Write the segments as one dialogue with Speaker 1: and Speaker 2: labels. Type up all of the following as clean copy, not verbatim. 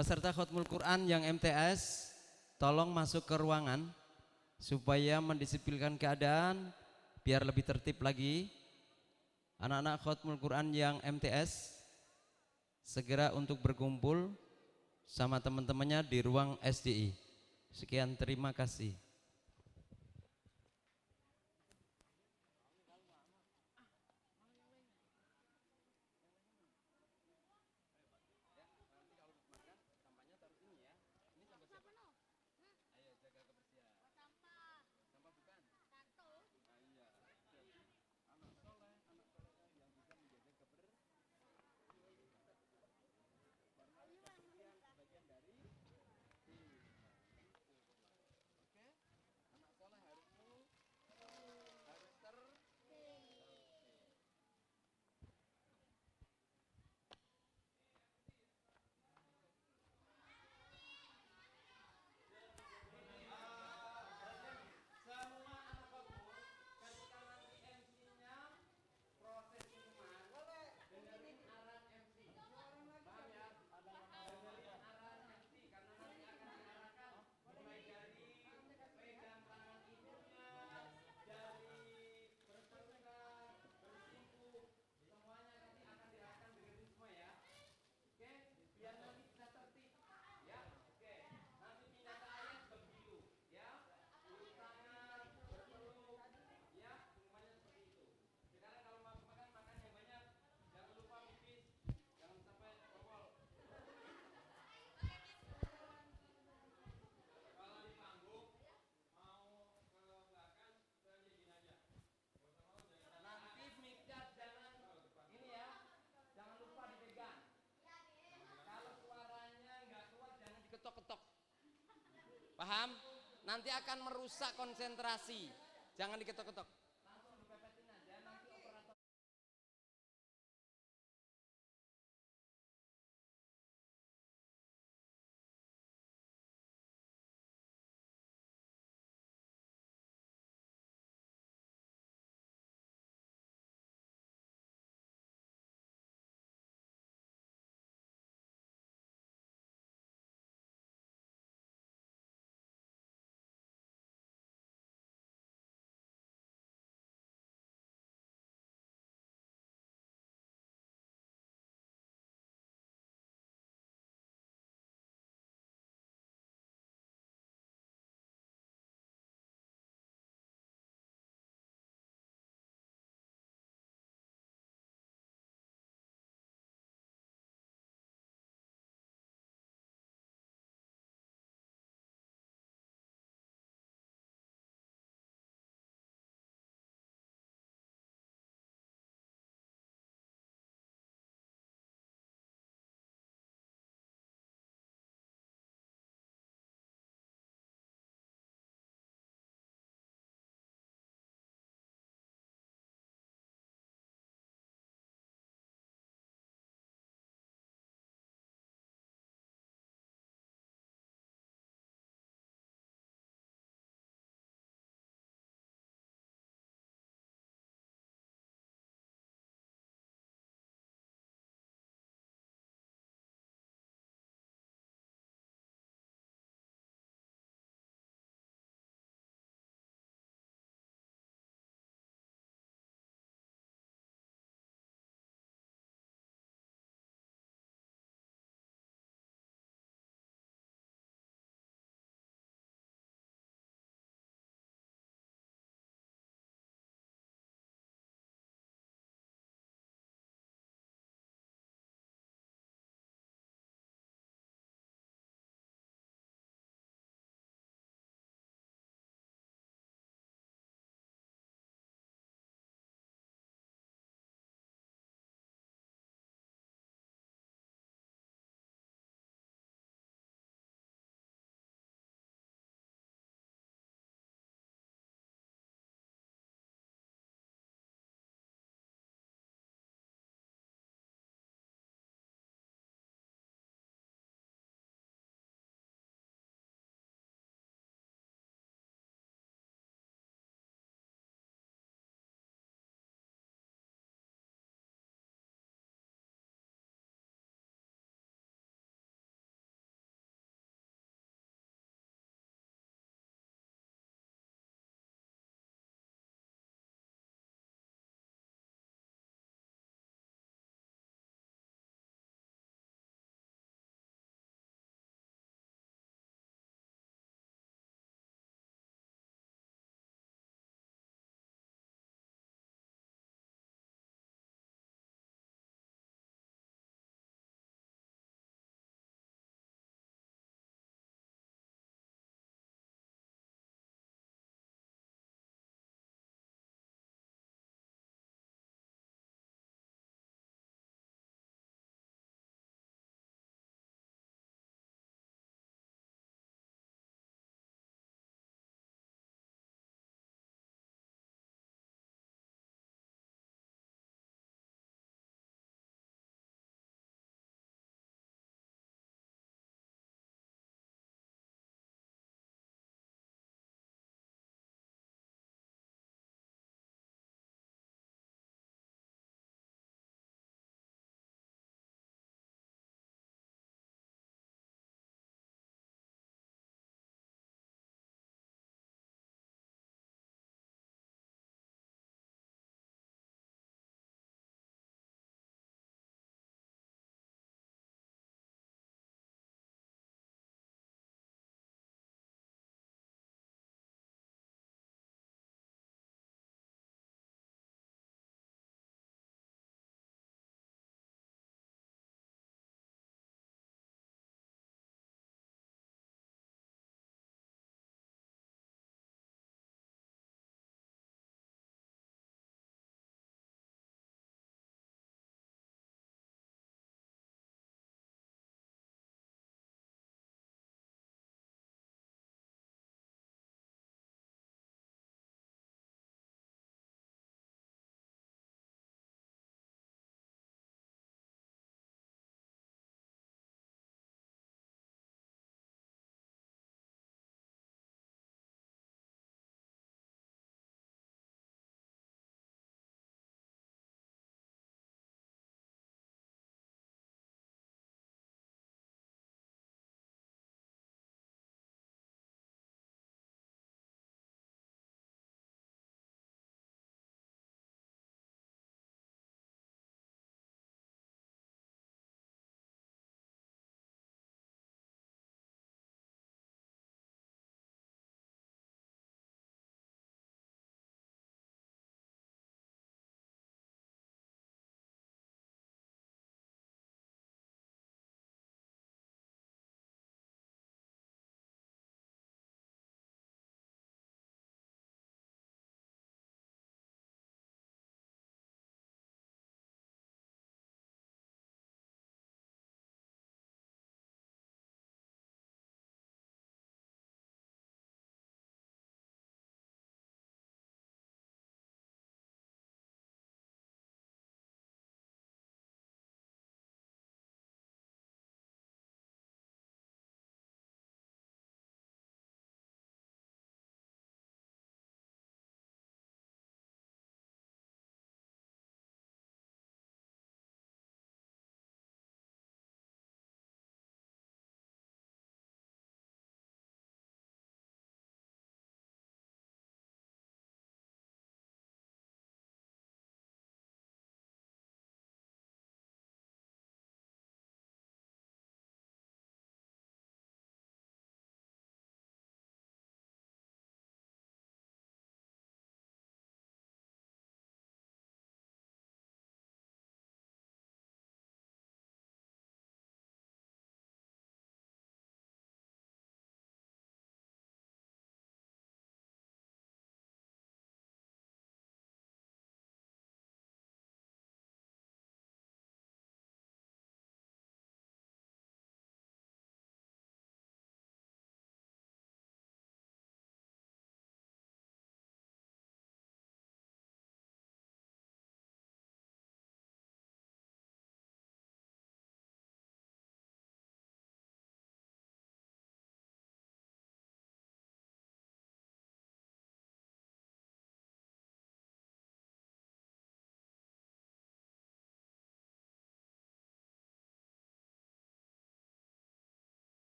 Speaker 1: Peserta Khatmul Quran yang MTS, tolong masuk ke ruangan supaya mendisiplinkan keadaan biar lebih tertib lagi. Anak-anak Khatmul Quran yang MTS segera untuk berkumpul sama teman-temannya di ruang SDI. Sekian, terima kasih. Ketok-ketok, paham? Nanti akan merusak konsentrasi, jangan diketok-ketok.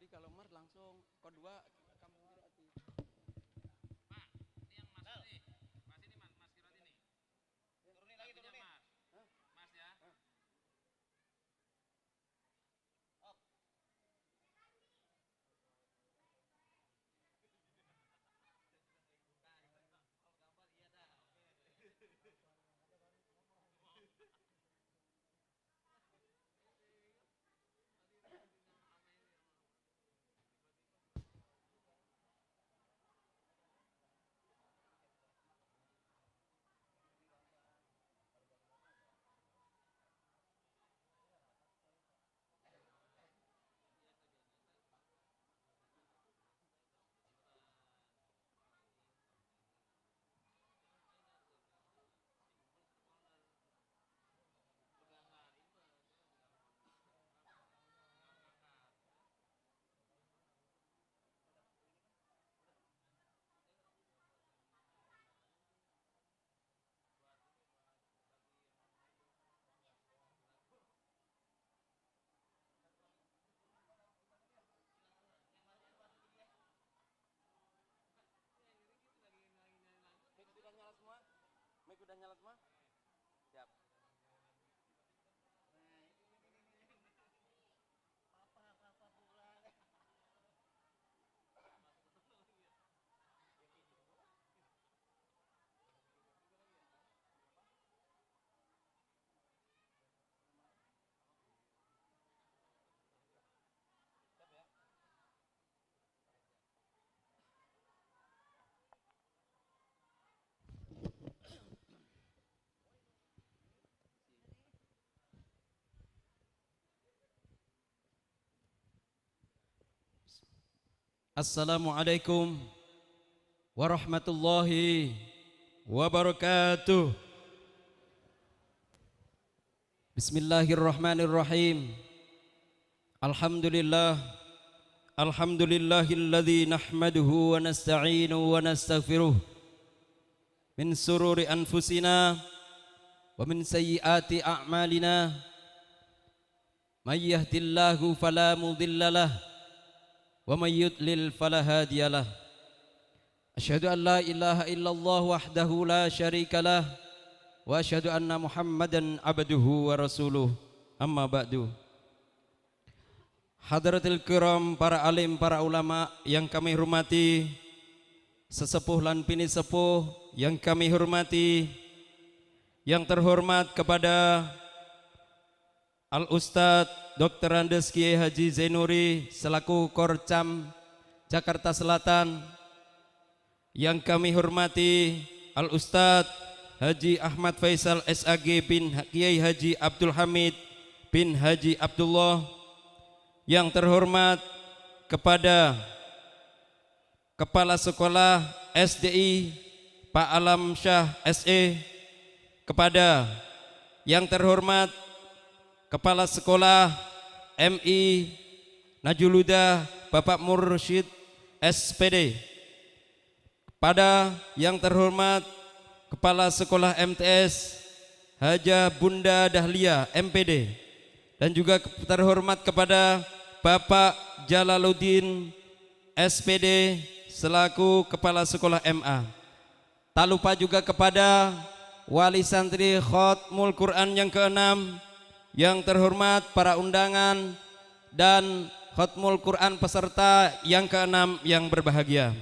Speaker 1: Jadi kalau mar langsung kode 2 kamu Kiroti.
Speaker 2: Pak, ini yang mas nih. Mas ini mas Kiroti nih. Turunin lagi turunin. Mas ya.
Speaker 1: Mic udah nyala semua? Siap. Assalamualaikum warahmatullahi wabarakatuh. Bismillahirrahmanirrahim. Alhamdulillah. Alhamdulillahilladzi nahmaduhu wa nasta'inuhu wa nastaghfiruh min sururi anfusina wa min sayyiati a'malina. May yahdihillahu fala mudhillalah wa may yudlil fala hadiyalah. Asyhadu an la ilaha illallah wahdahu la syarikalah wa asyhadu anna Muhammadan abduhu wa rasuluh. Amma ba'du. Hadratil kiram, para alim, para ulama yang kami hormati, sesepuh lan pini sepuh yang kami hormati, yang terhormat kepada Al-Ustadz Dr. Andes Kiai Haji Zainuri selaku Korcam Jakarta Selatan, yang kami hormati Al-Ustadz Haji Ahmad Faisal SAG bin Kiai Haji Abdul Hamid bin Haji Abdullah, yang terhormat kepada Kepala Sekolah SDI Pak Alam Syah SE, kepada yang terhormat Kepala Sekolah MI Najuluda Bapak Mursyid SPD, pada yang terhormat Kepala Sekolah MTS Haja Bunda Dahlia MPD, dan juga terhormat kepada Bapak Jalaluddin SPD selaku Kepala Sekolah MA. Tak lupa juga kepada Wali Santri Khatmul Quran yang ke-6, yang terhormat para undangan dan Khatmul Quran peserta yang ke-6 yang berbahagia.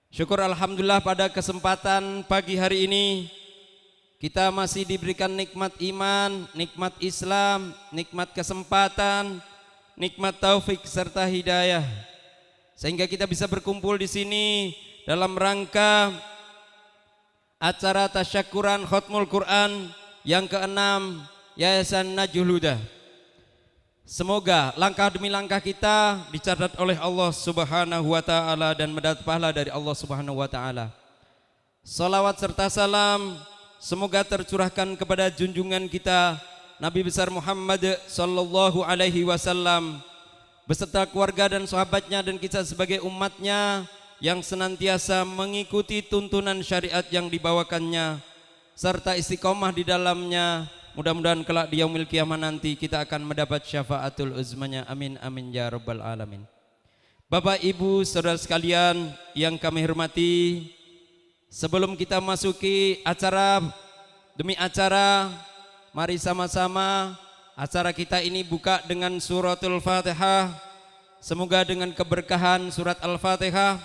Speaker 1: Syukur alhamdulillah pada kesempatan pagi hari ini kita masih diberikan nikmat iman, nikmat Islam, nikmat kesempatan, nikmat taufik serta hidayah, sehingga kita bisa berkumpul di sini dalam rangka acara tasyakuran Khatmul Quran yang ke-6 Yayasan Najul Huda. Semoga langkah demi langkah kita dicatat oleh Allah Subhanahu wa taala dan mendapat pahala dari Allah Subhanahu wa taala. Salawat serta salam semoga tercurahkan kepada junjungan kita Nabi besar Muhammad sallallahu alaihi wasallam beserta keluarga dan sahabatnya dan kita sebagai umatnya yang senantiasa mengikuti tuntunan syariat yang dibawakannya serta istiqomah di dalamnya Mudah-mudahan kelak di yaumil qiyamah nanti kita akan mendapat syafaatul uzmanya. Amin amin ya rabbal alamin. Bapak Ibu saudara sekalian yang kami hormati, sebelum kita masuki acara demi acara, mari sama-sama acara kita ini buka dengan suratul Fatihah. Semoga dengan keberkahan surat Al-Fatihah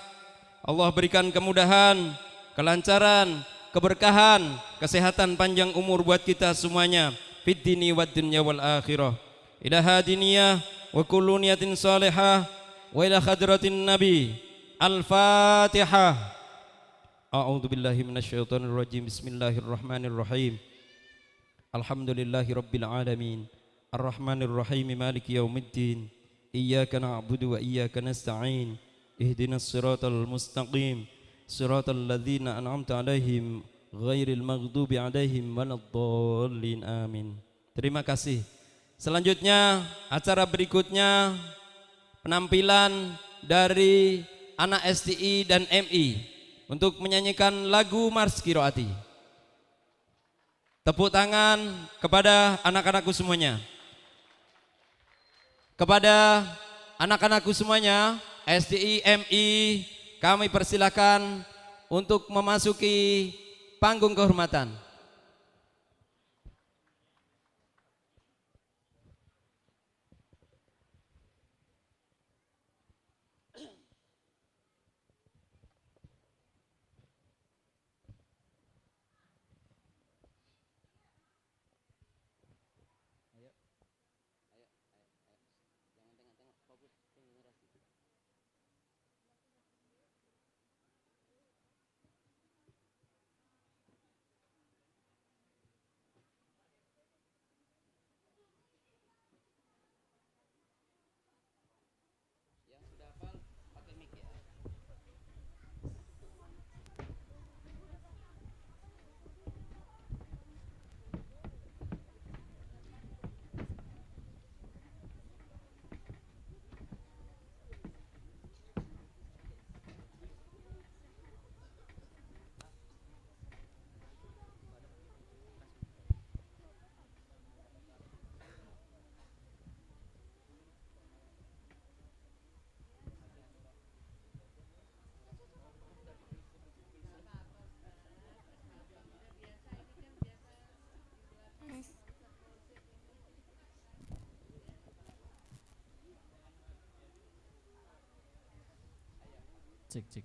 Speaker 1: Allah berikan kemudahan, kelancaran, keberkahan, kesehatan panjang umur buat kita semuanya fid dini wad dunya wal akhirah. Ila hadiniyah wa kullu niyatin salihah wa ila hadratin nabi. Al-Fatihah. A'udzu billahi minasyaitonir rajim. Bismillahirrahmanirrahim. Alhamdulillahi rabbil alamin. Arrahmanir rahim maliki yaumiddin. Iyyaka na'budu wa iyyaka nasta'in. Ihdinas siratal mustaqim. Siratal ladzina an'amta 'alaihim ghairil maghdubi 'alaihim waladdallin. Amin. Terima kasih. Selanjutnya acara berikutnya penampilan dari anak STI dan MI untuk menyanyikan lagu Mars Qiroati. Tepuk tangan kepada anak-anakku semuanya. Kepada anak-anakku semuanya, STI, MI, kami persilakan untuk memasuki panggung kehormatan.
Speaker 3: Cek cek.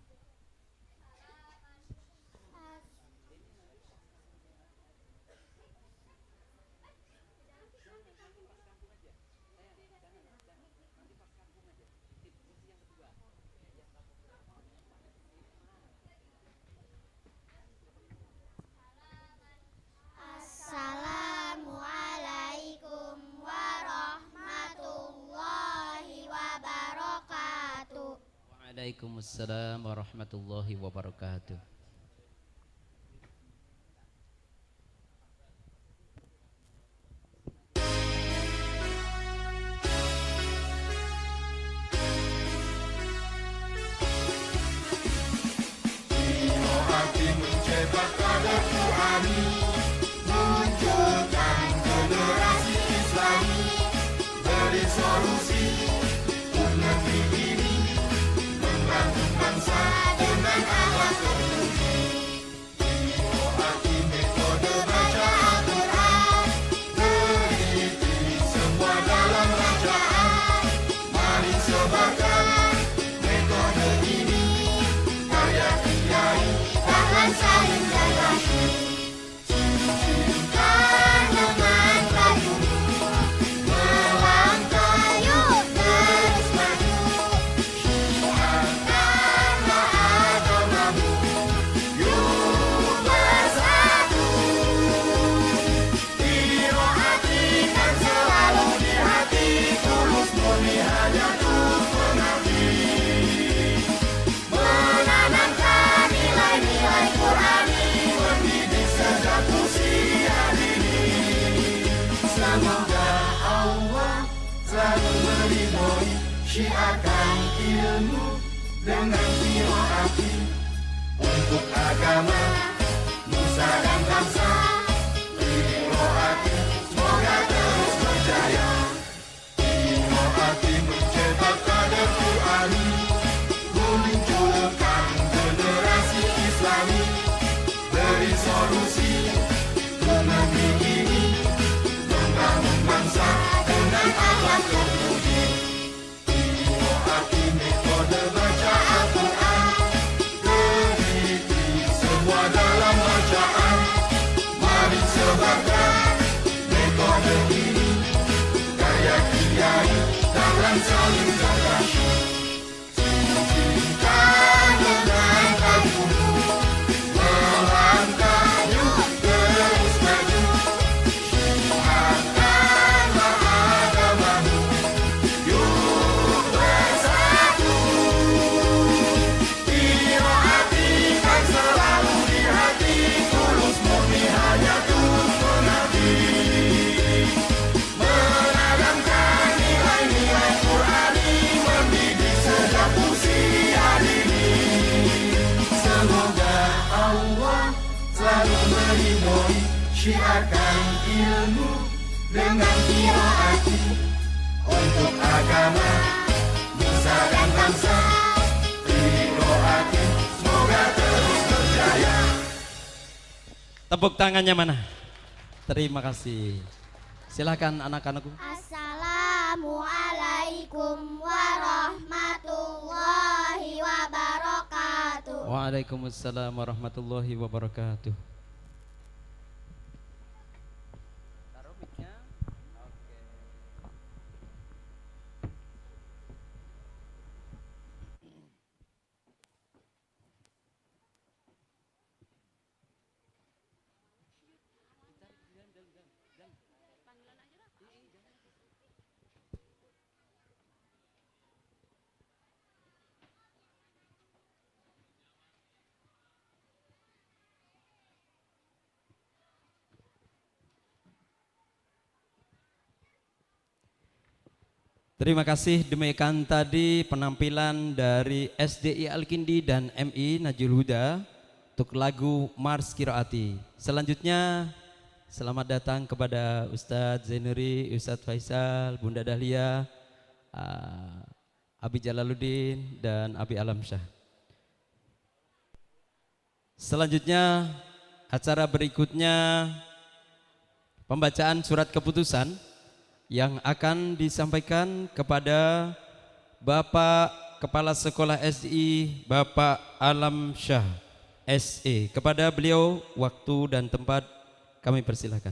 Speaker 4: Assalamualaikum warahmatullahi wabarakatuh.
Speaker 1: Waalaikumsalam warahmatullahi wabarakatuh.
Speaker 5: Syiarkan ilmu dengan hati untuk agama, nusa dan bangsa. Hati Syiarkan ilmu dengan qiraati untuk agama, nusa dan bangsa. Qiraati semoga terus berjaya.
Speaker 1: Tepuk tangannya mana? Terima kasih. Silakan anak-anakku.
Speaker 4: Assalamualaikum warahmatullahi wabarakatuh.
Speaker 1: Waalaikumsalam warahmatullahi wabarakatuh. Taruh mic-nya. Oke. Terima kasih, demikian tadi penampilan dari SDI Al-Kindi dan MI Najul Huda untuk lagu Mars Qiraati. Selanjutnya selamat datang kepada Ustadz Zainuri, Ustadz Faisal, Bunda Dahlia, Abi Jalaluddin dan Abi Alamsyah. Selanjutnya acara berikutnya pembacaan surat keputusan yang akan disampaikan kepada Bapak Kepala Sekolah SI Bapak Alamsyah SE. Kepada beliau waktu dan tempat kami persilahkan.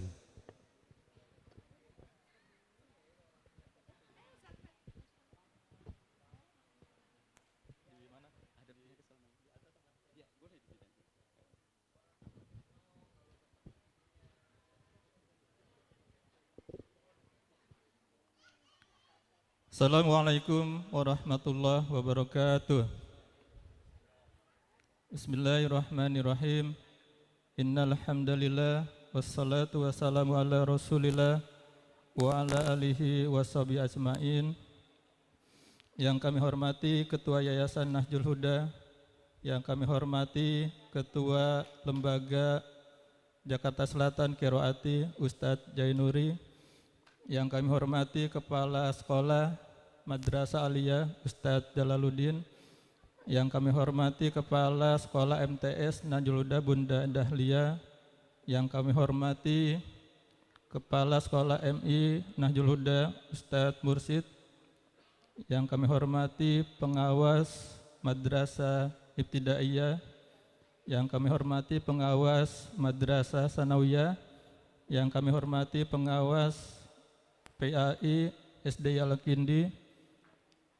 Speaker 6: Assalamualaikum warahmatullahi wabarakatuh. Bismillahirrahmanirrahim. Innal hamdalillah wassalatu wassalamu ala Rasulillah wa ala alihi washabihi ajmain. Yang kami hormati Ketua Yayasan Nahjul Huda, yang kami hormati Ketua Lembaga Jakarta Selatan Qiraati Ustadz Zainuri, yang kami hormati Kepala Sekolah Madrasah Aliyah Ustadz Jalaluddin, yang kami hormati Kepala Sekolah MTS Najul Huda Bunda Dahlia, yang kami hormati Kepala Sekolah MI Najul Huda Ustadz Mursid, yang kami hormati pengawas Madrasah Ibtidaiyah, yang kami hormati pengawas Madrasah Sanawiyah, yang kami hormati pengawas PAI SD Al-Kindi,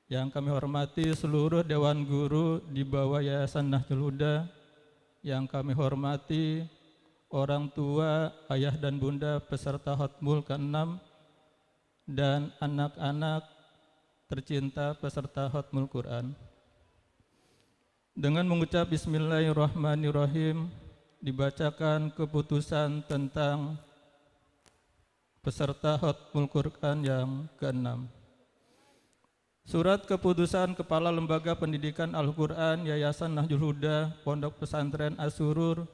Speaker 6: yang kami hormati seluruh Dewan Guru di bawah Yayasan Nahjul Huda, yang kami hormati orang tua, ayah dan bunda peserta Hotmul ke-6 dan anak-anak tercinta peserta Hotmul Quran. Dengan mengucap Bismillahirrahmanirrahim, dibacakan keputusan tentang peserta Hotmul Quran yang ke-6. Surat keputusan Kepala Lembaga Pendidikan Al-Quran Yayasan Nahjul Huda Pondok Pesantren As-Surur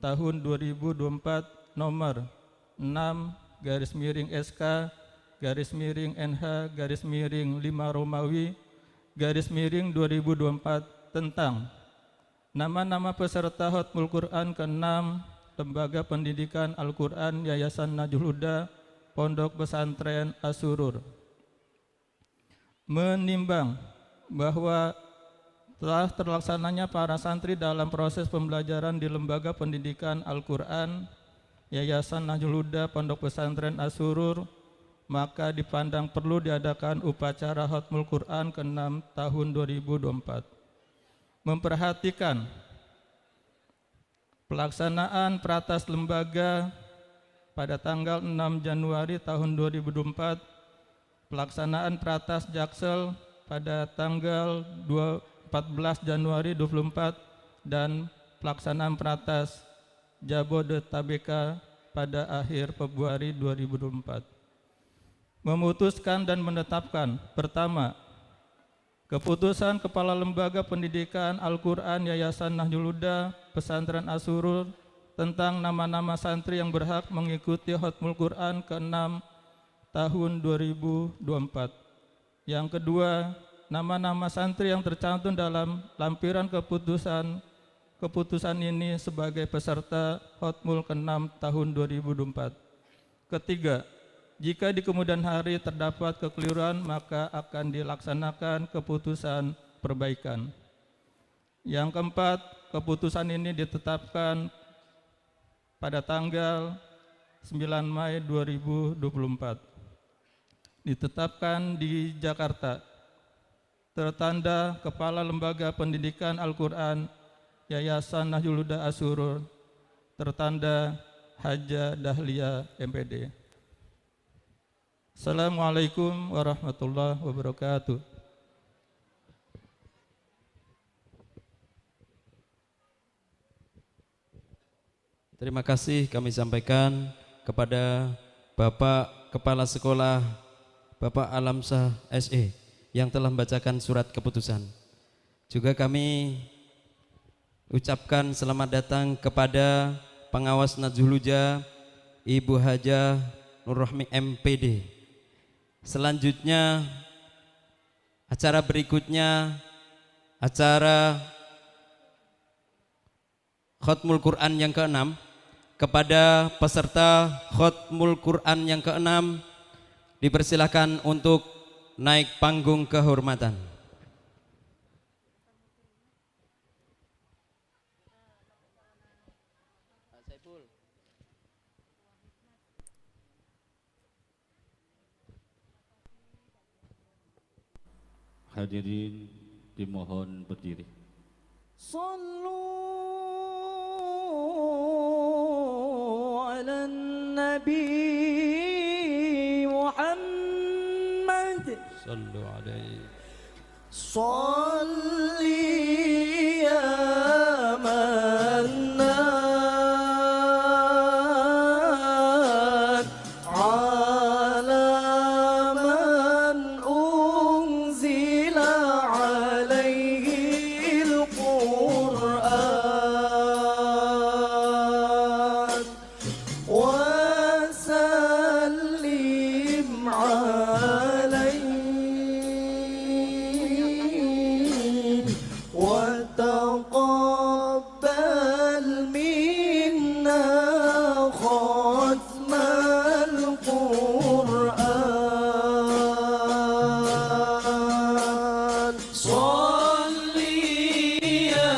Speaker 6: tahun 2024 nomor 6/SK/NH/5 Romawi _2024 tentang nama-nama peserta Hotmul Quran ke-6 Lembaga Pendidikan Al-Quran Yayasan Nahjul Huda Pondok Pesantren As-Surur. Menimbang bahwa telah terlaksananya para santri dalam proses pembelajaran di Lembaga Pendidikan Al-Quran Yayasan Nahjul Huda Pondok Pesantren As-Surur, maka dipandang perlu diadakan upacara Hotmul Quran ke-6 tahun 2024. Memperhatikan pelaksanaan Pratas Lembaga pada tanggal 6 Januari tahun 2024, pelaksanaan Pratas Jaksel pada tanggal 14 Januari 2024 dan pelaksanaan Pratas Jabodetabek pada akhir Februari 2024. Memutuskan dan menetapkan: pertama, keputusan Kepala Lembaga Pendidikan Al-Quran Yayasan Nahjul Huda Pesantren As-Surur tentang nama-nama santri yang berhak mengikuti Khatmul Quran ke-6 tahun 2024. Yang kedua, nama-nama santri yang tercantum dalam lampiran keputusan ini sebagai peserta Khatmul ke-6 tahun 2024. Ketiga, jika di kemudian hari terdapat kekeliruan, maka akan dilaksanakan keputusan perbaikan. Yang keempat, keputusan ini ditetapkan pada tanggal 9 Mei 2024. Ditetapkan di Jakarta. Tertanda Kepala Lembaga Pendidikan Al-Quran Yayasan Nahdlatul Huda As-Surur, tertanda Haja Dahlia MPD. Assalamualaikum warahmatullahi wabarakatuh.
Speaker 1: Terima kasih kami sampaikan kepada Bapak Kepala Sekolah Bapak Alamsyah SE yang telah membacakan surat keputusan. Juga kami ucapkan selamat datang kepada pengawas Nahdlatul Huda Ibu Haja Nur Rohmi MPD. Selanjutnya acara berikutnya acara Khatmul Quran yang ke-6. Kepada peserta Khatmul Quran yang ke-6 dipersilakan untuk naik panggung kehormatan.
Speaker 7: Hadirin dimohon berdiri.
Speaker 8: Sallu ala Nabi Muhammad.
Speaker 1: Sallu alaihi.
Speaker 8: Salli ya Mannan ala man unzila alaihi al-Qur'an wa sallim alaihi wa taqabbal minna khatmal Qur'an. Salli ya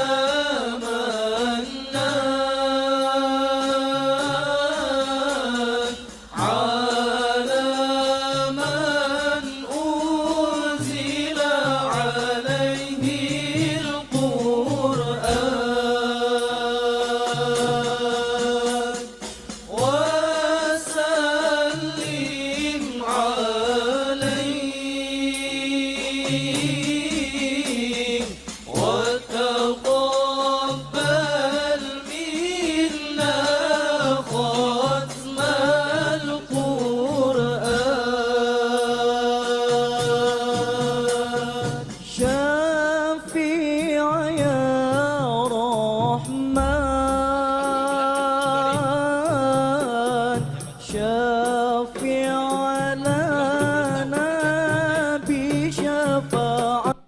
Speaker 8: Mannan ala man unzila alaihi al-Qur'an wa sallim alaihi wa taqabbal minna khatmal Qur'an. Syafi'i ya Rahman, Syafi'i lana bi syafa'at.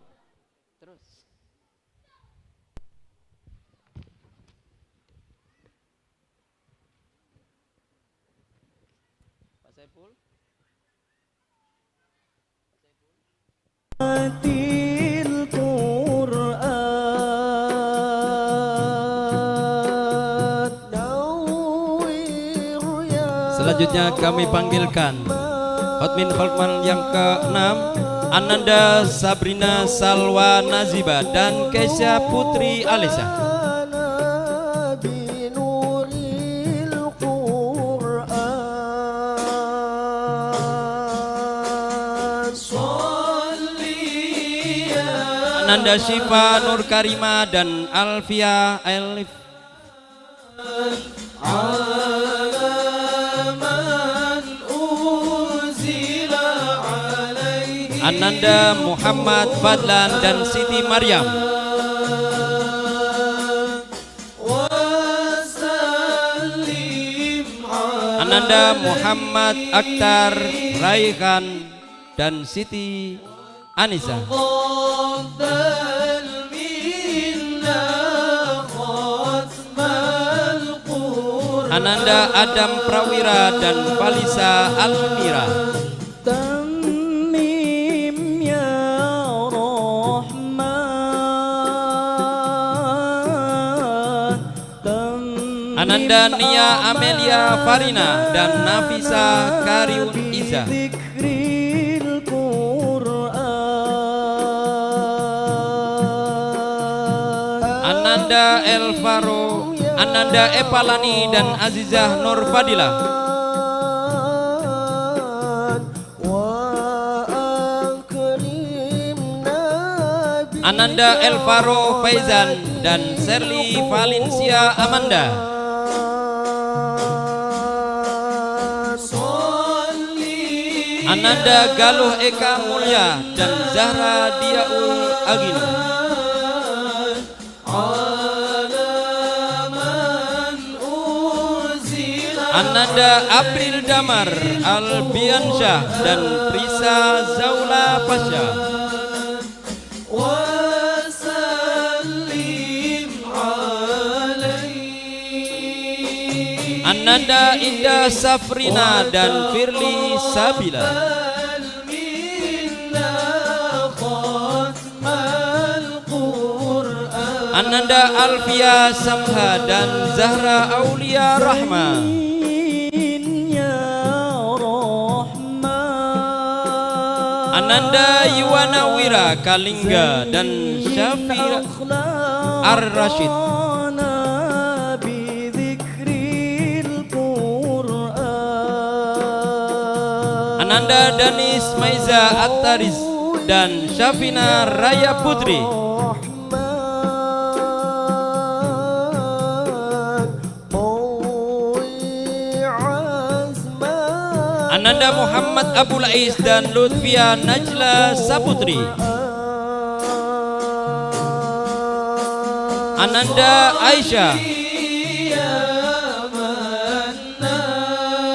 Speaker 1: Pak Saiful.
Speaker 8: Til Qur'an nawwir ya.
Speaker 1: Selanjutnya kami panggilkan Hotmin Khalqman yang ke-6 Ananda Sabrina Salwa Naziba dan Kesha Putri Alisa.
Speaker 8: Nabi Nuril Qur'an. Salli ya
Speaker 1: Ananda Syifa Nur Karima dan Alfia Elif.
Speaker 8: man unzila alaihi
Speaker 1: Ananda Muhammad Fadlan dan Siti Maryam.
Speaker 8: wa sallim
Speaker 1: Ananda Muhammad Akhtar Raihan dan Siti Anissa. Ananda Adam Prawira dan Falisa Almira.
Speaker 8: Tamim ya Rahman.
Speaker 1: Ananda Nia Amelia Farina dan Nafisa Kariun Iza. Ananda Elvaro, Ananda Epalani dan Azizah Nur Fadilah. Ananda Elvaro Faizan dan Sherly Valencia Amanda. Ananda Galuh Eka Mulya dan Zahra Diaul Agino. Ananda April Damar Albiansyah dan Prisa Zaula Pasha. Ananda Indah Safrina dan Firly Sabila. Ananda Alfia Samha dan Zahra Aulia Rahma. Ananda Yuwana Wira Kalingga dan Syafira Ar-Rashid. Ananda Danis Maiza At-Tariz dan Syafina Raya Putri. Ananda Muhammad Abu Lais dan Lutfia Najla Saputri. Ananda Aisyah.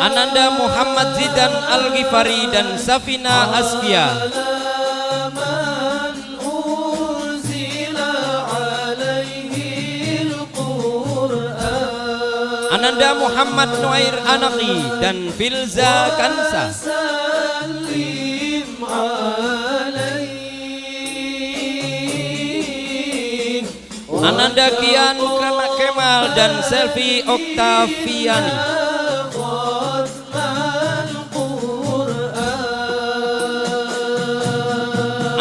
Speaker 1: Ananda Muhammad Zidan Al-Ghifari dan Safina Askia. Ananda Muhammad Nuair Anaki dan Filza Kansa. Ananda Kian Kemal dan Selvi Oktaviani.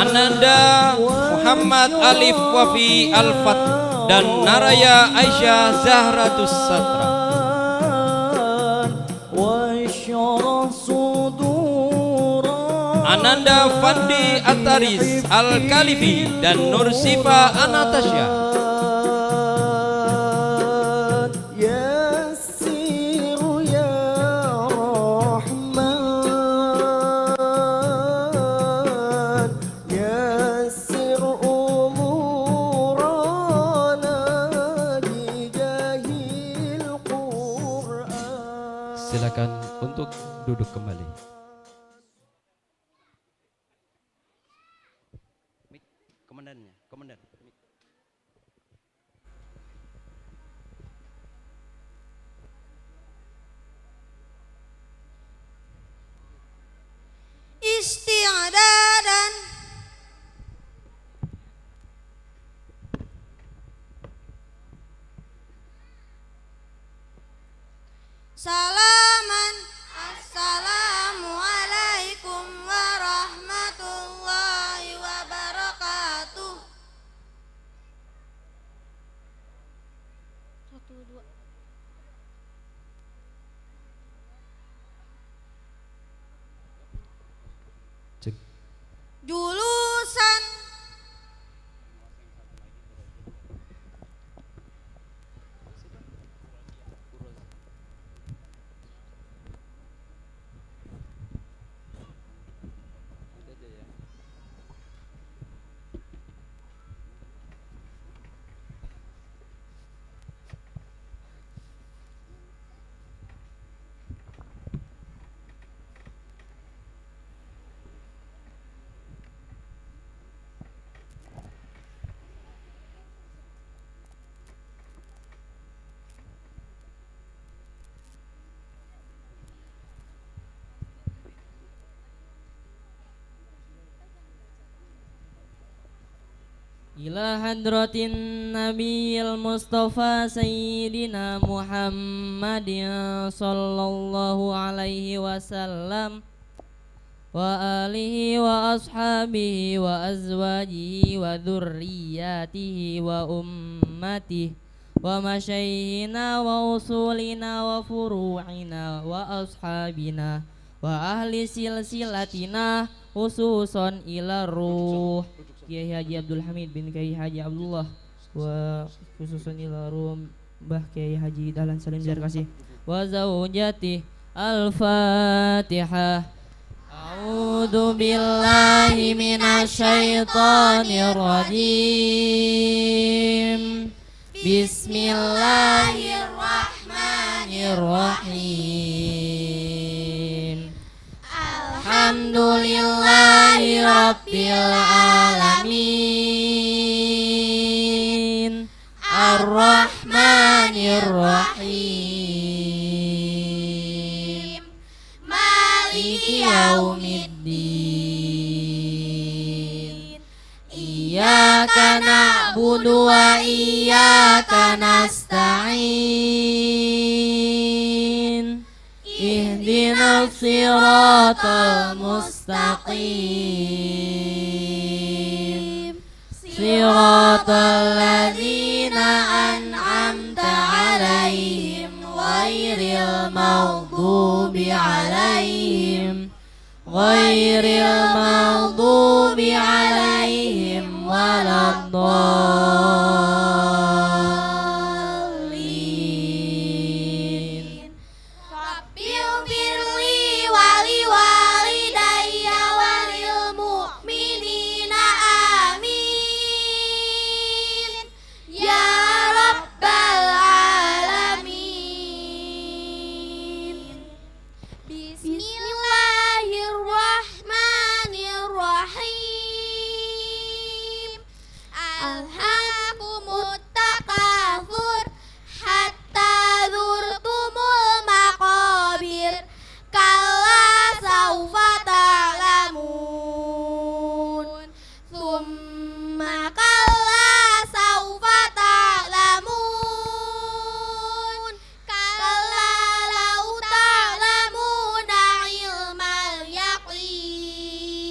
Speaker 1: Ananda Muhammad Alif Wafi Alfat dan Naraya Aisyah Zahratus Satra. Ananda Fandi Ataris Al-Kalifi dan Nur Sifa Anatasya. Silakan untuk duduk kembali. Komandannya, komandan.
Speaker 4: Isti'dadan. Salaman. Assalamualaikum warahmatullahi wabarakatuh. 1, 2.
Speaker 1: Cek.
Speaker 4: Julusan.
Speaker 3: Ila hadratin nabiyil mustafa sayyidina Muhammadin sallallahu alaihi wasallam wa alihi wa ashabihi wa azwajihi wa dhurriyyatihi wa ummatihi wa masyaihina wa usulina wa furu'ina wa ashabina wa ahli silsilatina khususon ila ruh Kiai Haji Abdul Hamid bin Kiai Haji Abdullah wa khususon ila ruh Mbah Kiai Haji Dahlan Salim Jar Kasih wa zaujati Al-Fatihah. A'udzu billahi minasyaitonir rajim. Bismillahirrahmanirrahim. Alhamdulillahi rabbil alamin. Ar-Rahmanir Rahim. Maliki yaumiddin. Iyyaka na'budu wa iyyaka nasta'in. Ihdinas siratal mustaqim. Siratal ladzina an'amta 'alaihim ghairil maghdubi 'alaihim waladdallin.
Speaker 4: Rabbil firli wali walidayya walil mu'minina amin. Ya Rabbal alamin. Bismillahirrahmanirrahim. Alhaakumut takatsur hatta zurtumul maqabir. Kalla saufa ta'lamun. Tsumma kalla saufa ta'lamun. Kalla lau ta'lamuna ilmal yaqin.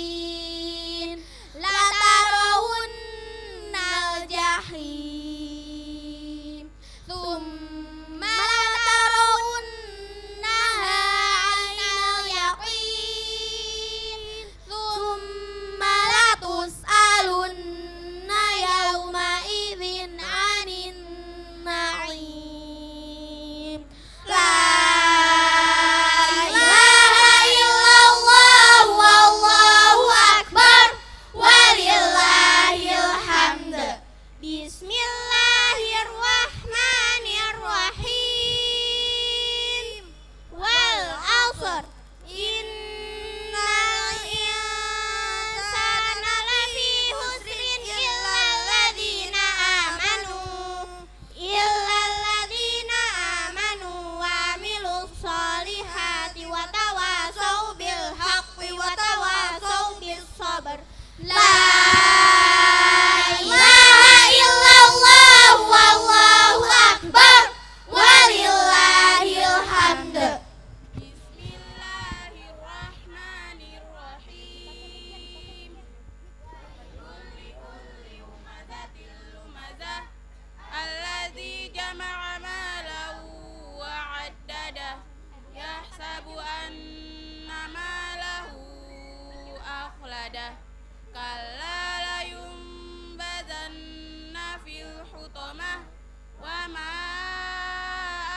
Speaker 4: Latarawunnal jahim. Tsumma latarawunnaha 'ainal yaqin. Tsumma latus'alunna yawma idzin 'anin na'im. La ilaha illallah wallahu akbar walillahil hamd. Bismillahirrahmanirrahim. Wal 'ashr innal insana lafi husrin illal ladzina amanu wa 'amilus solihati wa tawasau bil haqqi wa tawasau bis sabr. La ilaha illallah wallahu akbar walillahil hamd. Bismillahirrahmanirrahim. Kulli umazatil lumazah alladzi jama'a malahu wa 'addadah yahsabu anna malahu akhladah. Kalla la yunbadanna fil hutamah wa ma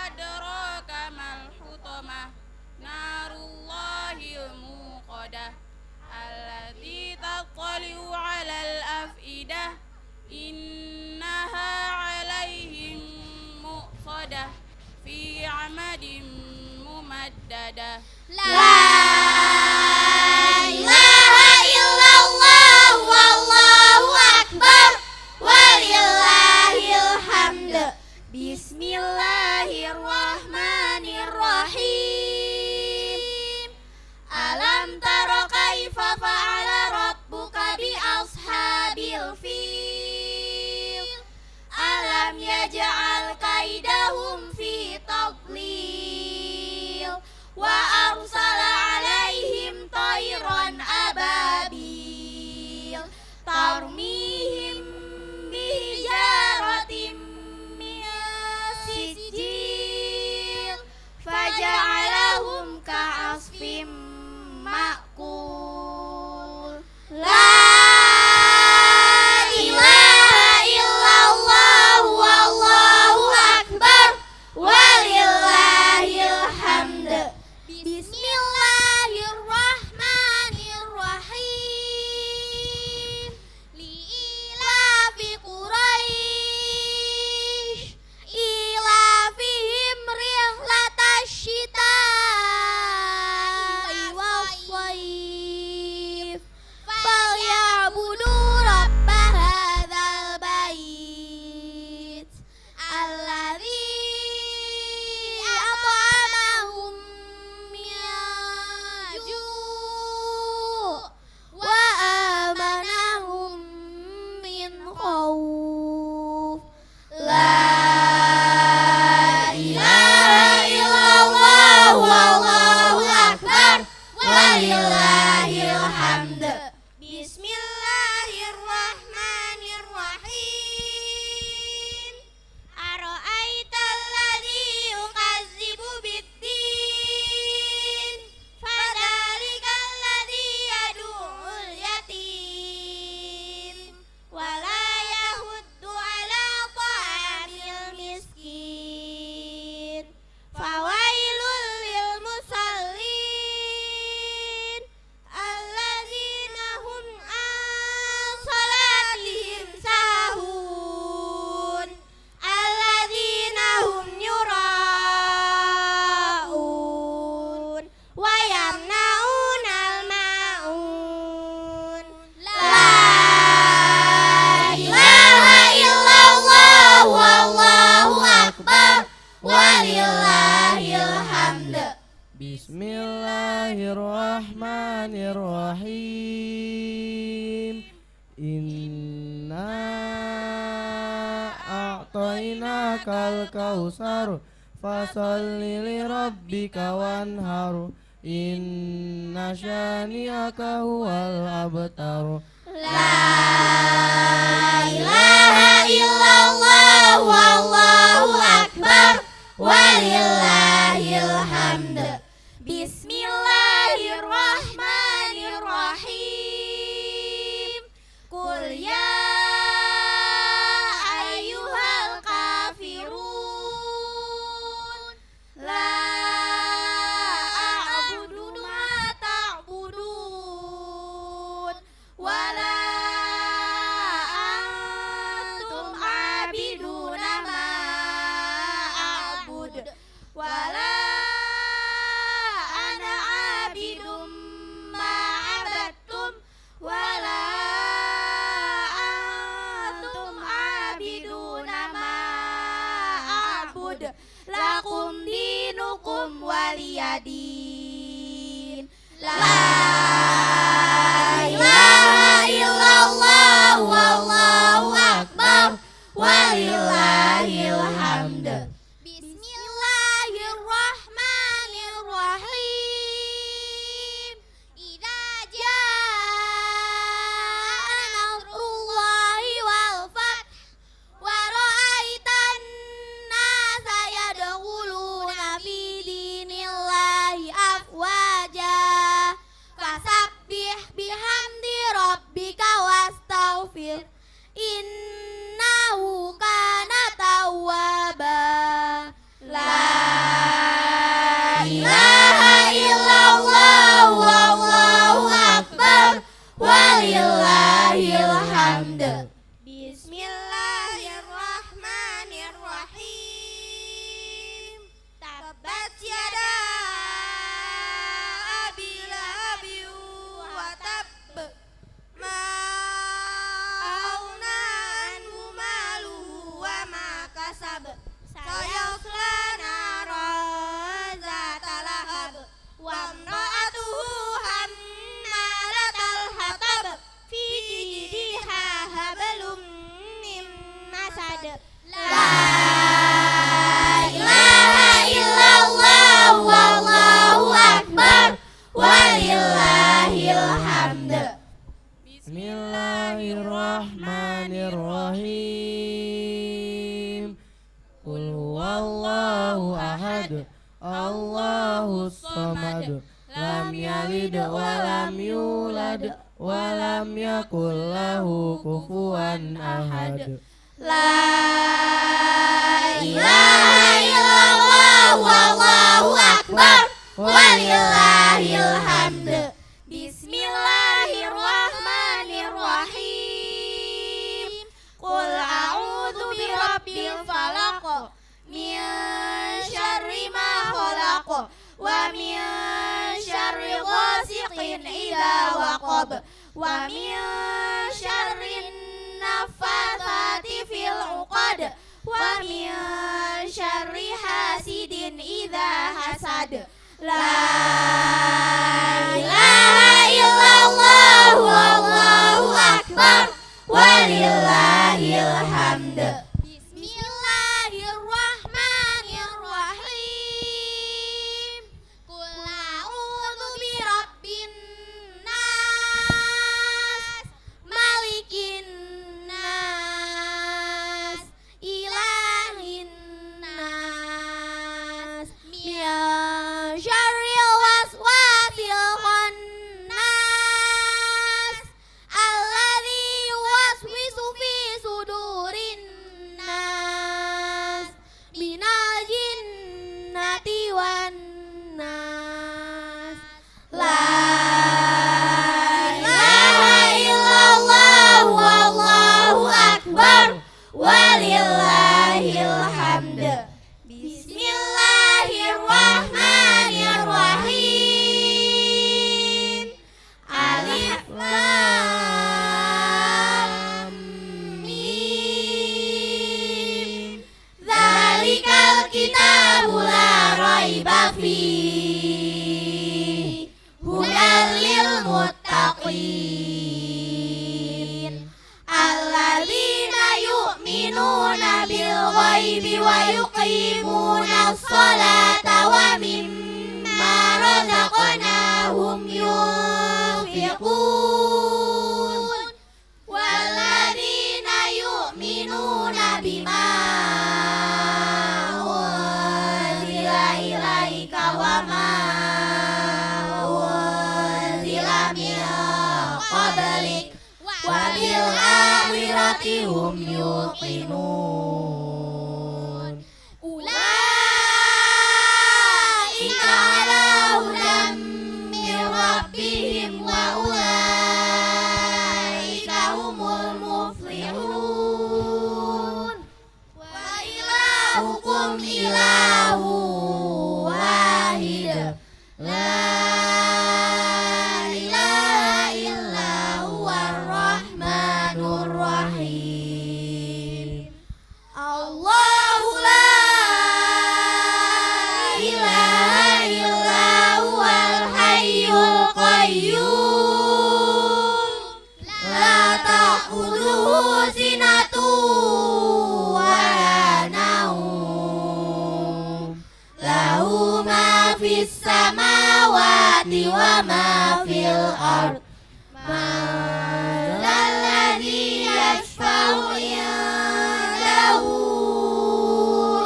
Speaker 4: adraka mal hutamah. Narullahil muqadah allati tattali'u 'alal afidah. Innaha 'alaihim muqsadah fi 'amadin mumaddadah. La ilaha illallah wallahu akbar walillahil hamd. فاجعل كيدهم في تضليل وأرسل عليهم طيرا أبابيل ترميهم بحجارة من سجيل فجعلهم كعصف مأكول لا إله إلا الله والله أكبر ولله الحمد بسم الله الرحمن الرحيم لإيلاف قريش إيلافهم رحلة الشتاء والصيف فليعبدوا رب هذا البيت الذي أطعمهم من جوع وآمنهم من خوف لا إله إلا الله والله أكبر ولله الحمد بسم الله الرحمن الرحيم أرأيت الذي يكذب بالدين فذلك الذي يدعو اليتيم ولا يحض على طعام المسكين فويل للمصلين الذين هم عن صلاتهم ساهون الذين هم يراءون ويمنعون الماعون لا إله إلا الله والله أكبر ولله الحمد
Speaker 8: Bismillahirrahmanirrahim. Inna a'tainakal kautsar fasalli lirabbika wanhar. Inna syani'aka huwal abtar.
Speaker 4: لا إله إلا الله والله أكبر ولله الحمد بسم الله الرحمن الرحيم قل يا أيها الكافرون لا أعبد ما تعبدون ولا أنتم عابدون ما أعبد ولا أنا عابد ما عبدتم ولا أنتم عابدون ما أعبد لكم دينكم ولي دين لا إله إلا الله والله أكبر ولله الحمد بسم الله الرحمن الرحيم إذا جاء نصر الله والفتح ورأيت الناس يدخلون في دين الله أفواجا فسبح بحمد ربك واستغفر إنه كان توابا لا إله إلا الله والله أكبر ولله الحمد بسم الله الرحمن الرحيم تبت يدا أبي لهب وتب ما أغنى عنه ماله وما كسب سيصلى نارا ذات لهب وامرأته حمالة الحطب في جيدها حبل من مسد لا
Speaker 8: ahad Allahus samad lam yalid wa lam yulad wa lam yakul lahu kufuwan ahad.
Speaker 4: La ilaha illallah wallahu akbar walillahil hamd. Bismillahirrahmanirrahim. Qul a'udzu birabbil falaq min syarri ma khalaq wa min syarri ghasiqin idza waqab wa min syarri naffatsati fil 'uqad wa min syarri hasidin idza hasad. La ilaha illallah wallahu akbar walillahil hamd. Bismillahirrahmanirrahim. Qul a'udzu birabbin nas malikin nas ilahin nas min syarril waswasil khannas alladzi yuwaswisu fi sudurin nas minal jinnati wan nas. La ilaha illallah wallahu akbar walillahil hamd. Bismillahirrahmanirrahim. Alif lam mim. Dzalikal kitabu la raiba fihi hudal lil muttaqin alladzina yu'minuna bil ghaibi wa yuqimunas sholata wa mimma razaqnahum yunfiqun walladzina yu'minuna bima unzila ilaika wa ma unzila min qablik wa bil akhirati hum yuqinun. Ulaika ala hudan min rabbihim wa ulaika humul muflihun. Wa ilahukum ilahu wahid la ilaha illa huwar rahmanur rahim. Allahu la ilaha illa huwal hayyul qayyum la ta'khudhuhu sinatun wa la nawm lahu ma fis samawati wa ma fil ard. Man alladhi yashfa'u indahu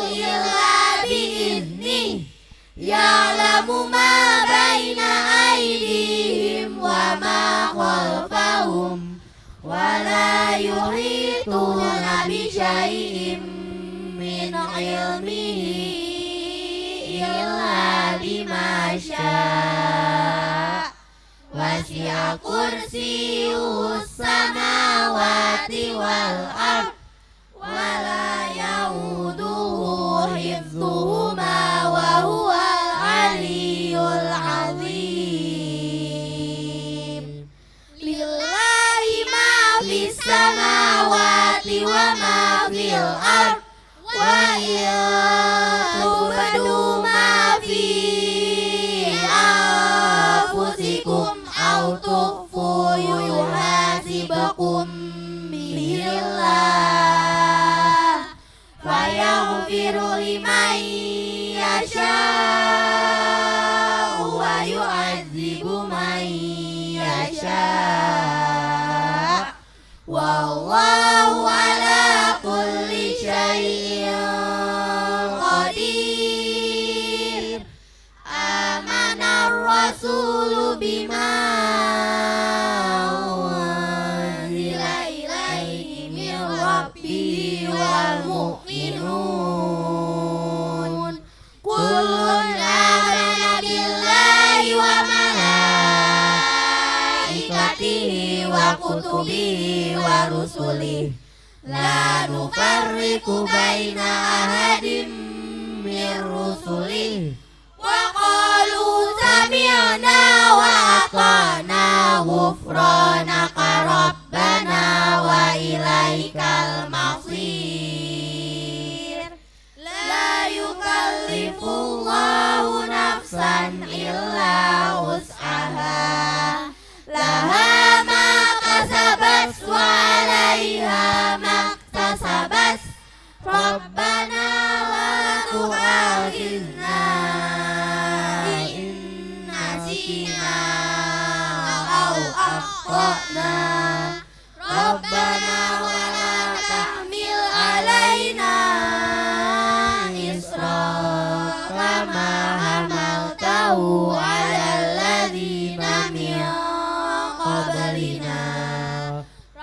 Speaker 4: illa bi'idhnihi ya'lamu ma baina aydihim wa ma khalfahum wa la yuhituna bi syai'in min ilmihi illa bima syaa. Wasi'a kursiyyuhus samawati wal ard wa la ya'uduhu hifdhuhuma wa huwal aliyyul azim. Lillahi ma fis samawati wa ma fil ard wa in tubdu ma fi anfusikum aw tukhfu yuhasibukum bihillah fayaghfiru liman yasha'u wa yu'adzibu man yasha' wallahu ala kulli syai'in qadir.
Speaker 3: rabbihi wal mu'minun kullun amana billahi wa malaikatihi wa kutubihi wa rusulihi la nufarriqu baina ahadin min rusulihi wa qalu sami'na wa ata'na ghufranaka rabbana wa ilaikal masir la yukallifullahu nafsan illa wus'aha laha ma kasabat wa 'alaiha ma iktasabat rabbana la tu'akhidna in nasina aw akhtana rabbana wa la tahmil 'alaina isra kama hamaltahu 'alal ladzina min qablina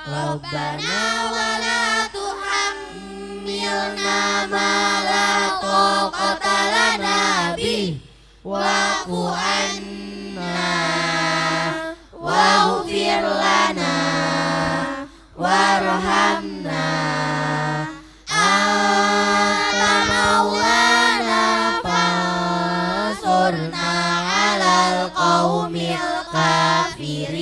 Speaker 3: rabbana wa la tuhammilna ma la taqata lana bih wa'fu 'anna waghfir lana warhamna anta maulana fansurna 'alal qaumil kafirin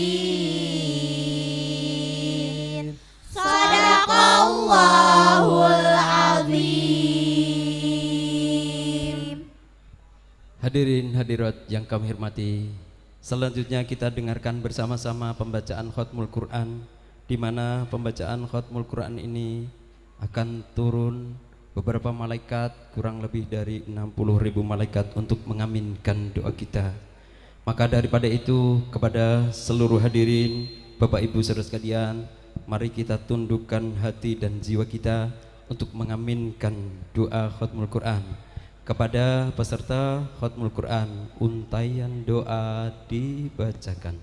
Speaker 3: sadaqallahul azim.
Speaker 1: Hadirin hadirat yang kami hormati, selanjutnya kita dengarkan bersama-sama pembacaan Khatmul Quran, di mana pembacaan Khatmul Quran ini akan turun beberapa malaikat, kurang lebih dari 60.000 malaikat untuk mengaminkan doa kita. Maka daripada itu, kepada seluruh hadirin, Bapak Ibu saudara sekalian, mari kita tundukkan hati dan jiwa kita untuk mengaminkan doa Khatmul Quran. Kepada peserta Khatmul Quran, untayan doa dibacakan.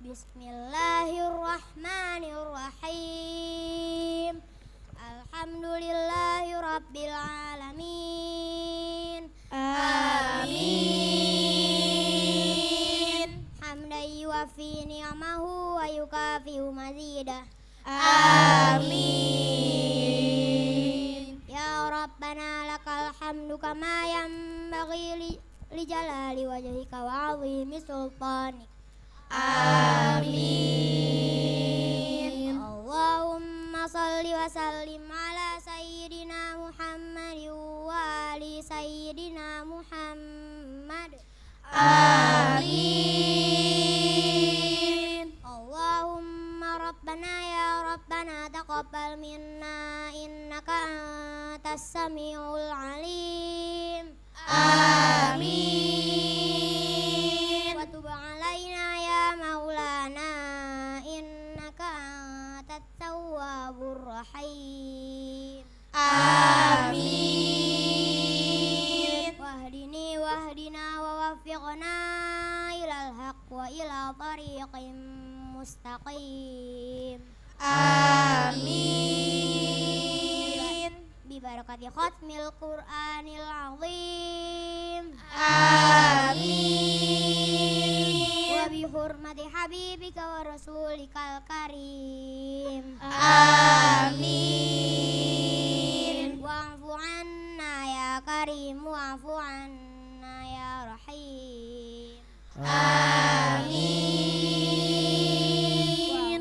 Speaker 4: Bismillahirrahmanirrahim. Alhamdulillahi rabbil alamin. Amin. Hamdan yuwafi ni'amahu wa yukafi'u mazidah. Amin. Ya Rabbana lakal hamdu kama yanbaghi li jalali wajhika wa 'azimi sultanik. Amin. Allahumma salli wa sallim ala sayyidina Muhammadin wa ali sayyidina Muhammad. Amin. Allahumma rabbana ya rabbana taqabbal minna innaka antas samiul alim. Amin. Wa tub alaina ya maulana innaka antat tawwabur rahim. Amin. Wahdini wahdina wa waffiqna ilal haqq wa ila tariqim mustaqim. Amin. Bibarakati khatmil Qur'anil azim. Amin. Wa bihurmati habibika wa rasulikal karim. Amin. Wa'fu anna ya karim wa'fu anna ya rahim. Amin.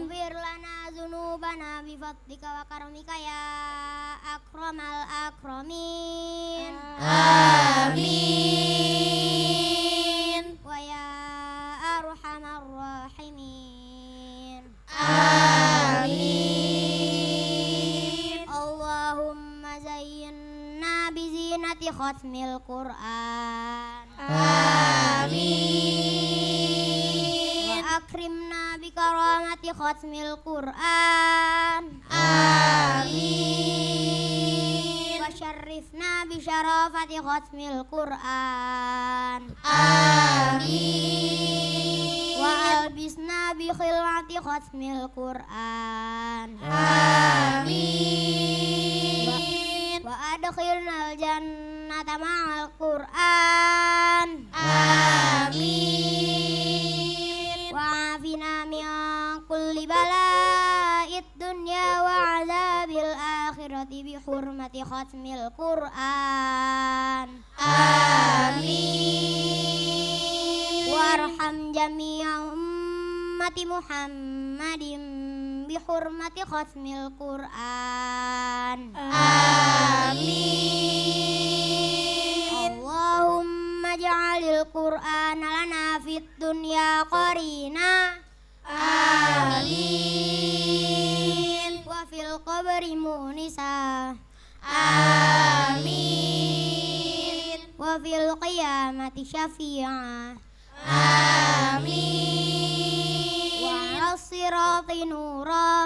Speaker 4: Waghfir lana dzunubana bifadlika wa karamika ya akramal akramin. Amin. Wa ya arhamar rahimin. Amin. Allahumma zayyinna bizinati khatmil Qur'an. Amin. Wa akrimna bikaramati khatmil Qur'an. Amin. Wa syarrifna bisyarafati khatmil Qur'an. Amin. وألبسنا بخلعة ختم القرآن
Speaker 3: آمين
Speaker 4: وأدخلنا الجنة مع القرآن
Speaker 3: آمين
Speaker 4: وعافنا من كل بلاء الدنيا وعذاب الآخرة بحرمة ختم القرآن
Speaker 3: آمين
Speaker 4: وارحم جميع أمة محمد بحرمة ختم القرآن
Speaker 3: آمين
Speaker 4: اللهم اجعل القرآن لنا في الدنيا قرينا
Speaker 3: آمين
Speaker 4: وفي القبر مونسا
Speaker 3: آمين
Speaker 4: وفي القيامة شفيعا
Speaker 3: آمين
Speaker 4: وعلى الصراط نورا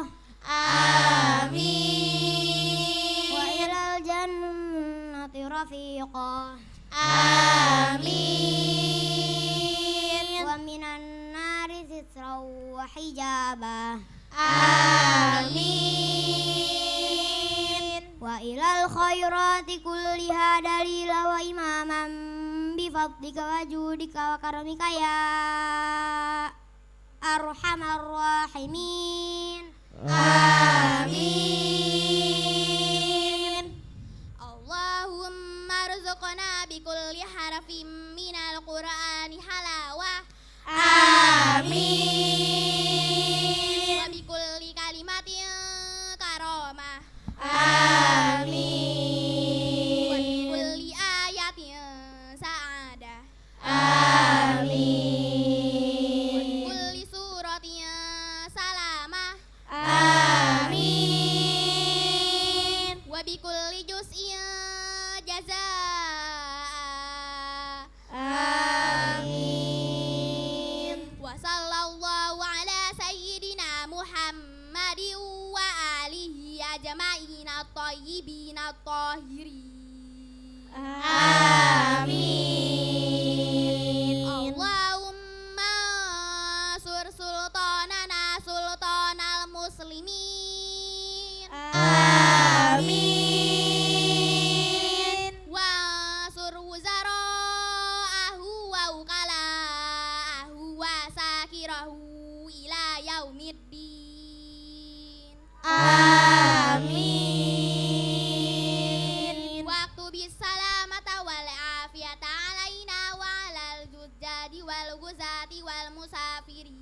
Speaker 3: آمين
Speaker 4: وإلى الجنة رفيقا
Speaker 3: آمين
Speaker 4: ومن النار سترا وحجابا
Speaker 3: آمين
Speaker 4: وإلى الخيرات كلها دليلا وإماما بفضلك وجودك وكرمك يا أرحم الراحمين
Speaker 3: آمين
Speaker 4: اللهم ارزقنا بكل حرف من القرآن حلاوة
Speaker 3: آمين
Speaker 4: وبكل كلمة كرامة
Speaker 3: آمين
Speaker 4: وبكل آية سعادة
Speaker 3: آمين
Speaker 4: وبكل سورة سلامة
Speaker 3: آمين
Speaker 4: وبكل جزء جزاء
Speaker 3: آمين
Speaker 4: وصلى الله على سيدنا محمد وآله أجمعين الطيبين الطاهرين
Speaker 3: آمين
Speaker 4: اللهم انصر سلطاننا سلطان المسلمين
Speaker 3: آمين
Speaker 4: وانصر وزراءه ووكلاءه وساكره إلى يوم الدين
Speaker 3: آمين
Speaker 4: واكتب السلامة والعافية علينا وعلى الجداد والغزاة والمسافرين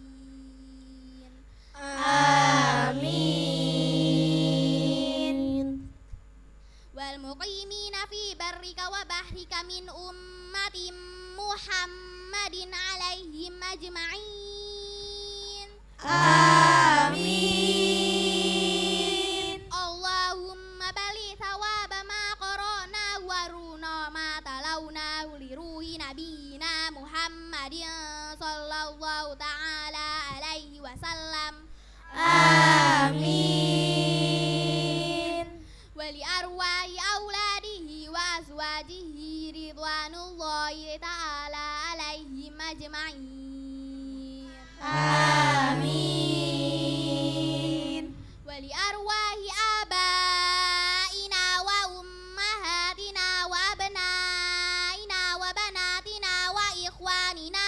Speaker 3: آمين
Speaker 4: والمقيمين في برك وبحرك من أمة محمد عليهم أجمعين
Speaker 3: آمين
Speaker 4: اللهم بلغ ثواب ما قرأنا ورونا ما تلوناه لروح نبينا محمد صلى الله تعالى عليه وسلم
Speaker 3: آمين
Speaker 4: ولأرواح أولاده وأزواجه رضوان الله تعالى عليهم أجمعين
Speaker 3: آمين
Speaker 4: ولأرواح آبائنا وأمهاتنا وأبنائنا وبناتنا وإخواننا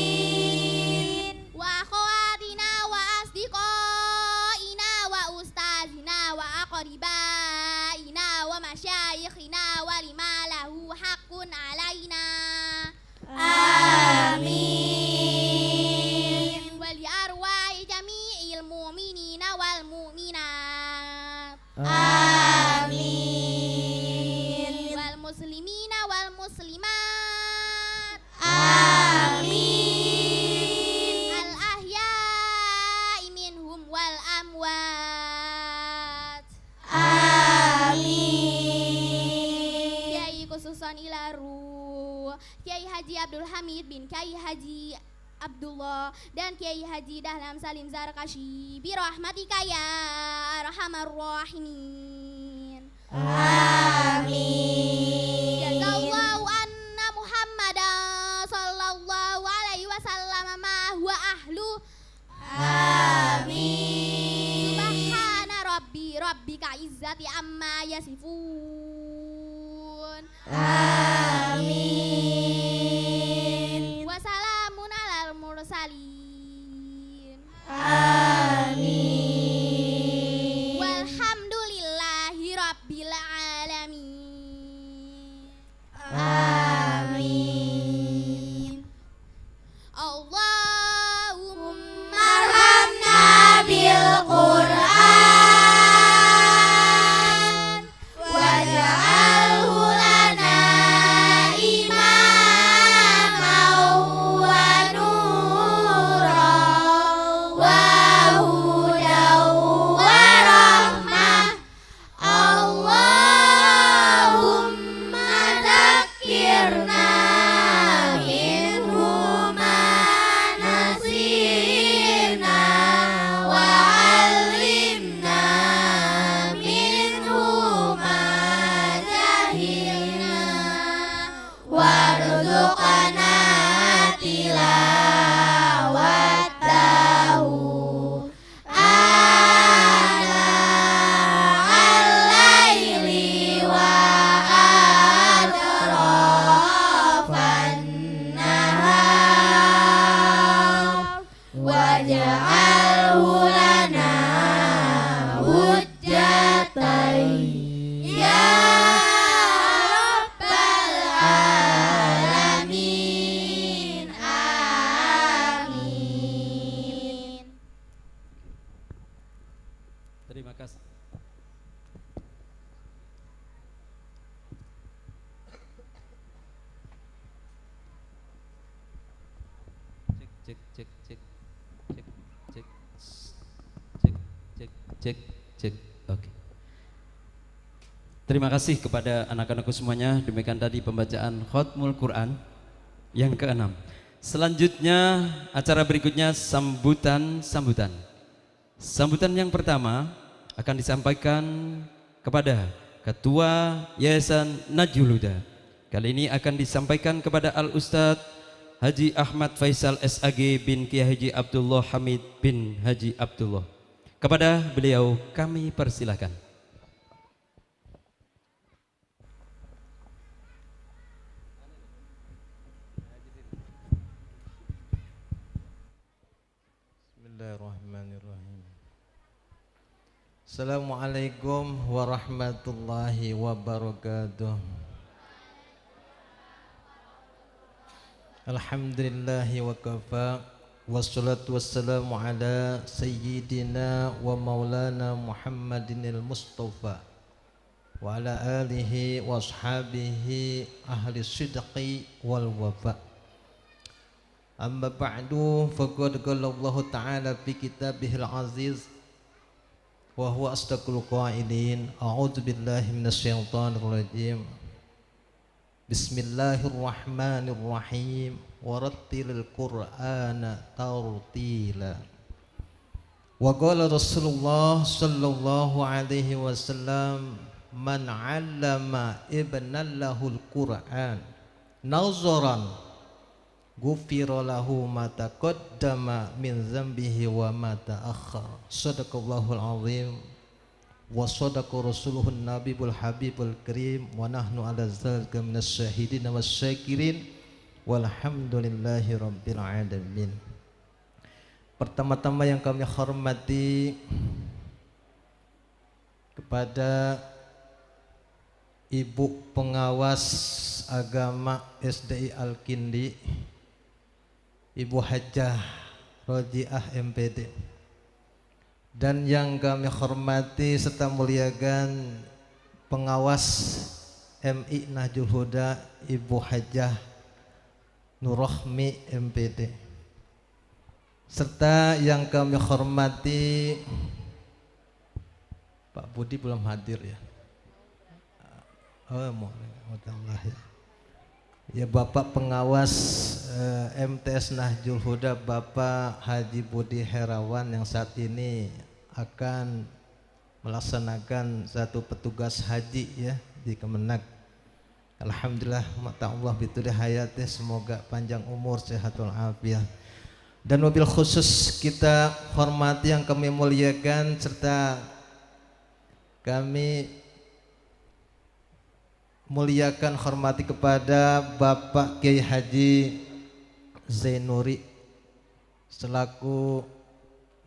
Speaker 3: آمين
Speaker 4: وأخواتنا وأصدقائنا وأستاذنا وأقربائنا ومشايخنا ولما له حق علينا
Speaker 3: آمين
Speaker 4: ولأرواح جميع المؤمنين والمؤمنات
Speaker 3: آمين
Speaker 4: والمسلمين والمسلمات
Speaker 3: آمين
Speaker 4: الأحياء منهم والأموات
Speaker 3: آمين
Speaker 4: Kiai khususan Ilaru Kiai Haji Abdul Hamid bin Kiai Haji Abdullah dan Kiai Haji Dahlam Salim Zarkashi birahmatika ya arhamar rahimin.
Speaker 3: Amin.
Speaker 4: Jazallahu anna Muhammadan sallallahu rabbika izzati amma yasifun.
Speaker 3: Amin.
Speaker 4: Wassalamun alal mursalin.
Speaker 3: Amin.
Speaker 4: Walhamdulillahi rabbil alamin.
Speaker 3: Amin.
Speaker 4: Allahumma
Speaker 3: Marhamna bil Qur'an waj'alhu lana imaman wa nuran wa hudan wa rahmah. Allahumma dzakirna minhu ma nasina wa 'allimna minhu ma jahilna warzuqna tilawatahu ana al-laili wa atrafan nahar waj'alhu lana hujjatan ya rabbal alamin. Amin.
Speaker 1: Terima kasih. Cek cek cek cek cek cek cek cek cek. Oke. Terima kasih kepada anak-anakku semuanya. Demikian tadi pembacaan Khatmul Quran yang ke-6. Selanjutnya acara berikutnya sambutan. Sambutan yang pertama akan disampaikan kepada Ketua Yayasan Najul Huda. Kali ini akan disampaikan kepada Al-Ustadz Haji Ahmad Faisal SAG bin Kiai Haji Abdullah Hamid bin Haji Abdullah. Kepada beliau kami persilahkan.
Speaker 9: Bismillahirrahmanirrahim. Assalamualaikum warahmatullahi wabarakatuh. Alhamdulillahi wa kafa. Wassalatu wassalamu ala sayyidina wa maulana Muhammadin al-Mustafa wa ala alihi wa ashabihi ahli sidqi wal wafa. Amma ba'du, faqad qala Allah ta'ala fi kitabihil aziz wa huwa asdaqul qailin. A'udzu billahi minasy syaithanir rajim. Bismillahirrahmanirrahim. Warattilil Qur'ana tartila. Wa qala Rasulullah sallallahu alaihi wasallam, man 'allama ibnallahu al-Qur'an nazaran ghufira lahu ma taqaddama min dzambihi wa ma ta'akhkhara. Shadaqallahul azim wa sadaqa rasuluhun nabiyul habibul karim wa nahnu ala dzalika minas syahidin wasyakirin walhamdulillahi rabbil alamin. Pertama-tama yang kami hormati kepada Ibu Pengawas Agama SDI Al-Kindi, Ibu Hajjah Rojiah MPD, dan yang kami hormati serta muliakan Pengawas MI Najul Huda, Ibu Hajjah Nurrohmi MPD, serta yang kami hormati Pak Budi belum hadir ya. Ya Bapak Pengawas MTS Najul Huda, Bapak Haji Budi Herawan yang saat ini akan melaksanakan satu petugas haji ya di Kemenak. Alhamdulillah, mata Allah bituli hayati, semoga panjang umur, sehat walafiat. Dan mobil khusus kita hormati yang kami muliakan serta kami muliakan hormati kepada Bapak Kiai Haji Zainuri selaku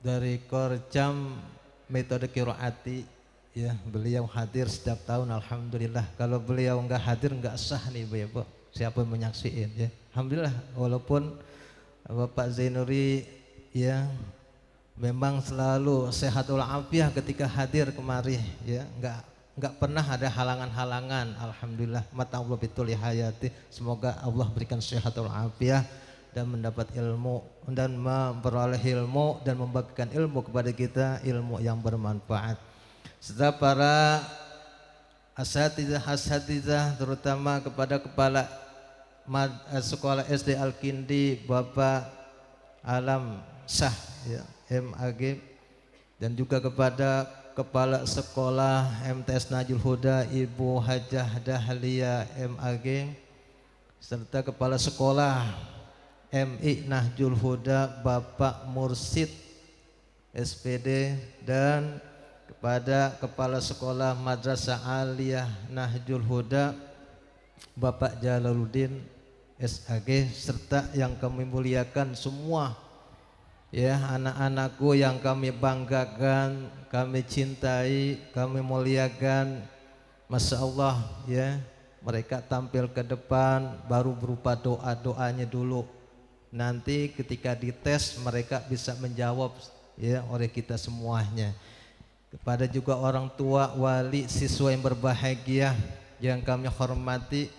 Speaker 9: dari Korcam Metode Qiraati. Ya, beliau hadir setiap tahun, alhamdulillah. Kalau beliau enggak hadir enggak sah nih Bu ya, Bu. Siapa yang menyaksiin ya. Alhamdulillah, walaupun Bapak Zainuri ya memang selalu sehat walafiat ketika hadir kemari ya, enggak pernah ada halangan-halangan. Alhamdulillah, mata Allah betul hayati. Semoga Allah berikan sehat walafiat dan mendapat ilmu dan memperoleh ilmu dan membagikan ilmu kepada kita, ilmu yang bermanfaat. Serta para asatizah terutama kepada kepala sekolah SD Al-Kindi Bapak Alam Sah ya, MAG, dan juga kepada kepala sekolah MTS Najul Huda Ibu Hajah Dahlia MAG, serta kepala sekolah MI Najul Huda Bapak Mursid SPD, dan kepada kepala sekolah Madrasah Aliyah Nahjul Huda Bapak Jalaluddin SAG, serta yang kami muliakan semua ya, anak-anakku yang kami banggakan, kami cintai, kami muliakan. Masya Allah ya, mereka tampil ke depan baru berupa doa-doanya dulu. Nanti ketika dites mereka bisa menjawab ya oleh kita semuanya. Kepada juga orang tua, wali, siswa yang berbahagia yang kami hormati,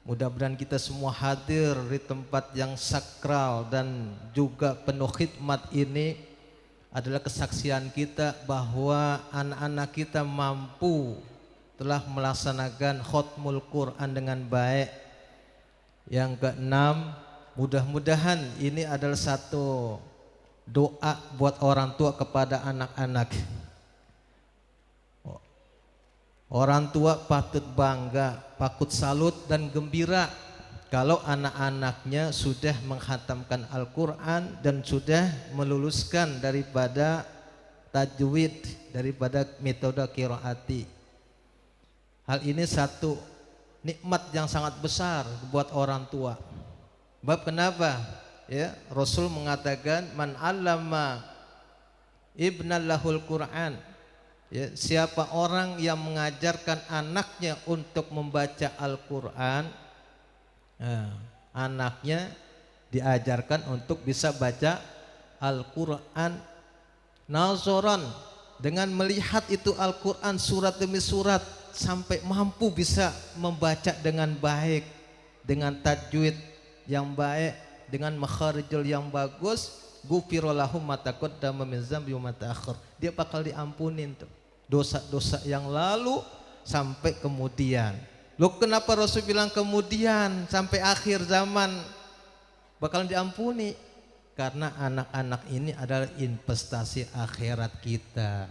Speaker 9: mudah-mudahan kita semua hadir di tempat yang sakral dan juga penuh khidmat ini adalah kesaksian kita bahwa anak-anak kita mampu telah melaksanakan khatmul Quran dengan baik. Yang keenam, mudah-mudahan ini adalah satu doa buat orang tua kepada anak-anak. Orang tua patut bangga, patut salut dan gembira kalau anak-anaknya sudah menghatamkan Al-Quran dan sudah meluluskan daripada tajwid, daripada metode qiraati. Hal ini satu nikmat yang sangat besar buat orang tua. Sebab kenapa? Ya, Rasul mengatakan man 'allama ibnallahul Quran. Ya, siapa orang yang mengajarkan anaknya untuk membaca Al-Quran, anaknya diajarkan untuk bisa baca Al-Quran nazoran, dengan melihat itu Al-Quran surat demi surat sampai mampu bisa membaca dengan baik, dengan tajwid yang baik, dengan makharijul yang bagus. Ghufira lahum ma taqaddama min dzambi wa ma ta'akhkhar. Dia bakal diampunin tuh dosa-dosa yang lalu sampai kemudian. Loh, kenapa Rasul bilang kemudian sampai akhir zaman bakal diampuni? Karena anak-anak ini adalah investasi akhirat kita.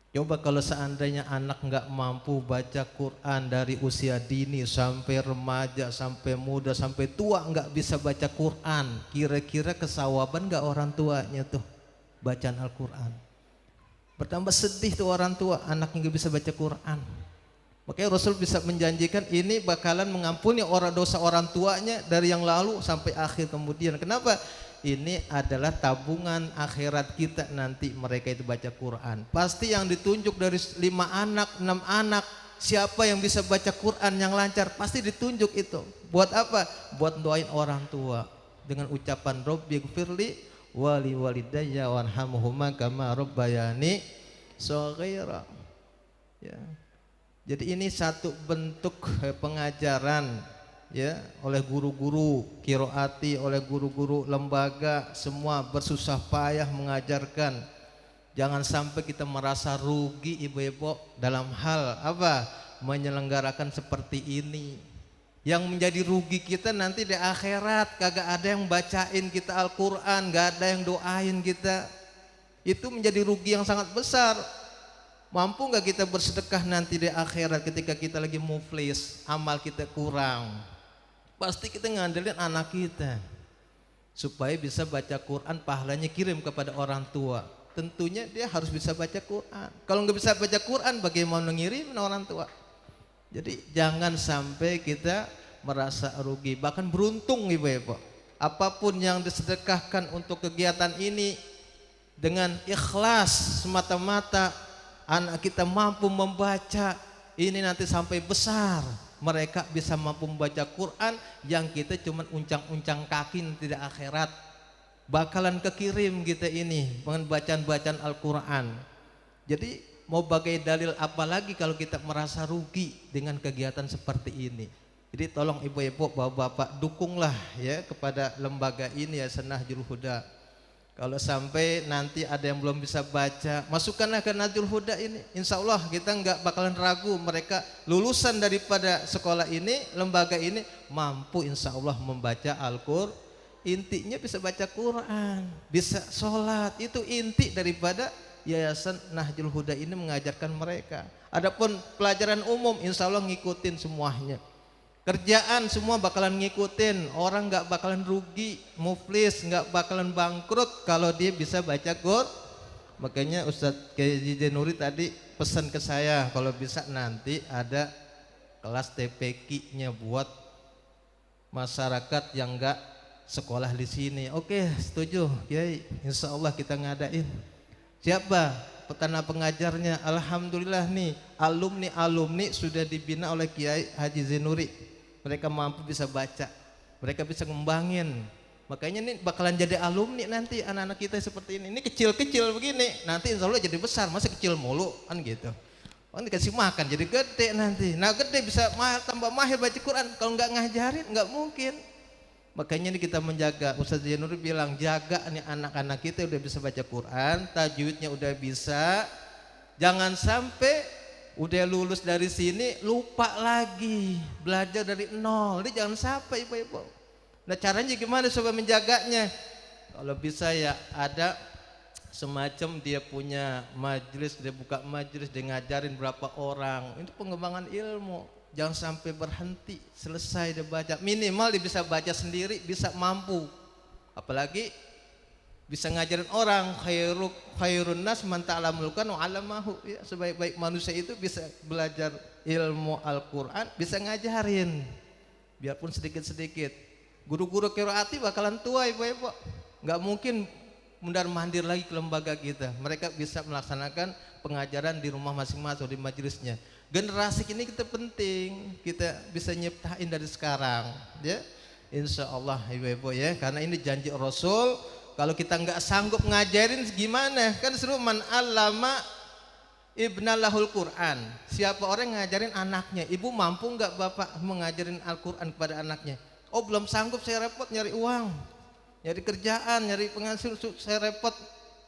Speaker 9: Coba kalau seandainya anak nggak mampu baca Quran dari usia dini sampai remaja, sampai muda, sampai tua nggak bisa baca Quran, kira-kira kesawaban nggak orang tuanya tuh bacaan Al-Quran? Bertambah sedih tuh orang tua, anaknya nggak bisa baca Quran. Makanya Rasul bisa menjanjikan ini bakalan mengampuni dosa orang tuanya dari yang lalu sampai akhir kemudian. Kenapa? Ini adalah tabungan akhirat kita nanti mereka itu baca Quran. Pasti yang ditunjuk dari 5 anak, 6 anak, siapa yang bisa baca Quran yang lancar pasti ditunjuk itu. Buat apa? Buat doain orang tua dengan ucapan Rabbighfirli wali walidayya warhamhuma kama rabbayani shaghira. Ya. Jadi ini satu bentuk pengajaran ya oleh guru-guru qiraati, oleh guru-guru lembaga, semua bersusah payah mengajarkan. Jangan sampai kita merasa rugi ibu-ibu dalam hal apa? Menyelenggarakan seperti ini. Yang menjadi rugi kita nanti di akhirat, kagak ada yang bacain kita Al-Quran, gak ada yang doain kita. Itu menjadi rugi yang sangat besar. Mampu gak kita bersedekah nanti di akhirat ketika kita lagi muflis, amal kita kurang? Pasti kita ngandelin anak kita supaya bisa baca Quran, pahalanya kirim kepada orang tua. tentunya dia harus bisa baca Quran. Kalau nggak bisa baca Quran, bagaimana ngirimin orang tua? Jadi jangan sampai kita merasa rugi, bahkan beruntung ibu-ibu. Apapun yang disedekahkan untuk kegiatan ini dengan ikhlas semata-mata, anak kita mampu membaca, ini nanti sampai besar mereka bisa mampu membaca Quran yang kita cuma uncang-uncang kaki nanti di akhirat. Bakalan kekirim kita ini dengan bacaan-bacaan Al-Quran. Jadi mau bagai dalil apa lagi kalau kita merasa rugi dengan kegiatan seperti ini. Jadi tolong ibu-ibu, bapak-bapak, dukunglah ya kepada lembaga ini ya Nahjul Huda. Kalau sampai nanti ada yang belum bisa baca, masukkanlah ke Nahjul Huda ini. Insya Allah kita nggak bakalan ragu, mereka lulusan daripada sekolah ini, lembaga ini mampu insya Allah membaca Al-Quran. Intinya bisa baca Quran, bisa sholat, itu inti daripada Yayasan Nahjul Huda ini mengajarkan mereka. Adapun pelajaran umum insya Allah ngikutin semuanya. Kerjaan semua bakalan ngikutin, orang nggak bakalan rugi, muflis nggak bakalan bangkrut kalau dia bisa baca Quran. Makanya Ustadz Kiai Nuri tadi pesan ke saya kalau bisa nanti ada kelas TPQ-nya buat masyarakat yang nggak sekolah di sini. Oke, setuju Kiai, insya Allah kita ngadain. Siapa petana pengajarnya? Alhamdulillah nih alumni sudah dibina oleh Kiai Haji Zenuri. Mereka mampu bisa baca, mereka bisa ngembangin. Makanya ini bakalan jadi alumni nanti anak-anak kita seperti ini. Ini kecil-kecil begini, nanti insya Allah jadi besar, masa kecil mulu kan gitu. Oh, dikasih makan jadi gede nanti. Nah gede bisa tambah mahir baca Quran. Kalau nggak ngajarin nggak mungkin. Makanya ini kita menjaga. Ustaz Januri bilang jaga nih anak-anak kita udah bisa baca Quran, tajwidnya udah bisa. Jangan sampai udah lulus dari sini lupa lagi, belajar dari nol. Ini jangan sampai ibu-ibu. Nah caranya gimana supaya menjaganya? Kalau bisa ya ada semacam dia punya majelis, dia buka majelis, dia ngajarin berapa orang. Itu pengembangan ilmu. Jangan sampai berhenti, selesai dia baca. Minimal dia bisa baca sendiri, bisa mampu. Apalagi bisa ngajarin orang, khairun nas man ta'allamul Qur'an wa 'allamahu. Ya, sebaik-baik manusia itu bisa belajar ilmu Al-Qur'an, bisa ngajarin. Biarpun sedikit-sedikit. Guru-guru qiraati bakalan tua ibu-ibu. Enggak mungkin mundar-mandir lagi ke lembaga kita. Mereka bisa melaksanakan pengajaran di rumah masing-masing, di majelisnya. Generasi ini kita penting, kita bisa nyiptain dari sekarang, ya, insya Allah ibu-ibu ya, karena ini janji Rasul. Kalau kita nggak sanggup ngajarin gimana? Kan seru man allama ibnalahul Quran. Siapa orang yang ngajarin anaknya? Ibu mampu nggak bapak mengajarin Al-Quran kepada anaknya? Oh belum sanggup, saya repot nyari uang, nyari kerjaan, nyari penghasil, saya repot,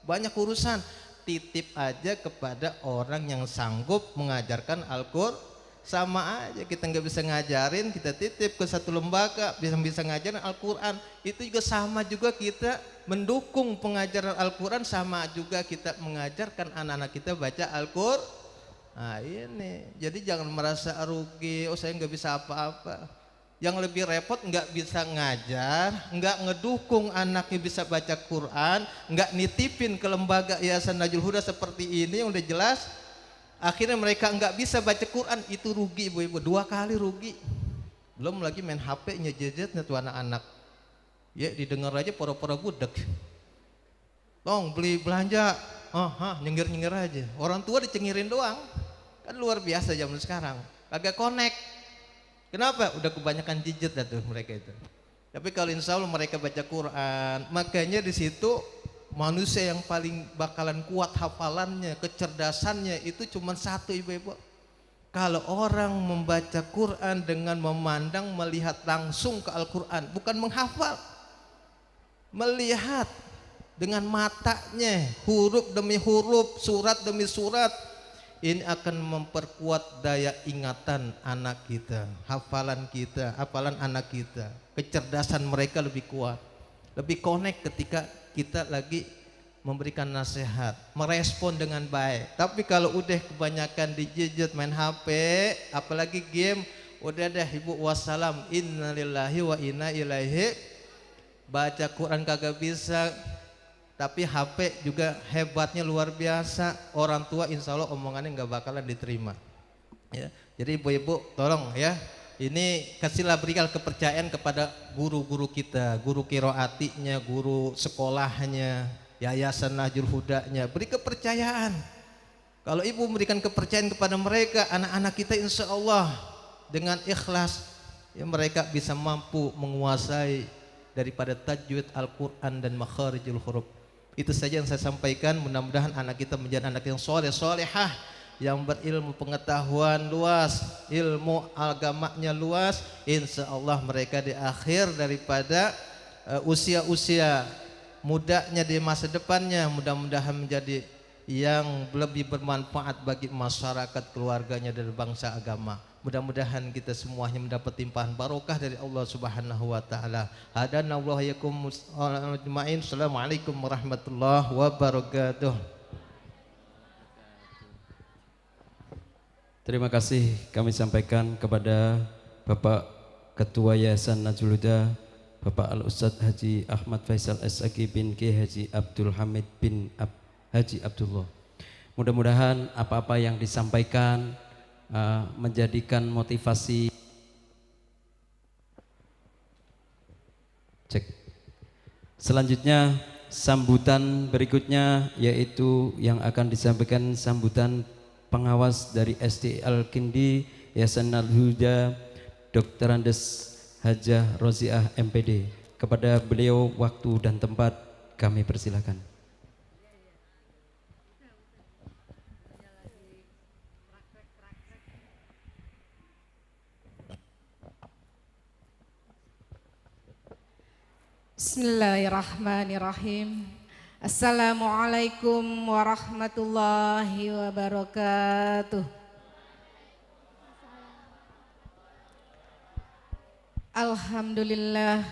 Speaker 9: banyak urusan. Titip aja kepada orang yang sanggup mengajarkan Al-Quran. Sama aja, kita nggak bisa ngajarin, kita titip ke satu lembaga bisa ngajarin Al-Quran. Itu juga sama juga kita mendukung pengajaran Al-Quran, sama juga kita mengajarkan anak-anak kita baca Al-Quran. Nah ini, jadi jangan merasa rugi, oh saya nggak bisa apa-apa. Yang lebih repot nggak bisa ngajar, nggak ngedukung anaknya bisa baca Quran, nggak nitipin ke lembaga Yayasan Nahjul Huda seperti ini yang udah jelas. Akhirnya mereka nggak bisa baca Quran, itu rugi ibu-ibu, 2 kali rugi. Belum lagi main HP nyejejetnya tuh anak-anak. Ya didengar aja pura-pura budek. Tong beli belanja, nyengir-nyengir aja. Orang tua dicengirin doang, kan luar biasa zaman sekarang. Agak connect. Kenapa? Udah kebanyakan gadget dah tuh mereka itu. Tapi kalau insya Allah mereka baca Quran, makanya di situ manusia yang paling bakalan kuat hafalannya, kecerdasannya itu cuma satu ibu-ibu. Kalau orang membaca Quran dengan memandang, melihat langsung ke Al-Quran, bukan menghafal, melihat dengan matanya, huruf demi huruf, surat demi surat. Ini akan memperkuat daya ingatan anak kita, hafalan kita, hafalan anak kita. Kecerdasan mereka lebih kuat, lebih connect ketika kita lagi memberikan nasihat, merespon dengan baik. Tapi kalau udah kebanyakan di gadget, main HP, apalagi game, udah dah ibu wassalam, innalillahi wa inna ilaihi. Baca Quran kagak bisa, tapi HP juga hebatnya luar biasa. Orang tua insya Allah omongannya nggak bakalan diterima. Ya, jadi ibu-ibu tolong ya, ini kasihlah berikan kepercayaan kepada guru-guru kita, guru kiroatinya, guru sekolahnya, yayasan Nahjul Hudanya, beri kepercayaan. Kalau ibu memberikan kepercayaan kepada mereka, anak-anak kita insya Allah dengan ikhlas, ya mereka bisa mampu menguasai daripada tajwid Al-Quran dan makharijul huruf. Itu saja yang saya sampaikan. Mudah-mudahan anak kita menjadi anak yang soleh, solehah, yang berilmu pengetahuan luas, ilmu agamanya luas. Insya Allah mereka di akhir daripada usia-usia mudanya di masa depannya, mudah-mudahan menjadi yang lebih bermanfaat bagi masyarakat, keluarganya, dan bangsa agama. Mudah-mudahan kita semuanya mendapat timpahan barokah dari Allah Subhanahu wa taala. Hadanallahu yakum ajmain. Assalamualaikum warahmatullahi wabarakatuh.
Speaker 1: Terima kasih kami sampaikan kepada Bapak Ketua Yayasan Nahjul Huda, Bapak Al-Ustadz Haji Ahmad Faisal S.Agi bin K. Haji Abdul Hamid bin Haji Abdullah. Mudah-mudahan apa-apa yang disampaikan menjadikan motivasi. Cek. Selanjutnya sambutan berikutnya yaitu yang akan disampaikan sambutan pengawas dari SD Al-Kindi Yayasan Nahjul Huda, Dr. Andes Hajah Roziah MPD. Kepada beliau waktu dan tempat kami persilakan.
Speaker 10: Bismillahirrahmanirrahim. Assalamualaikum warahmatullahi wabarakatuh. Alhamdulillah,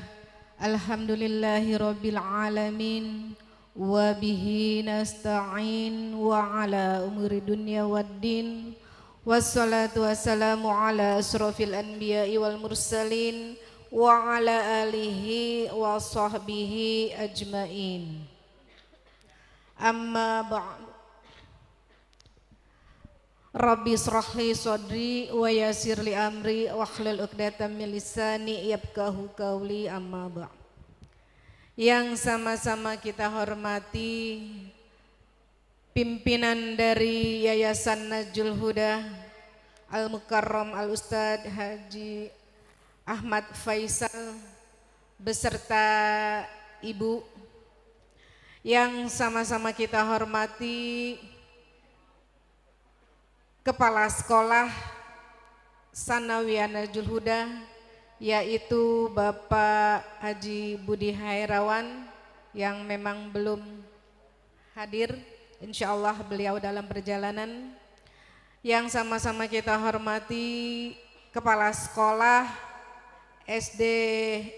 Speaker 10: alhamdulillahi rabbil alamin, wa bihi nasta'in wa ala umuri dunya waddin, wassalatu wassalamu ala asrafil anbiya'i wal mursalin wa ala alihi wa sahbihi ajmain. Amma ba'd. Rabbi israhli sadri wa yassir li amri wa hlul 'uqdatam min lisani yafqahu qawli. Amma ba'd. Yang sama-sama kita hormati pimpinan dari Yayasan Nahjul Huda Al-Mukarram Al-Ustadz Haji Ahmad Faisal beserta Ibu, yang sama-sama kita hormati Kepala Sekolah Sanawiyah Nahjul Huda yaitu Bapak Haji Budi Hairawan yang memang belum hadir, insya Allah beliau dalam perjalanan. Yang sama-sama kita hormati Kepala Sekolah SD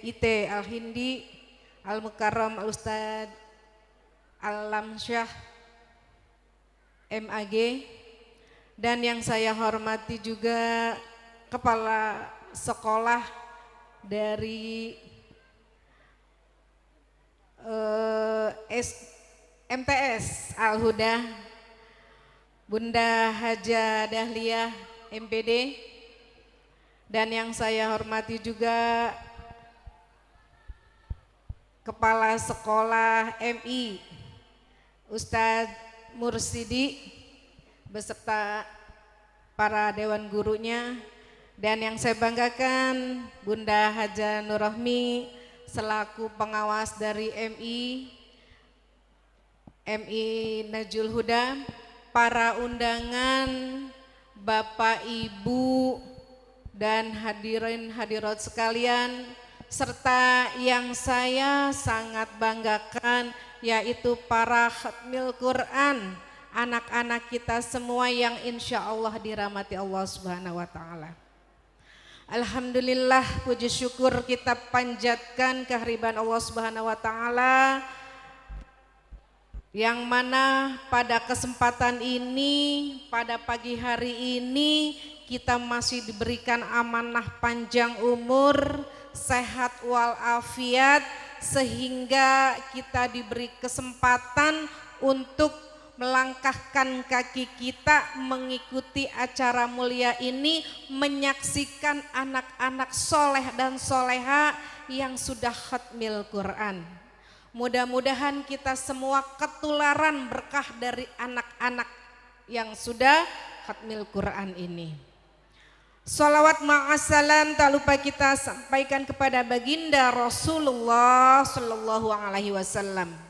Speaker 10: IT Al-Hindi Al-Mukarram Al-Ustadz Al-Lamsyah MAG, dan yang saya hormati juga Kepala Sekolah dari MTS Al-Huda Bunda Hajah Dahliah MPD, dan yang saya hormati juga Kepala Sekolah MI Ustadz Mursidi beserta para dewan gurunya, dan yang saya banggakan Bunda Hajah Nurrohmi selaku pengawas dari MI Nahjul Huda, para undangan, Bapak Ibu dan hadirin hadirat sekalian, serta yang saya sangat banggakan yaitu para khatmil Quran, anak-anak kita semua yang insya Allah dirahmati Allah Subhanahu wa Ta'ala. Alhamdulillah, puji syukur kita panjatkan kehadiran Allah Subhanahu wa Ta'ala, yang mana pada kesempatan ini, pada pagi hari ini kita masih diberikan amanah panjang umur, sehat walafiat, sehingga kita diberi kesempatan untuk melangkahkan kaki kita mengikuti acara mulia ini, menyaksikan anak-anak soleh dan soleha yang sudah khatmil Quran. Mudah-mudahan kita semua ketularan berkah dari anak-anak yang sudah khatmil Quran ini. Salawat ma'assalam tak lupa kita sampaikan kepada baginda Rasulullah Sallallahu Alaihi Wasallam.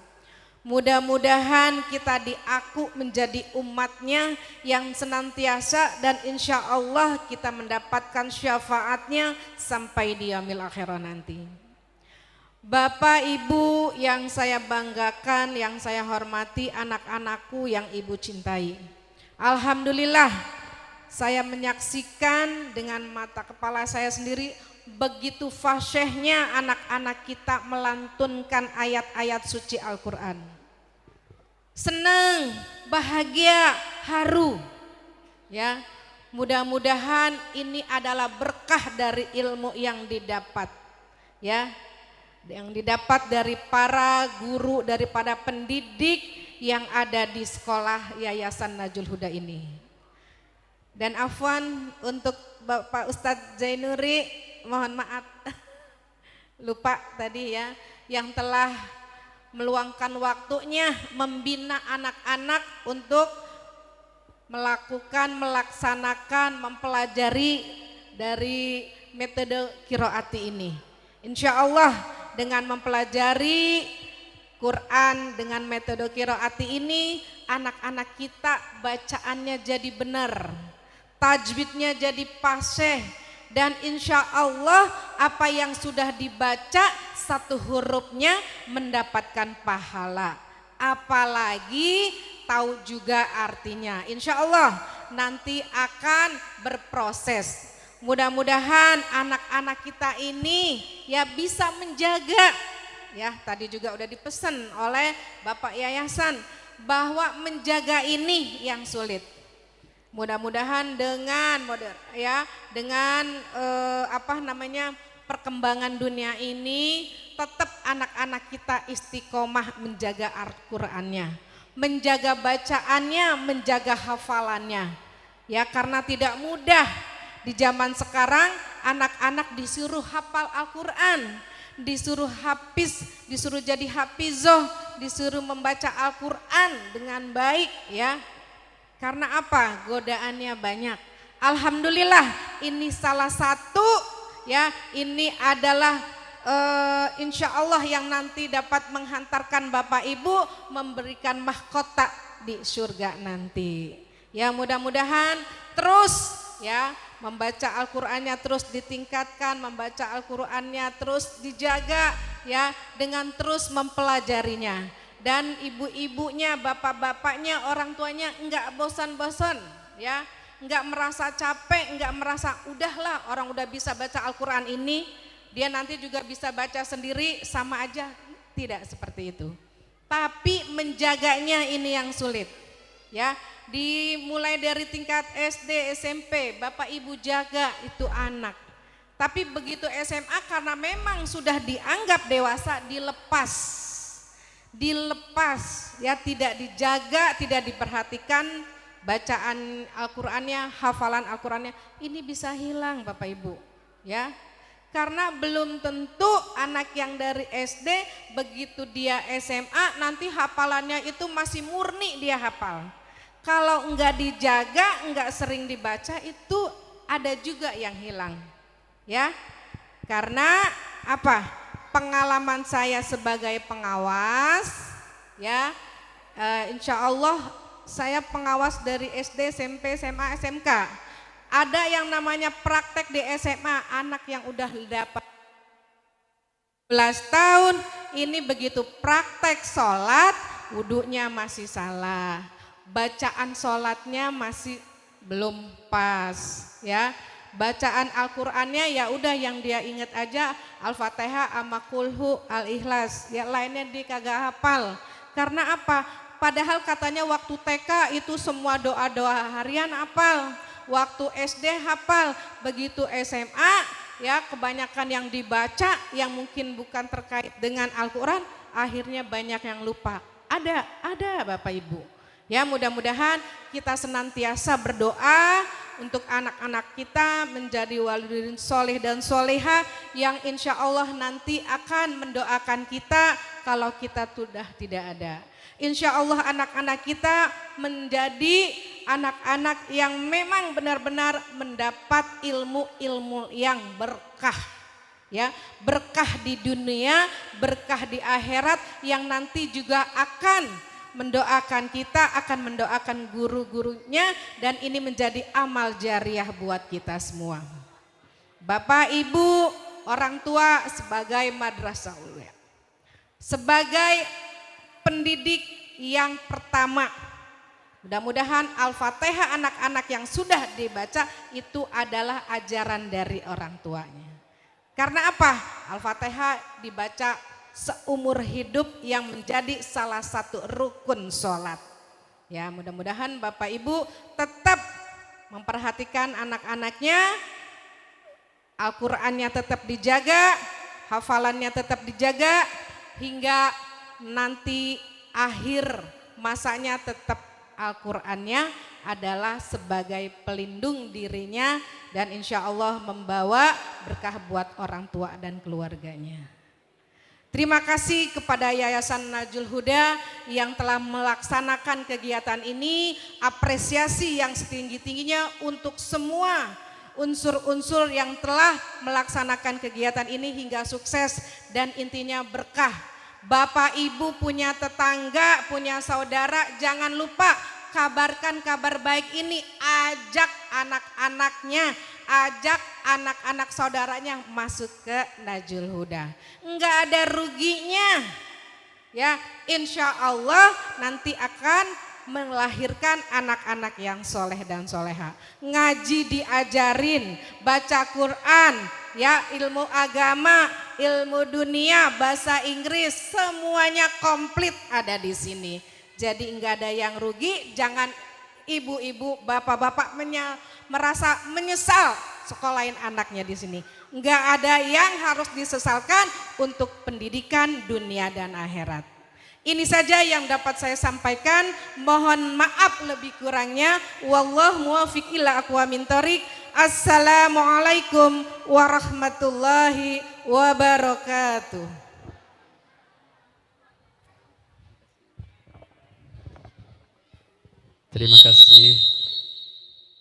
Speaker 10: Mudah-mudahan kita diaku menjadi umatnya yang senantiasa dan insya Allah kita mendapatkan syafaatnya sampai di yaumil akhirah nanti. Bapak Ibu yang saya banggakan, yang saya hormati, anak-anakku yang Ibu cintai. Alhamdulillah saya menyaksikan dengan mata kepala saya sendiri begitu fasyihnya anak-anak kita melantunkan ayat-ayat suci Al-Quran. Senang, bahagia, haru. Ya, mudah-mudahan ini adalah berkah dari ilmu yang didapat. Ya, yang didapat dari para guru, daripada pendidik yang ada di sekolah Yayasan Najul Huda ini. Dan afwan untuk Bapak Ustadz Zainuri, mohon maaf lupa tadi ya, yang telah meluangkan waktunya membina anak-anak untuk melakukan, melaksanakan, mempelajari dari metode qiraati ini. Insya Allah dengan mempelajari Quran dengan metode qiraati ini, anak-anak kita bacaannya jadi benar, tajwidnya jadi fasih, dan insya Allah apa yang sudah dibaca satu hurufnya mendapatkan pahala, apalagi tahu juga artinya. Insya Allah nanti akan berproses. Mudah-mudahan anak-anak kita ini ya bisa menjaga, ya tadi juga udah dipesan oleh Bapak Yayasan bahwa menjaga ini yang sulit. Mudah-mudahan dengan perkembangan dunia ini tetap anak-anak kita istiqomah menjaga Al-Qur'annya, menjaga bacaannya, menjaga hafalannya. Ya, karena tidak mudah di zaman sekarang anak-anak disuruh hafal Al-Qur'an, disuruh hafiz, disuruh jadi hafizoh, disuruh membaca Al-Qur'an dengan baik ya. Karena apa? Godaannya banyak. Alhamdulillah ini salah satu ya, ini adalah insya Allah yang nanti dapat menghantarkan Bapak Ibu memberikan mahkota di surga nanti. Ya mudah-mudahan terus ya membaca Al-Qur'annya terus ditingkatkan, membaca Al-Qur'annya terus dijaga ya dengan terus mempelajarinya. Dan ibu-ibunya, bapak-bapaknya, orang tuanya enggak bosan-bosan ya, enggak merasa capek, enggak merasa udahlah orang udah bisa baca Al-Qur'an ini, dia nanti juga bisa baca sendiri sama aja. Tidak seperti itu. Tapi menjaganya ini yang sulit. Ya, dimulai dari tingkat SD, SMP, Bapak Ibu jaga itu anak. Tapi begitu SMA karena memang sudah dianggap dewasa, dilepas ya, tidak dijaga, tidak diperhatikan bacaan Al-Qur'annya, hafalan Al-Qur'annya, ini bisa hilang Bapak Ibu ya. Karena belum tentu anak yang dari SD begitu dia SMA nanti hafalannya itu masih murni dia hafal. Kalau enggak dijaga, enggak sering dibaca, itu ada juga yang hilang ya. Karena apa? Pengalaman saya sebagai pengawas ya, insya Allah saya pengawas dari SD, SMP, SMA, SMK. Ada yang namanya praktek di SMA, anak yang udah dapat 11 tahun ini begitu praktek sholat, wudunya masih salah, bacaan sholatnya masih belum pas ya. Bacaan Al-Qur'annya ya udah yang dia ingat aja Al-Fatihah sama Kulhu, Al-Ikhlas, ya lainnya dia kagak hafal. Karena apa? Padahal katanya waktu TK itu semua doa-doa harian hafal, waktu SD hafal, begitu SMA ya kebanyakan yang dibaca yang mungkin bukan terkait dengan Al-Quran, akhirnya banyak yang lupa. Ada Bapak Ibu. Ya mudah-mudahan kita senantiasa berdoa untuk anak-anak kita menjadi walidin soleh dan soleha yang insya Allah nanti akan mendoakan kita kalau kita sudah tidak ada. Insya Allah anak-anak kita menjadi anak-anak yang memang benar-benar mendapat ilmu-ilmu yang berkah. Ya, berkah di dunia, berkah di akhirat yang nanti juga akan mendoakan kita, akan mendoakan guru-gurunya dan ini menjadi amal jariah buat kita semua. Bapak, Ibu, orang tua sebagai madrasah ulya, sebagai pendidik yang pertama, mudah-mudahan Al-Fatihah anak-anak yang sudah dibaca itu adalah ajaran dari orang tuanya. Karena apa? Al-Fatihah dibaca seumur hidup yang menjadi salah satu rukun sholat. Ya mudah-mudahan Bapak Ibu tetap memperhatikan anak-anaknya, Al-Qur'annya tetap dijaga, hafalannya tetap dijaga, hingga nanti akhir masanya tetap Al-Qur'annya adalah sebagai pelindung dirinya dan insya Allah membawa berkah buat orang tua dan keluarganya. Terima kasih kepada Yayasan Najul Huda yang telah melaksanakan kegiatan ini, apresiasi yang setinggi-tingginya untuk semua unsur-unsur yang telah melaksanakan kegiatan ini hingga sukses dan intinya berkah. Bapak Ibu punya tetangga, punya saudara, jangan lupa kabarkan kabar baik ini, ajak anak-anaknya, ajak anak-anak saudaranya masuk ke Najul Huda. Enggak ada ruginya. Ya, insya Allah nanti akan melahirkan anak-anak yang soleh dan soleha. Ngaji diajarin, baca Quran, ya ilmu agama, ilmu dunia, bahasa Inggris, semuanya komplit ada di sini. Jadi enggak ada yang rugi, jangan ibu-ibu, bapak-bapak merasa menyesal sekolahin anaknya di sini. Enggak ada yang harus disesalkan untuk pendidikan dunia dan akhirat. Ini saja yang dapat saya sampaikan. Mohon maaf lebih kurangnya. Wallahu muwaffiq ila aqwamit thoriq. Assalamualaikum warahmatullahi wabarakatuh.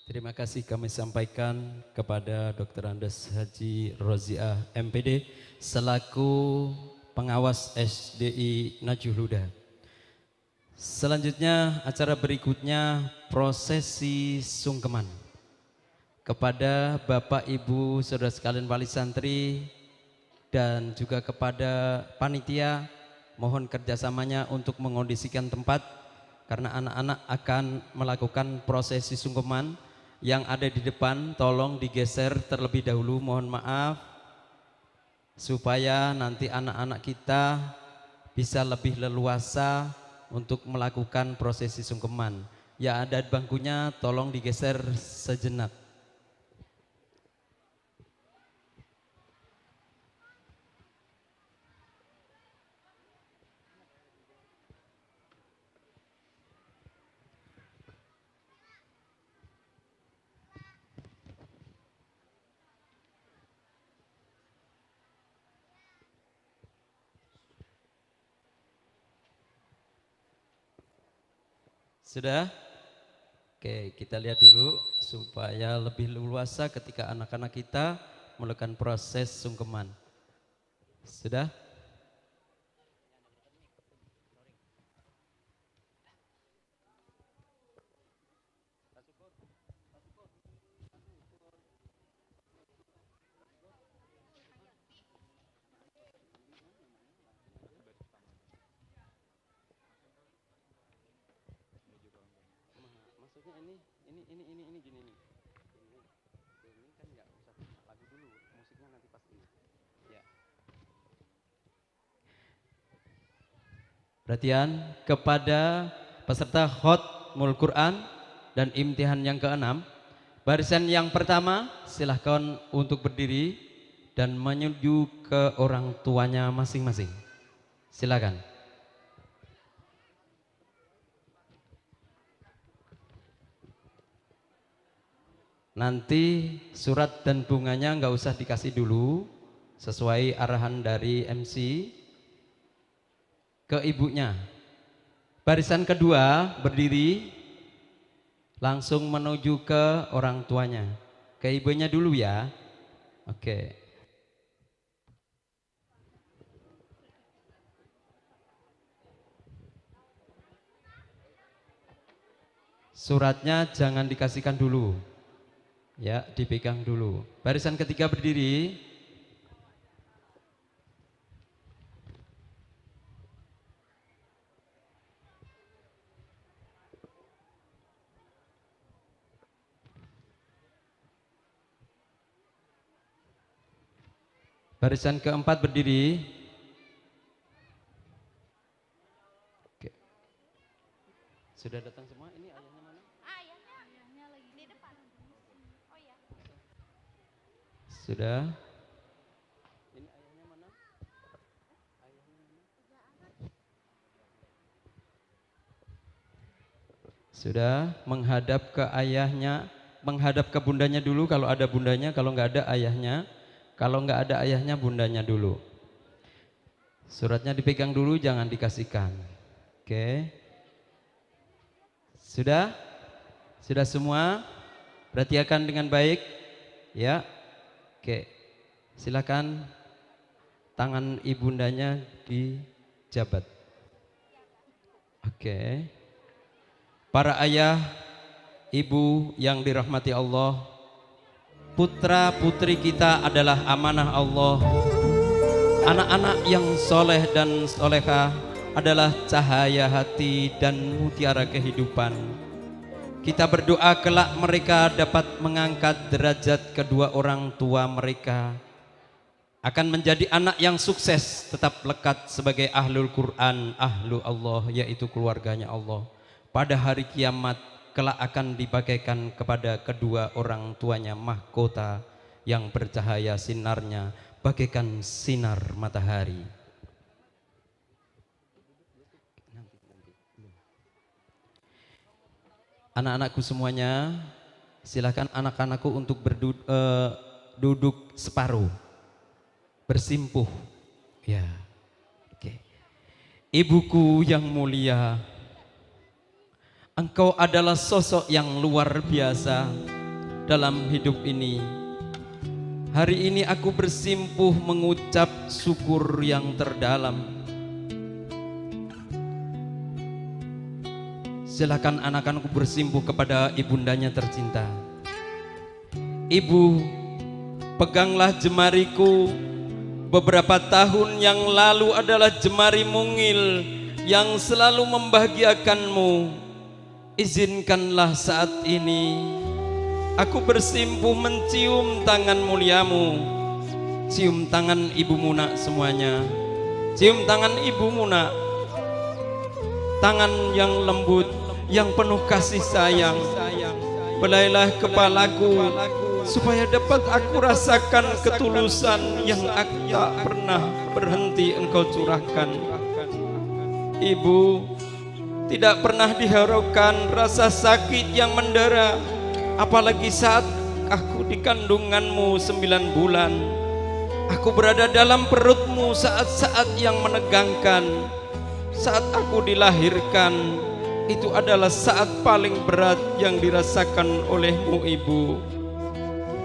Speaker 1: Terima kasih kami sampaikan kepada Dr. Andes Haji Roziah MPD selaku pengawas SDI Najul Huda. Selanjutnya acara berikutnya prosesi sungkeman. Kepada Bapak Ibu saudara sekalian wali santri dan juga kepada panitia mohon kerjasamanya untuk mengondisikan tempat karena anak-anak akan melakukan prosesi sungkeman. Yang ada di depan tolong digeser terlebih dahulu, mohon maaf, supaya nanti anak-anak kita bisa lebih leluasa untuk melakukan prosesi sungkeman. Ya ada bangkunya tolong digeser sejenak. Sudah? Oke, kita lihat dulu supaya lebih leluasa ketika anak-anak kita melakukan proses sungkeman. Sudah? Ini gini nih. Ini kan nggak usah lagu dulu, musiknya nanti pas ini. Ya. Perhatian kepada peserta Khatmul Quran dan imtihan yang ke-6. Barisan yang pertama silahkan untuk berdiri. dan menuju ke orang tuanya masing-masing. Silakan. Nanti surat dan bunganya nggak usah dikasih dulu, sesuai arahan dari MC ke ibunya. Barisan kedua berdiri, langsung menuju ke orang tuanya. Ke ibunya dulu ya. Oke. Suratnya jangan dikasihkan dulu. Ya, dipegang dulu. Barisan ketiga berdiri. Barisan keempat berdiri. Oke. Sudah datang semua? Ini ayahnya mana? Ayahnya lagi di depan. Oh ya. Sudah. Ini ayahnya mana? Ayahnya mana? Sudah, menghadap ke ayahnya, menghadap ke bundanya dulu kalau ada bundanya, kalau nggak ada ayahnya. Kalau nggak ada ayahnya, bundanya dulu. Suratnya dipegang dulu, jangan dikasihkan. Oke. Sudah? Sudah semua? Perhatikan dengan baik. Ya. Oke. Silakan tangan ibundanya dijabat. Oke. Para ayah, ibu yang dirahmati Allah, putra putri kita adalah amanah Allah. Anak-anak yang soleh dan solehah adalah cahaya hati dan mutiara kehidupan. Kita berdoa kelak mereka dapat mengangkat derajat kedua orang tua mereka, akan menjadi anak yang sukses, tetap lekat sebagai ahlul Quran, ahlu Allah, yaitu keluarganya Allah. Pada hari kiamat kelak akan dibagaikan kepada kedua orang tuanya mahkota yang bercahaya sinarnya bagaikan sinar matahari. Anak-anakku semuanya, silakan anak-anakku untuk duduk separuh, bersimpuh. Ya, oke. Ibuku yang mulia, engkau adalah sosok yang luar biasa dalam hidup ini. Hari ini aku bersimpuh mengucap syukur yang terdalam. Silakan anak-anakku bersimpuh kepada ibundanya tercinta. Ibu, peganglah jemariku. Beberapa tahun yang lalu adalah jemari mungil yang selalu membahagiakanmu. Izinkanlah saat ini aku bersimpuh mencium tangan muliamu. Cium tangan ibumu nak semuanya. Cium tangan ibumu nak. Tangan yang lembut, yang penuh kasih sayang. Belailah kepalaku supaya dapat aku rasakan ketulusan yang tak pernah berhenti engkau curahkan. Ibu, tidak pernah diharapkan rasa sakit yang mendera, apalagi saat aku di kandunganmu 9 bulan. Aku berada dalam perutmu saat-saat yang menegangkan. Saat aku dilahirkan, itu adalah saat paling berat yang dirasakan olehmu ibu.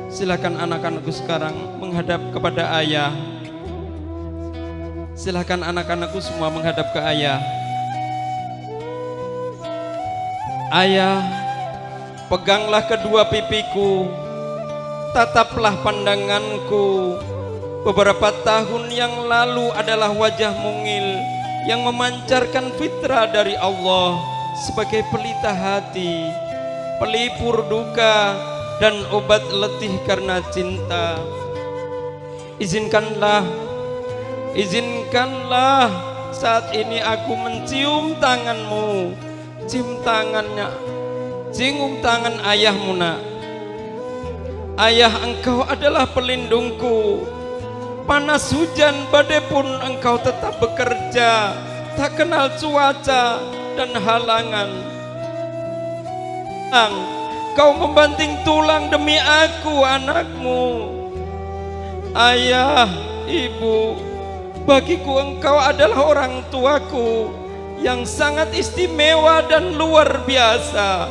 Speaker 1: Silakan anak-anakku sekarang menghadap kepada ayah. Silakan anak-anakku semua menghadap ke ayah. Ayah, peganglah kedua pipiku, tataplah pandanganku. Beberapa tahun yang lalu adalah wajah mungil yang memancarkan fitrah dari Allah sebagai pelita hati, pelipur duka, dan obat letih karena cinta. Izinkanlah saat ini aku mencium tanganmu. Cium tangannya, cium tangan ayahmu nak. Ayah, engkau adalah pelindungku.
Speaker 11: panas hujan badai pun Engkau tetap bekerja, tak kenal cuaca dan halangan. Kau membanting tulang demi aku, anakmu. Ayah, ibu, bagiku Engkau adalah orang tuaku yang sangat istimewa dan luar biasa.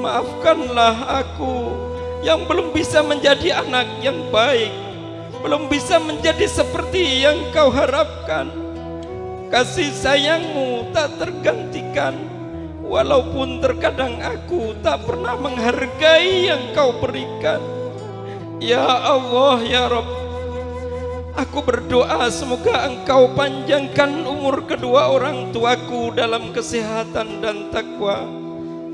Speaker 11: Maafkanlah aku yang belum bisa menjadi anak yang baik, belum bisa menjadi seperti yang Kau harapkan. Kasih sayangmu tak tergantikan, walaupun terkadang aku tak pernah menghargai yang Kau berikan. Ya Allah, ya Rabb, aku berdoa semoga Engkau panjangkan umur kedua orang tuaku dalam kesehatan dan takwa.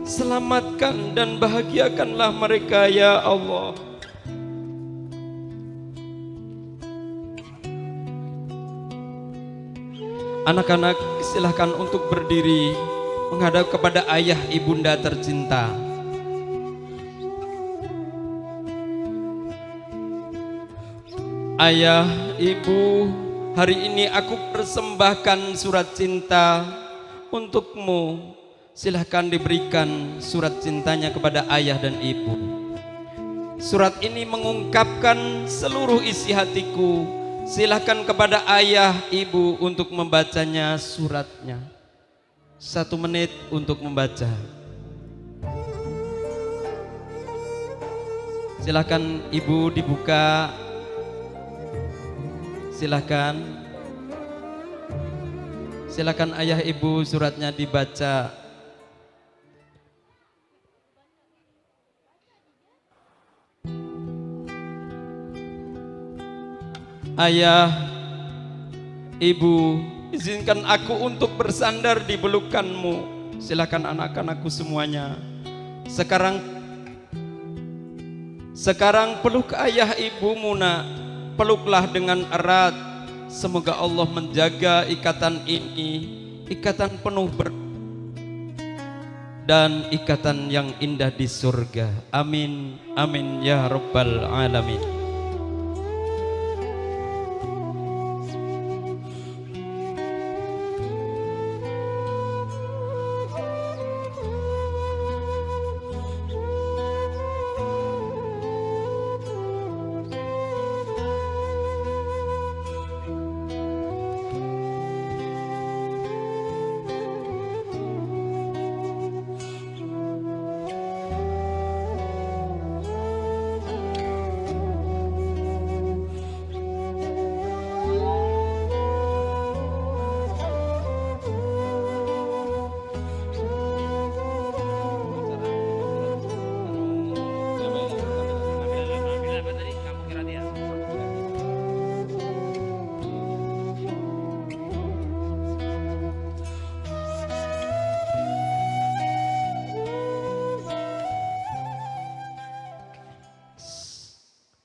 Speaker 11: Selamatkan dan bahagiakanlah mereka, ya Allah. Anak-anak, silahkan untuk berdiri menghadap kepada ayah ibunda tercinta. Ayah, ibu, hari ini aku persembahkan surat cinta untukmu. Silahkan diberikan surat cintanya kepada ayah dan ibu. Surat ini mengungkapkan seluruh isi hatiku. Silahkan kepada ayah, ibu untuk membacanya suratnya. 1 menit untuk membaca. Silahkan ibu dibuka. Silahkan. Silahkan ayah ibu suratnya dibaca. Ayah, ibu, izinkan aku untuk bersandar di pelukanmu. Silakan anak-anakku semuanya. Sekarang peluk ayah ibumu, nak. Peluklah dengan erat. Semoga Allah menjaga ikatan ini, ikatan penuh dan ikatan yang indah di surga. Amin, amin ya rabbal alamin.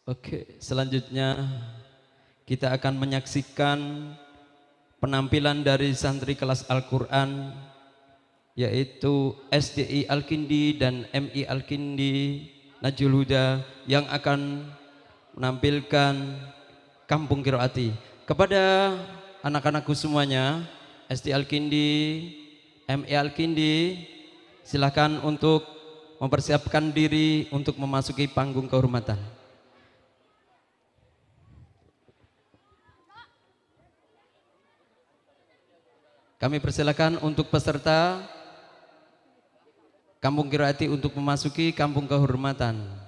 Speaker 11: Oke, selanjutnya kita akan menyaksikan penampilan dari santri kelas Al-Quran, yaitu SDI Al-Kindi dan MI Al-Kindi Najul Huda, yang akan menampilkan Kampung Qiraati. Kepada anak-anakku semuanya, SDI Al-Kindi, MI Al-Kindi, silakan untuk mempersiapkan diri untuk memasuki panggung kehormatan. Kami persilakan untuk peserta Kampung Qiraati untuk memasuki Kampung Kehormatan.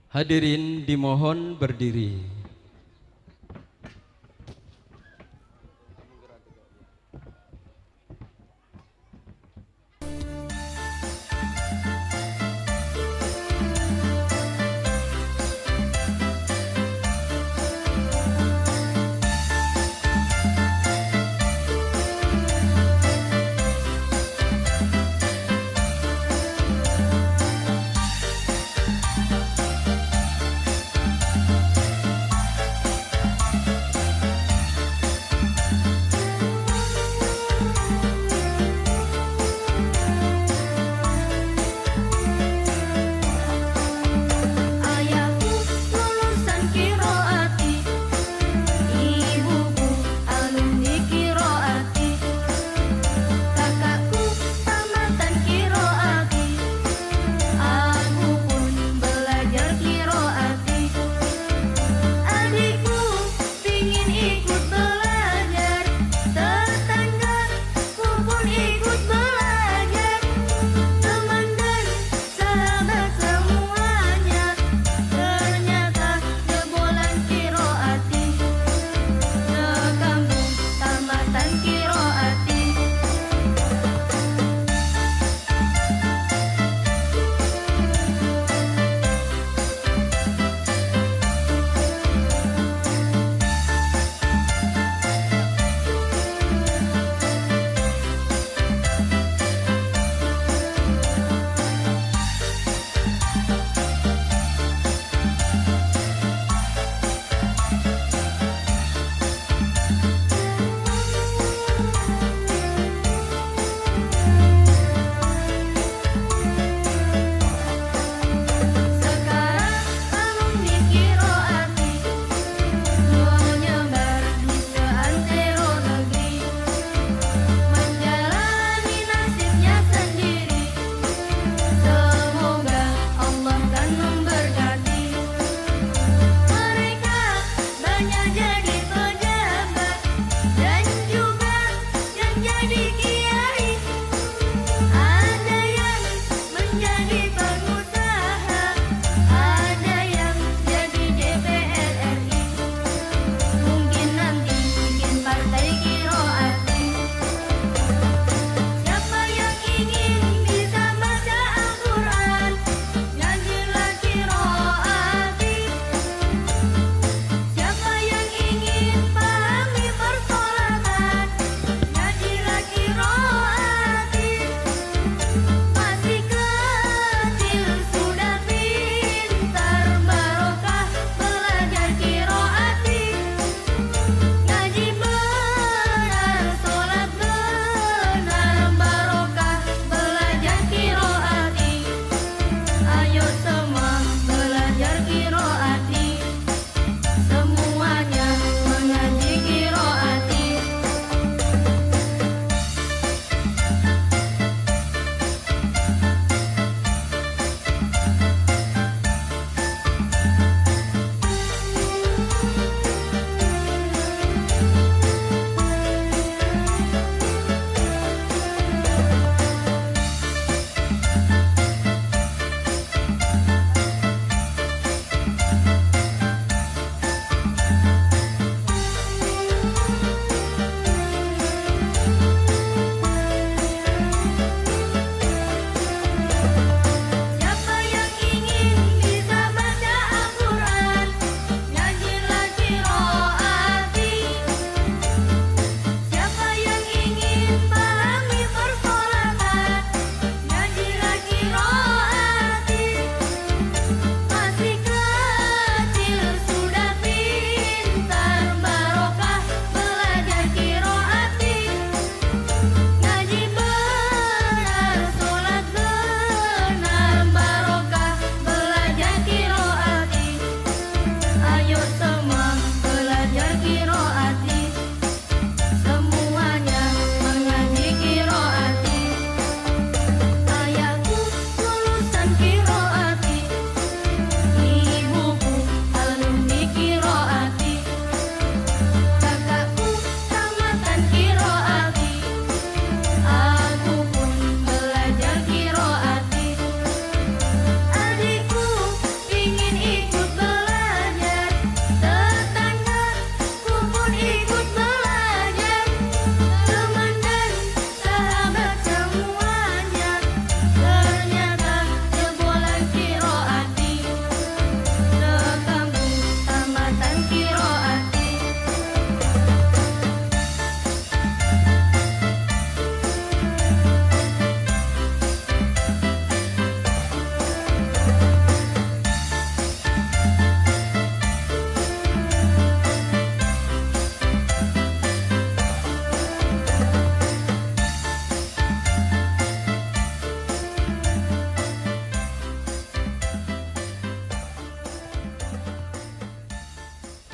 Speaker 11: Hadirin dimohon berdiri.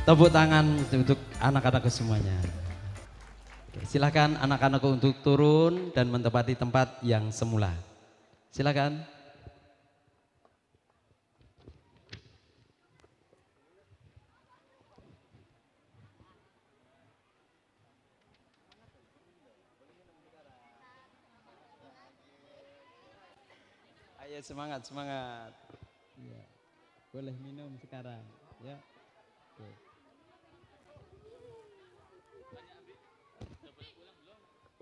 Speaker 1: Tepuk tangan untuk anak-anakku semuanya. Oke, silakan anak-anakku untuk turun dan menempati tempat yang semula. Silakan. Ayo semangat, semangat. Ya. Boleh minum sekarang, ya. Oke.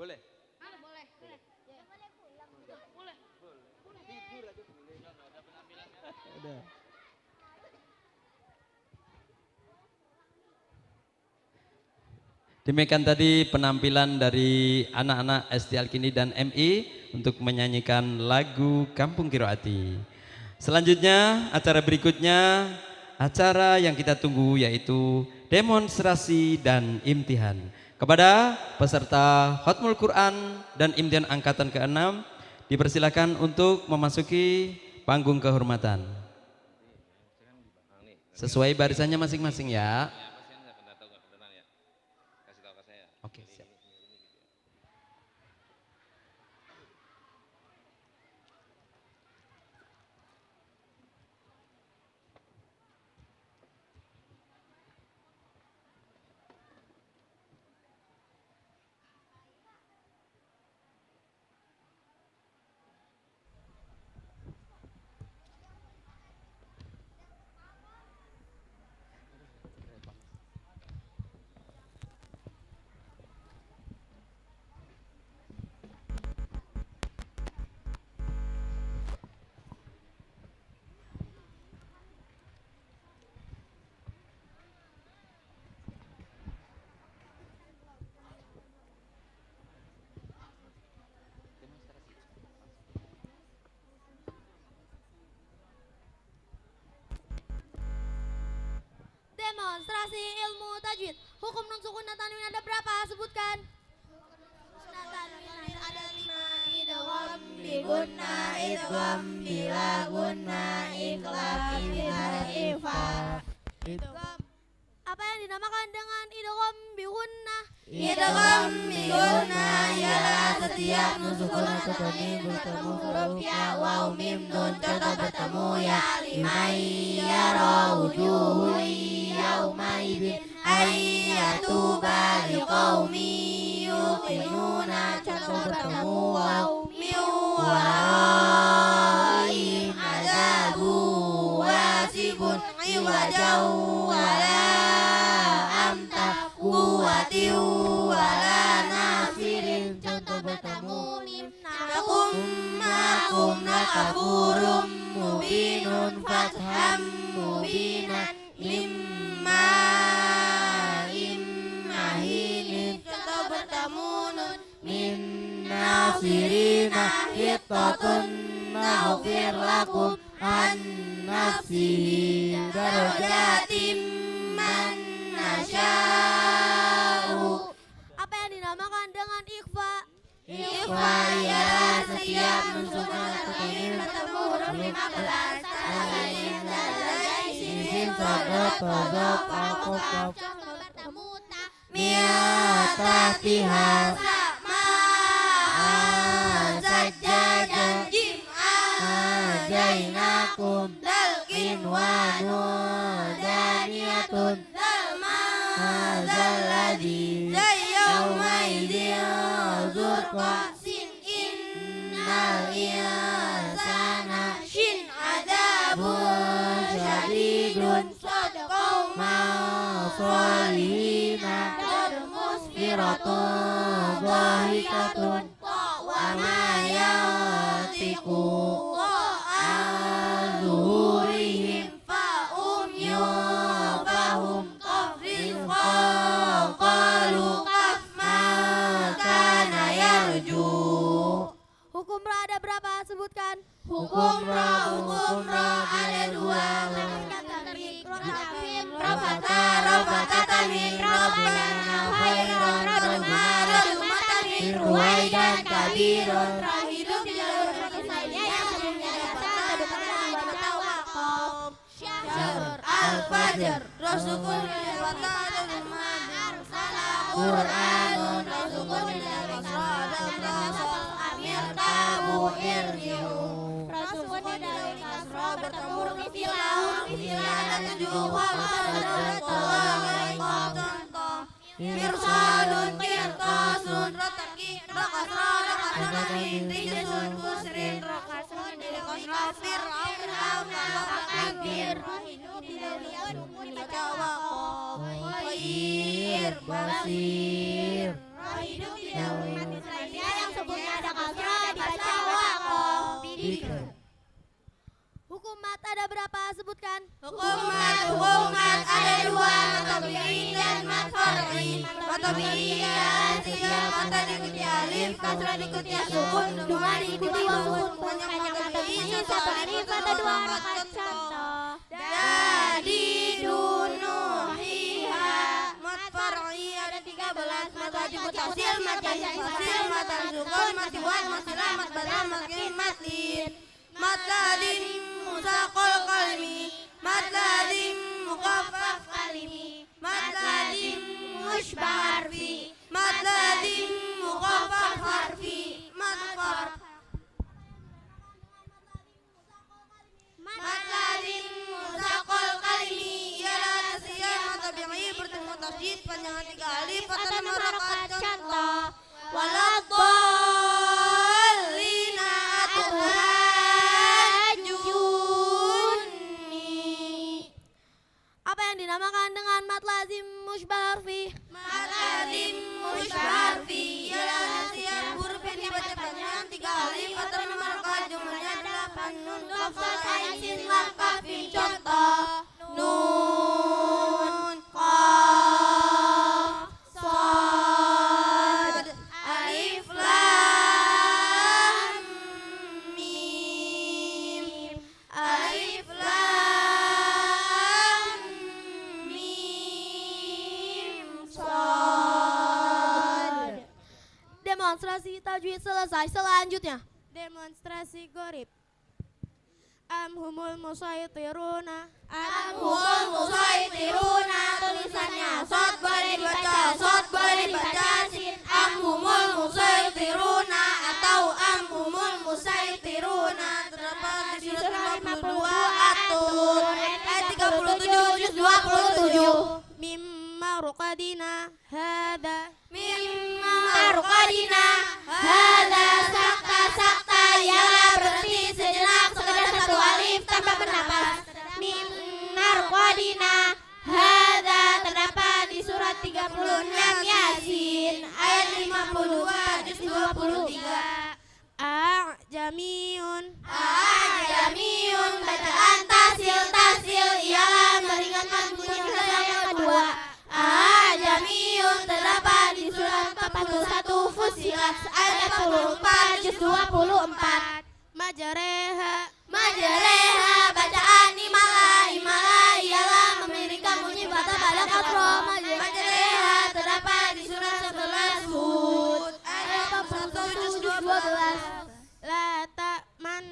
Speaker 1: Boleh.
Speaker 4: Boleh.
Speaker 1: Tidur aja boleh. Udah. Demikian tadi penampilan dari anak-anak SD Al-Kindi dan MI untuk menyanyikan lagu Kampung Qiraati. Selanjutnya, acara berikutnya, acara yang kita tunggu yaitu demonstrasi dan imtihan. Kepada peserta Khatmul Quran dan imtihan angkatan ke-6, dipersilakan untuk memasuki panggung kehormatan. Sesuai barisannya masing-masing ya. Oke, siap.
Speaker 4: Demonstrasi ilmu tajwid. Hukum nun sukun dan tanwin ada berapa? Sebutkan. Tanwin ada 5. Idgham bi gunna, idgham bila gunna, ikhlas bila ifa. Apa yang dinamakan dengan idgham bi gunna? Idgham bi gunna ialah setiap nun sukun atau tanwin bertemu huruf ya, waw, mim, nun. Contoh bertemu ya. Limayara wujuhu yaumaidin ayyatuba liqaumi yuqinuna. Contoh bertemu waw, min waraihim azabu wasibun iwajau wala amta kuwatiu wala nafirin. Contoh bertemu lim nakum makum nakafurum mubinun fatham mubinan mimma immahinin. Contoh bertemu nun min nasirina hittatun naghfir lakum an nafsihi darajatim man nasya'u. Apa yang dinamakan dengan ikhfa? Ikhfa ialah setiap nun sukun atau tanwin bertemu huruf 15. Contoh bertemu ta mi'atatiha sa'ma'an sajjajan jim'an jainakum dalqin wa nudaniyatun dalma'azalladhi zayyawmaidin zurqa sin innal insana shin adabun syadidun ma'asolihina musfiratun dhahikatun wa mayatiku an-zuhurihim fa'um yufahum rizqan qalu makana yarju. Hukum ra ada berapa? Sebutkan. Hukum ra ada 2. Rafata tanwin, Rabbana khairan, Rabbana tanwin, Ruwaidan kabirun. Hidup di jalur lainnya yang sebelumnya dapat tawakuf. Syahr al-Fajr
Speaker 3: fajar Rasulun minal watatul majar Qur'anun Rasulun minal kasradal kasal Amir tabu irji'u Rasulun minal kasra bertemu Istilah dan tujuh Wa'adat Tawai Qatantah Mirsadun Kirtasun Rotaki Rakasradin Rijasun Kusrin Rakasun Dilakasrafir Akabir Hidup tidak lihat dibaca waqaf Khair Basir Hidup tidak umat Israel yang sebutnya ada kasra dibaca waqaf Bidikr
Speaker 4: Hukum mat ada berapa? Sebutkan.
Speaker 3: Hukum mat ada dua, matabi'in dan mat far'i. Matabi'in setiap mata diikuti alif, kasrah diikuti sukun, duma diikuti sukun. Panjang matabi'in satu alif atau dua rakaat contoh. Dari dunuhiha mat far'i ada 13, mat wajib mutasil, mat jazim fasil, mat sukun, mat tiwat, mat silah, mat badal, mat kim, mat lin. Mat lazim musaqal qalmi mat lazim muqaffaf qalmi mat lazim mushbah harfi mat lazim muqaffaf harfi mat lazim musaqal qalmi ialah tasiyah matabi'i bertemu tasydid panjang 3 alif atau 5 rakaat contoh waladdallina
Speaker 4: Apa yang dinamakan dengan mat lazim mushbah harfi?
Speaker 3: Mat lazim mushbah harfi ialah nasihat huruf yang dibaca panjang 3 alif atau 5 rakaat jumlahnya 8 nun qaf ain sin lam kaf contoh nun qaf sad alif lam mim alif lam
Speaker 4: Demonstrasi tajwid selesai. Selanjutnya
Speaker 12: demonstrasi gorib. Amhumul musaytiruna.
Speaker 3: Amhumul musaytiruna. Tulisannya sod boleh dibaca sin. Amhumul musaytiruna atau amhumul musaytiruna. Terdapat di surat 52 At-Tur ayat 37 juz 27.
Speaker 12: Mimma ruqadina hada.
Speaker 3: Mimma ruqadina hada sakta ialah berhenti sejenak sekedar satu alif tanpa bernapas. Mimma ruqadina hada terdapat di surat 36 Yasin ayat 52 juz 23.
Speaker 12: A'jamiyun.
Speaker 3: A'jamiyun bacaan tasil ialah meringankan bunyi huruf yang kedua. A'jamiyun terdapat di surat 41 Fussilat ayat 44 juz 24. Majreha bacaan imala ialah memiringkan bunyi pada kasroh. Majreha terdapat di surat 11 Hud ayat 41 juz 12.
Speaker 12: La
Speaker 3: ta'manna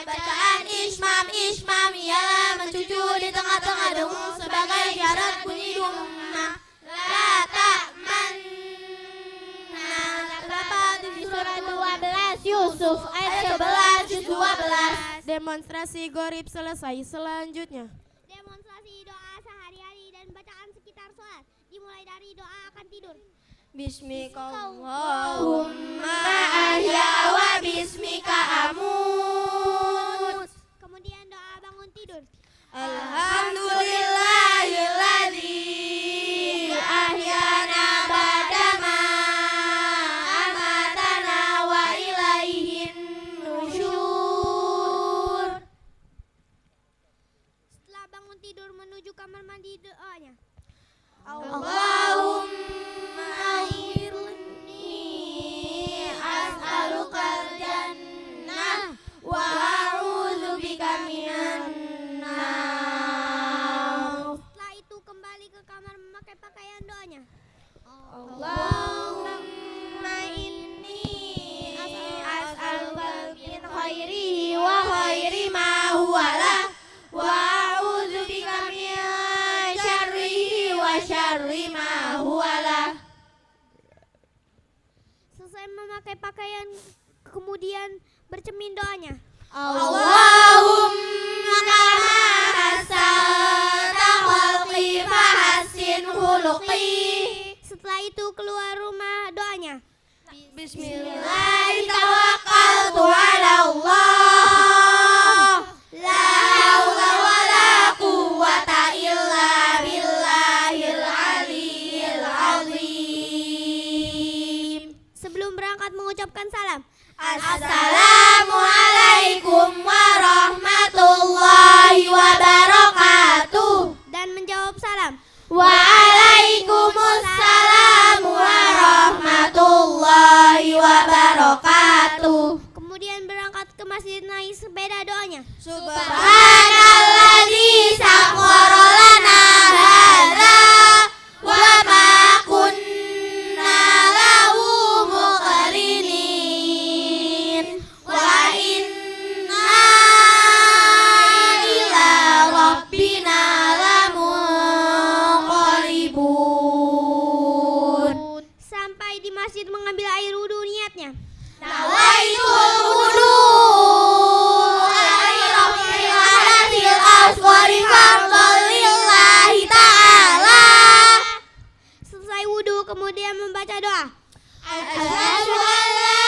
Speaker 3: bacaan ismam ialah mencucu di tengah-tengah dengung sebagai syarat bunyi dumma. La ta'manna terdapat di surat 12 Yusuf ayat 11 juz 12.
Speaker 12: Demonstrasi gorib selesai. Selanjutnya
Speaker 4: demonstrasi doa sehari-hari dan bacaan sekitar sholat. Dimulai dari doa akan tidur.
Speaker 3: Bismikallahumma ahya wa bismika amut.
Speaker 4: Kemudian doa bangun tidur.
Speaker 3: Alhamdulillahilladzi ahyana ba'dama amatana wa ilaihin nusyur.
Speaker 4: Setelah bangun tidur menuju kamar mandi doanya.
Speaker 3: Allahumma inni as'alukal jannah wa a'udzubika minan nar.
Speaker 4: Setelah itu kembali ke kamar memakai pakaian doanya.
Speaker 3: Allahumma inni as'alukal
Speaker 12: memakai pakaian kemudian bercermin doanya.
Speaker 3: Allahumma kama hasalta khalqi fahassin khuluqi.
Speaker 12: Setelah itu keluar rumah doanya.
Speaker 3: Bismillah tawakkaltu ala Allah. La haula wala quwwata illa billahil aliyyil azim.
Speaker 12: Sebelum berangkat mengucapkan salam.
Speaker 3: Assalamualaikum warahmatullahi wabarakatuh.
Speaker 12: Dan menjawab salam.
Speaker 3: Waalaikumsalam warahmatullahi wabarakatuh.
Speaker 12: Kemudian berangkat ke masjid naik sepeda doanya.
Speaker 3: Subhanalladzi sakhkhara lana hadza wa ma kunna lahu muqrinin wa inna ila rabbina lamunqalibun.
Speaker 12: Sampai di masjid mengambil air wudhu niatnya.
Speaker 3: Nawaitul wudu akhiril hadatil asghari fardhan lillahi ta'ala.
Speaker 12: Selesai wudhu kemudian membaca doa.
Speaker 3: Asyhadu an la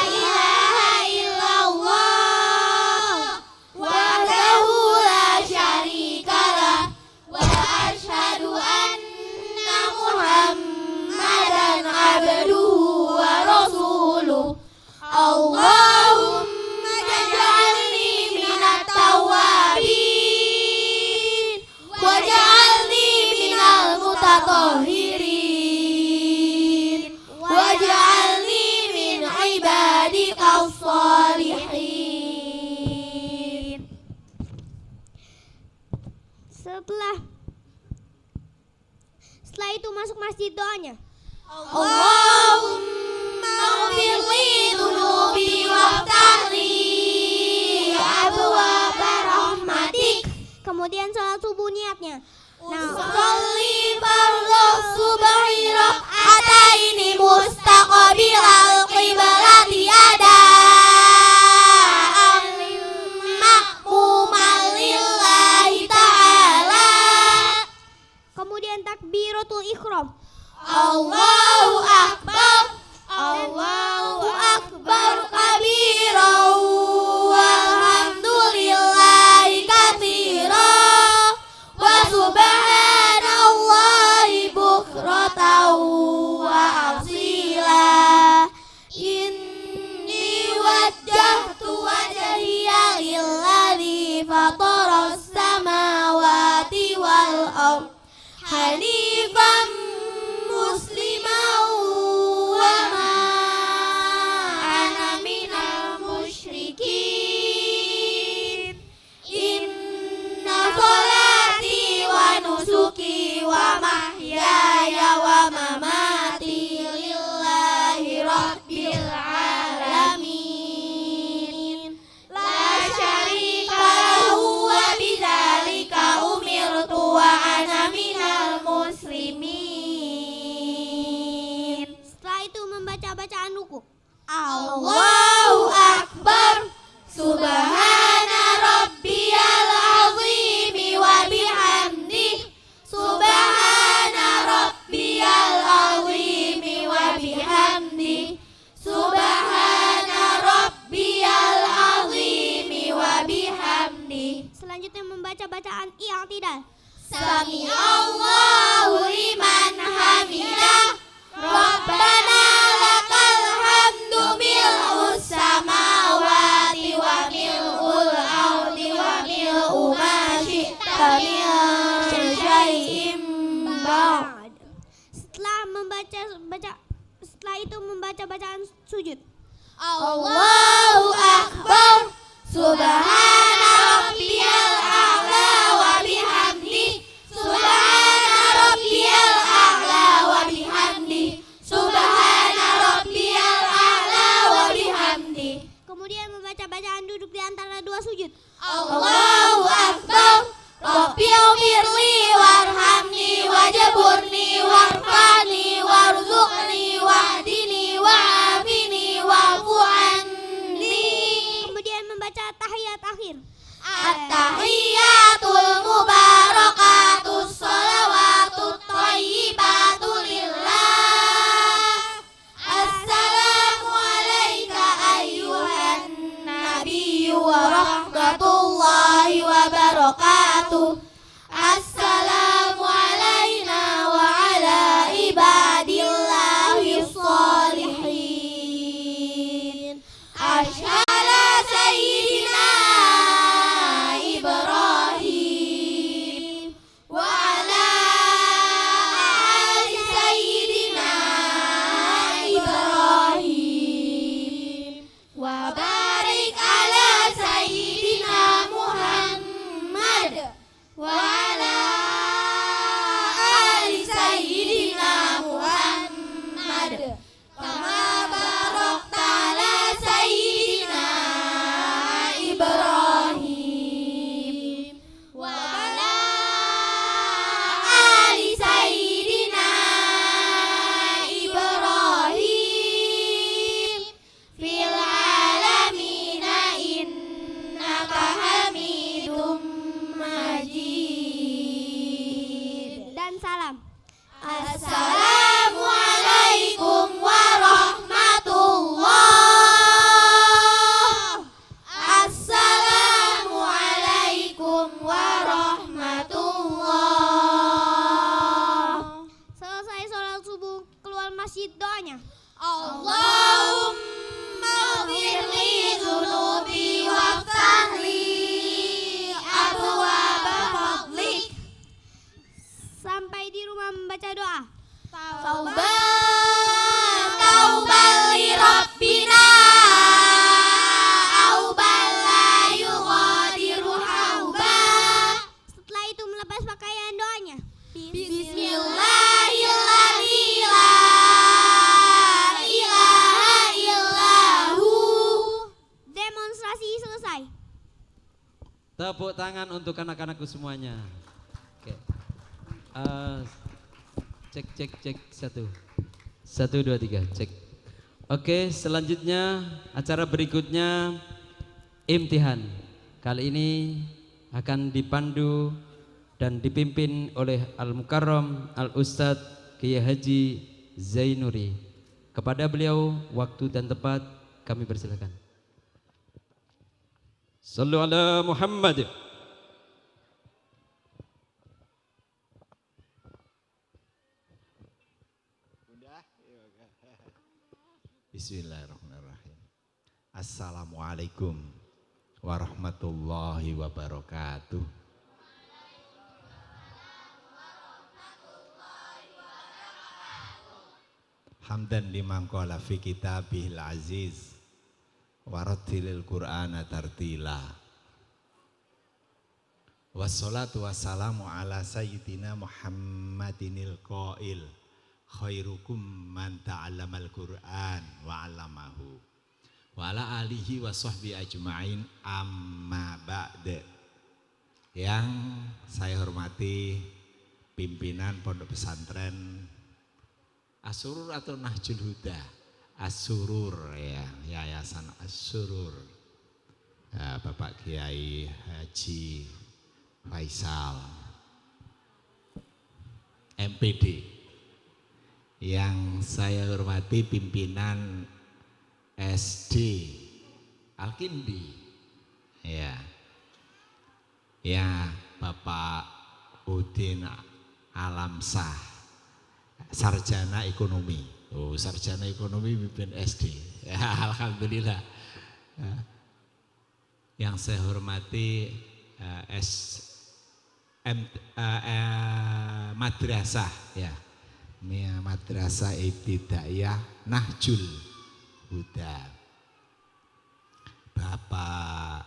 Speaker 3: ilaha illallah wahdahu la syarikalah wa asyhadu anna Muhammadan abduhu wa rasuluh. Allahumma ja'alni minat tawwabin waj'alni minal mutatahhirin waj'alni min ibadikas shalihin.
Speaker 12: Setelah itu masuk masjid doanya.
Speaker 3: Allahumma ighfirli dhunubi waftahli abwaaba rahmatik.
Speaker 12: Kemudian sholat subuh niatnya.
Speaker 3: Usolli fardhu subhi rak'ataini mustaqbilal qiblati adaan ma'muman lillahi ta'ala.
Speaker 12: Kemudian takbiratul ihram.
Speaker 3: Allahu akbar, Allahu akbar kabiran walhamdulillahi katsiran wa subhanallahi bukratan wa asila. Inni wajjahtu wajhiya lilladzi fataras samawati wal ardh hanifan musliman wa ma ana minal musyrikin. Inna sholati wa nusuki wa mahyaya wa mamati lillahi rabbil alamin. La syarika lahu wa bidzalika umirtu wa ana minal muslimin.
Speaker 12: Setelah itu membaca bacaan ruku.
Speaker 3: Allahu akbar, subhana rabbiyal azimi wa bihamdi, subhana rabbiyal azimi wa bihamdi, subhana rabbiyal azimi wa bihamdi.
Speaker 12: Selanjutnya membaca bacaan i'tidal.
Speaker 3: Sami Allahu liman hamidah, Rabbana lakal hamdu mil'us samawati wa mil'ul ardi wa mil'u ma syi'ta min syai'in ba'd.
Speaker 12: Setelah itu membaca bacaan sujud.
Speaker 3: Allahu akbar, subhana rabbiyal a'la wa bihamdi, subhana rabbiyal a'la wa bihamdi, subhana rabbiyal a'la wa bihamdi.
Speaker 12: Kemudian membaca bacaan duduk di antara dua sujud.
Speaker 3: Allahu akbar, rabbighfirli warhamni wajburni warfani warzuqni wahdini
Speaker 12: at-tahiyat akhir.
Speaker 3: At-tahiyatul mubarakatus sholawatut thayyibatul lillah. Assalamu alayka ayyuhan nabiyyu wa rahmatullahi wa barakatuh. Assalamu alayna wa ala ibadillahi sholihin. Ashhadu sayyidina Ibrahim wa ala ali sayyidina Ibrahim wa barik ala sayyidina Muhammad wa ala ali sayyidina Muhammad kama barakta ala sayyidina Ibrahim wa ala ali sayyidina Ibrahim fil alamina innaka hamidum majid.
Speaker 12: Dan salam.
Speaker 3: Assalamualaikum warahmatullah. Assalamualaikum warahmatullah.
Speaker 12: Selesai sholat subuh, keluar masjid doanya.
Speaker 3: Allahumma ghfirli dzunubi waftahli abwaaba fadlik.
Speaker 12: Sampai di rumah membaca doa.
Speaker 3: Tauban li rabbina auban la yughadiru hauba.
Speaker 12: Setelah itu melepas pakaian doanya.
Speaker 3: Bismillahirrahmanirrahim. La ilaha illahu.
Speaker 12: Demonstrasi selesai.
Speaker 1: Tepuk tangan untuk anak-anakku semuanya. Oke. Cek 1, 2, 3 cek. Oke, selanjutnya acara berikutnya imtihan. Kali ini akan dipandu dan dipimpin oleh Al-Mukarram Al-Ustadz Kiai Haji Zainuri. Kepada beliau waktu dan tempat kami persilakan. Sallu ala Muhammad.
Speaker 13: Bismillahirrahmanirrahim. Assalamualaikum warahmatullahi wabarakatuh. Hamdan liman qala fi kitabihil aziz warattilil qur'ana tartila. Wassalatu wassalamu ala sayyidina Muhammadinil qail khairukum man ta'allamal Qur'an wa 'allamahu wa ala alihi wa sahbihi ajma'in amma ba'd. Yang saya hormati pimpinan Pondok Pesantren As-Surur atau Nahjul Huda? As-Surur ya, Yayasan As-Surur. Bapak Kiai Haji Faisal MPD. Yang saya hormati pimpinan SD Al-Kindi ya Bapak Udin Alamsah, sarjana ekonomi. Sarjana ekonomi pimpin SD ya, alhamdulillah. Yang saya hormati madrasah ya, ini madrasah ibtidaiyah Nahjul Huda, Bapak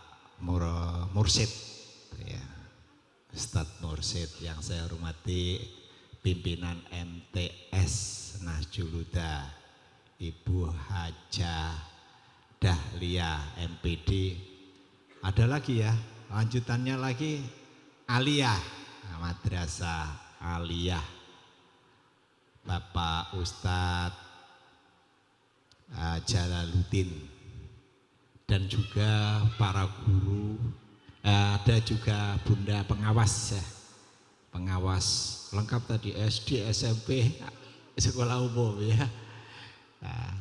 Speaker 13: Mursid ya, Ustadz Mursid. Yang saya hormati pimpinan MTS Nahjul Huda, Ibu Hajah Dahlia MPD. Ada lagi ya, lanjutannya lagi Aliyah, Madrasah Aliyah, Bapak Ustadz Jalaluddin dan juga para guru, ada juga bunda pengawas ya, pengawas lengkap tadi SD, SMP, sekolah umum ya. Nah,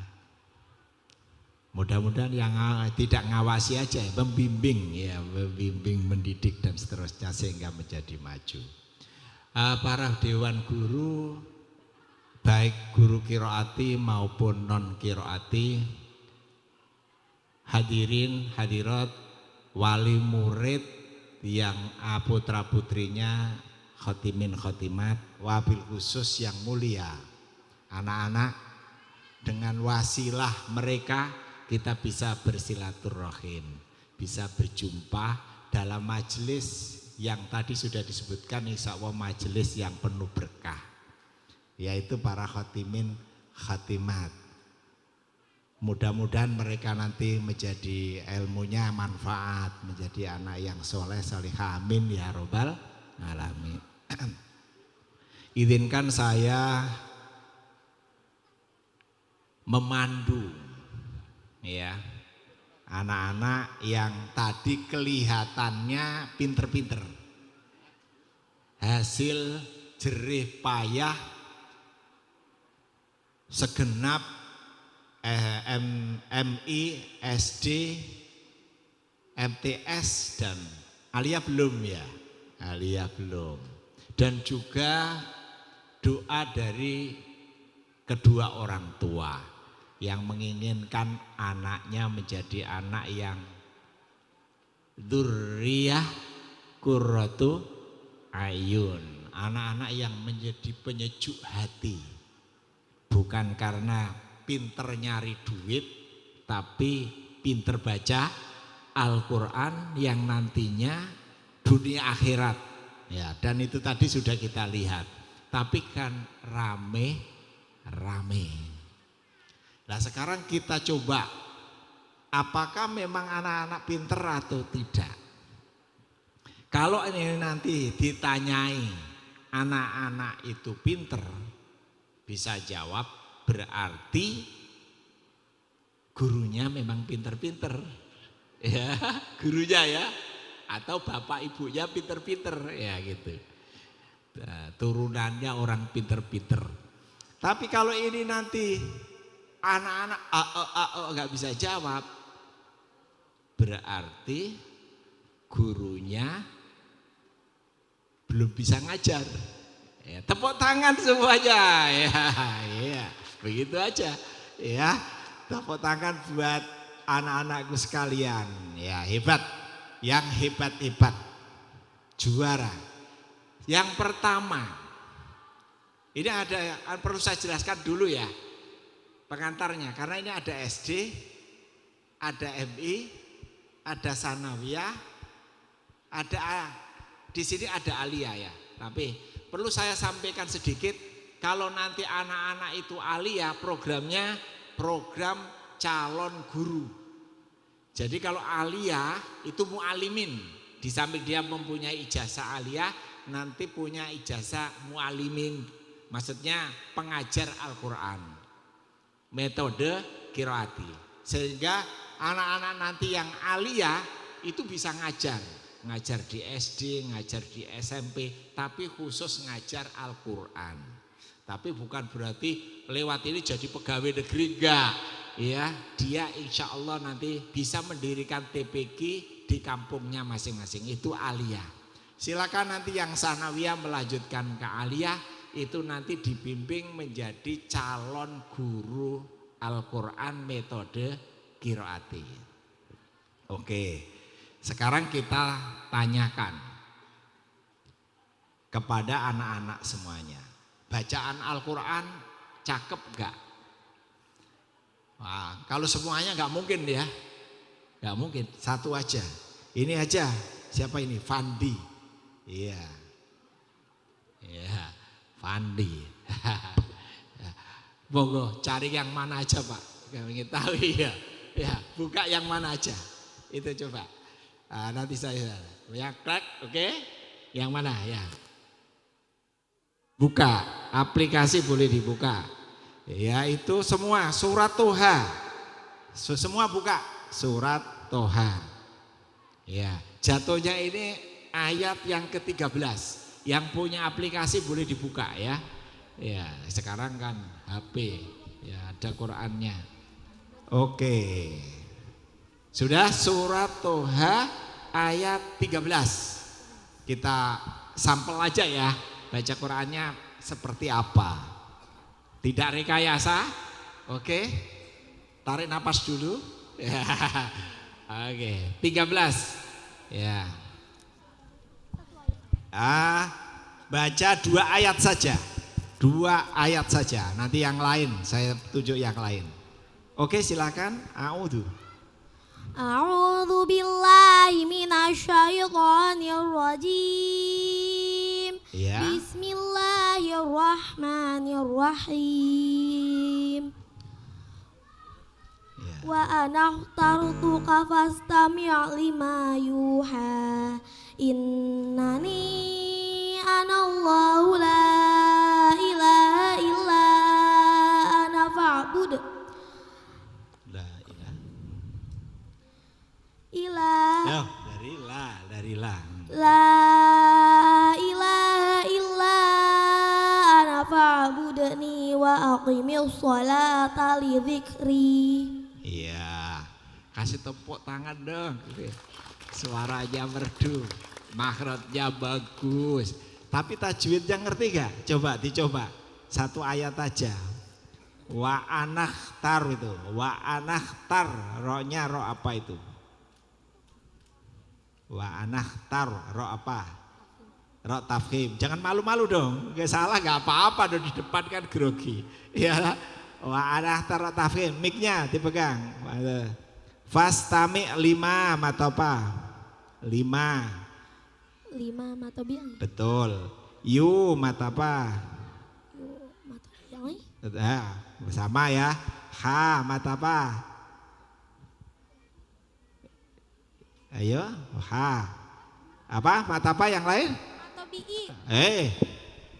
Speaker 13: mudah-mudahan yang tidak ngawasi aja, membimbing ya, membimbing, mendidik dan seterusnya sehingga menjadi maju. Para dewan guru, baik guru qiraati maupun non qiraati, hadirin hadirat, wali murid yang putra putrinya khotimin khotimat, wabil khusus yang mulia, anak-anak, dengan wasilah mereka kita bisa bersilaturahim, bisa berjumpa dalam majelis yang tadi sudah disebutkan, insya Allah majelis yang penuh berkah, yaitu para khotimin khotimat. Mudah-mudahan mereka nanti menjadi ilmunya manfaat, menjadi anak yang soleh salihah, amin ya robbal alamin. Izinkan saya memandu ya anak-anak yang tadi kelihatannya pinter-pinter, hasil jerih payah segenap MI, SD, MTS dan Alia belum ya, Alia belum, dan juga doa dari kedua orang tua yang menginginkan anaknya menjadi anak yang dzurriyyah qurratu ayun, anak-anak yang menjadi penyejuk hati, bukan karena pinter nyari duit tapi pinter baca Al-Quran yang nantinya dunia akhirat ya, dan itu tadi sudah kita lihat, tapi kan rame-rame. Nah sekarang kita coba, apakah memang anak-anak pinter atau tidak? Kalau ini nanti ditanyai anak-anak itu pinter, bisa jawab berarti gurunya memang pinter-pinter ya, gurunya ya, atau bapak ibunya pinter-pinter ya gitu. Nah, turunannya orang pinter-pinter. Tapi kalau ini nanti anak-anak nggak bisa jawab, berarti gurunya belum bisa ngajar. Ya, tepuk tangan semuanya. Ya, begitu aja. Ya, tepuk tangan buat anak-anakku sekalian. Ya, hebat. Yang hebat-hebat. Juara. Yang pertama, ini ada perlu saya jelaskan dulu ya. Pengantarnya, karena ini ada SD, ada MI, ada sanawiyah, ada di sini ada aliyah ya. Tapi perlu saya sampaikan sedikit, kalau nanti anak-anak itu aliyah, programnya program calon guru. Jadi kalau aliyah itu mu'alimin, di samping dia mempunyai ijazah aliyah, nanti punya ijazah mu'alimin, maksudnya pengajar Al-Quran. Metode qiraati, sehingga anak-anak nanti yang aliyah itu bisa ngajar di SD, ngajar di SMP, tapi khusus ngajar Al-Quran. Tapi bukan berarti lewat ini jadi pegawai negeri, enggak ya. Dia insya Allah nanti bisa mendirikan TPQ di kampungnya masing-masing, itu aliyah. Silakan nanti yang sanawiyah melanjutkan ke aliyah, itu nanti dibimbing menjadi calon guru Al-Quran metode qiraati. Oke, sekarang kita tanyakan kepada anak-anak semuanya, bacaan Al-Quran cakep gak? Wah, kalau semuanya gak mungkin ya, gak mungkin, satu aja. Ini aja, siapa ini? Fandi. Iya, iya. Fandi. Monggo cari yang mana aja Pak, kami ingin tahu ya. Ya, buka yang mana aja. Itu coba. Nanti saya ya klik, oke? Yang mana ya? Buka, aplikasi boleh dibuka. Ya itu semua surat Toha. Semua buka surat Toha. Ya, jatuhnya ini ayat yang ke-13. Yang punya aplikasi boleh dibuka ya. Ya, sekarang kan HP, ya ada Qur'annya. Oke. Sudah surat Toha ayat 13. Kita sampel aja ya, baca Qur'annya seperti apa. Tidak rekayasa. Oke. Tarik napas dulu. Oke, 13. Ya. Baca 2 ayat saja. 2 ayat saja. Nanti yang lain saya tunjuk yang lain. Oke, silakan. A'udzu.
Speaker 3: A'udzu billahi minasyaitonir rajim.
Speaker 13: Ya.
Speaker 3: Bismillahirrahmanirrahim. Wa ana akhtartuka fastami' lima yuha. Innani anallahu la ilaha illa ana fa'bud.
Speaker 13: La ilaha.
Speaker 3: Ilah.
Speaker 13: Dari la.
Speaker 3: La ilaha illa ana fa'budni wa aqimis sholata li dzikri.
Speaker 13: Iya. Kasih tepuk tangan dong. Suaranya merdu, makhrajnya bagus. Tapi tajwidnya ngerti gak? Coba dicoba. 1 ayat aja. Wa anakhtar itu. Wa anakhtar. Ro-nya ro apa itu? Wa anakhtar. Ro apa? Ro tafkhim. Jangan malu-malu dong. Gak salah gak apa-apa dong, di depan kan grogi. Ya. Wa anakhtar ro tafkhim. Mic-nya dipegang. Fastami' 5 mata apa? 5
Speaker 3: mata biang.
Speaker 13: Betul. Yu mata apa?
Speaker 3: Mata biang.
Speaker 13: Sama ya. Ha mata apa? Ayo, ha. Apa? Mata apa yang lain?
Speaker 3: Mata bi'i.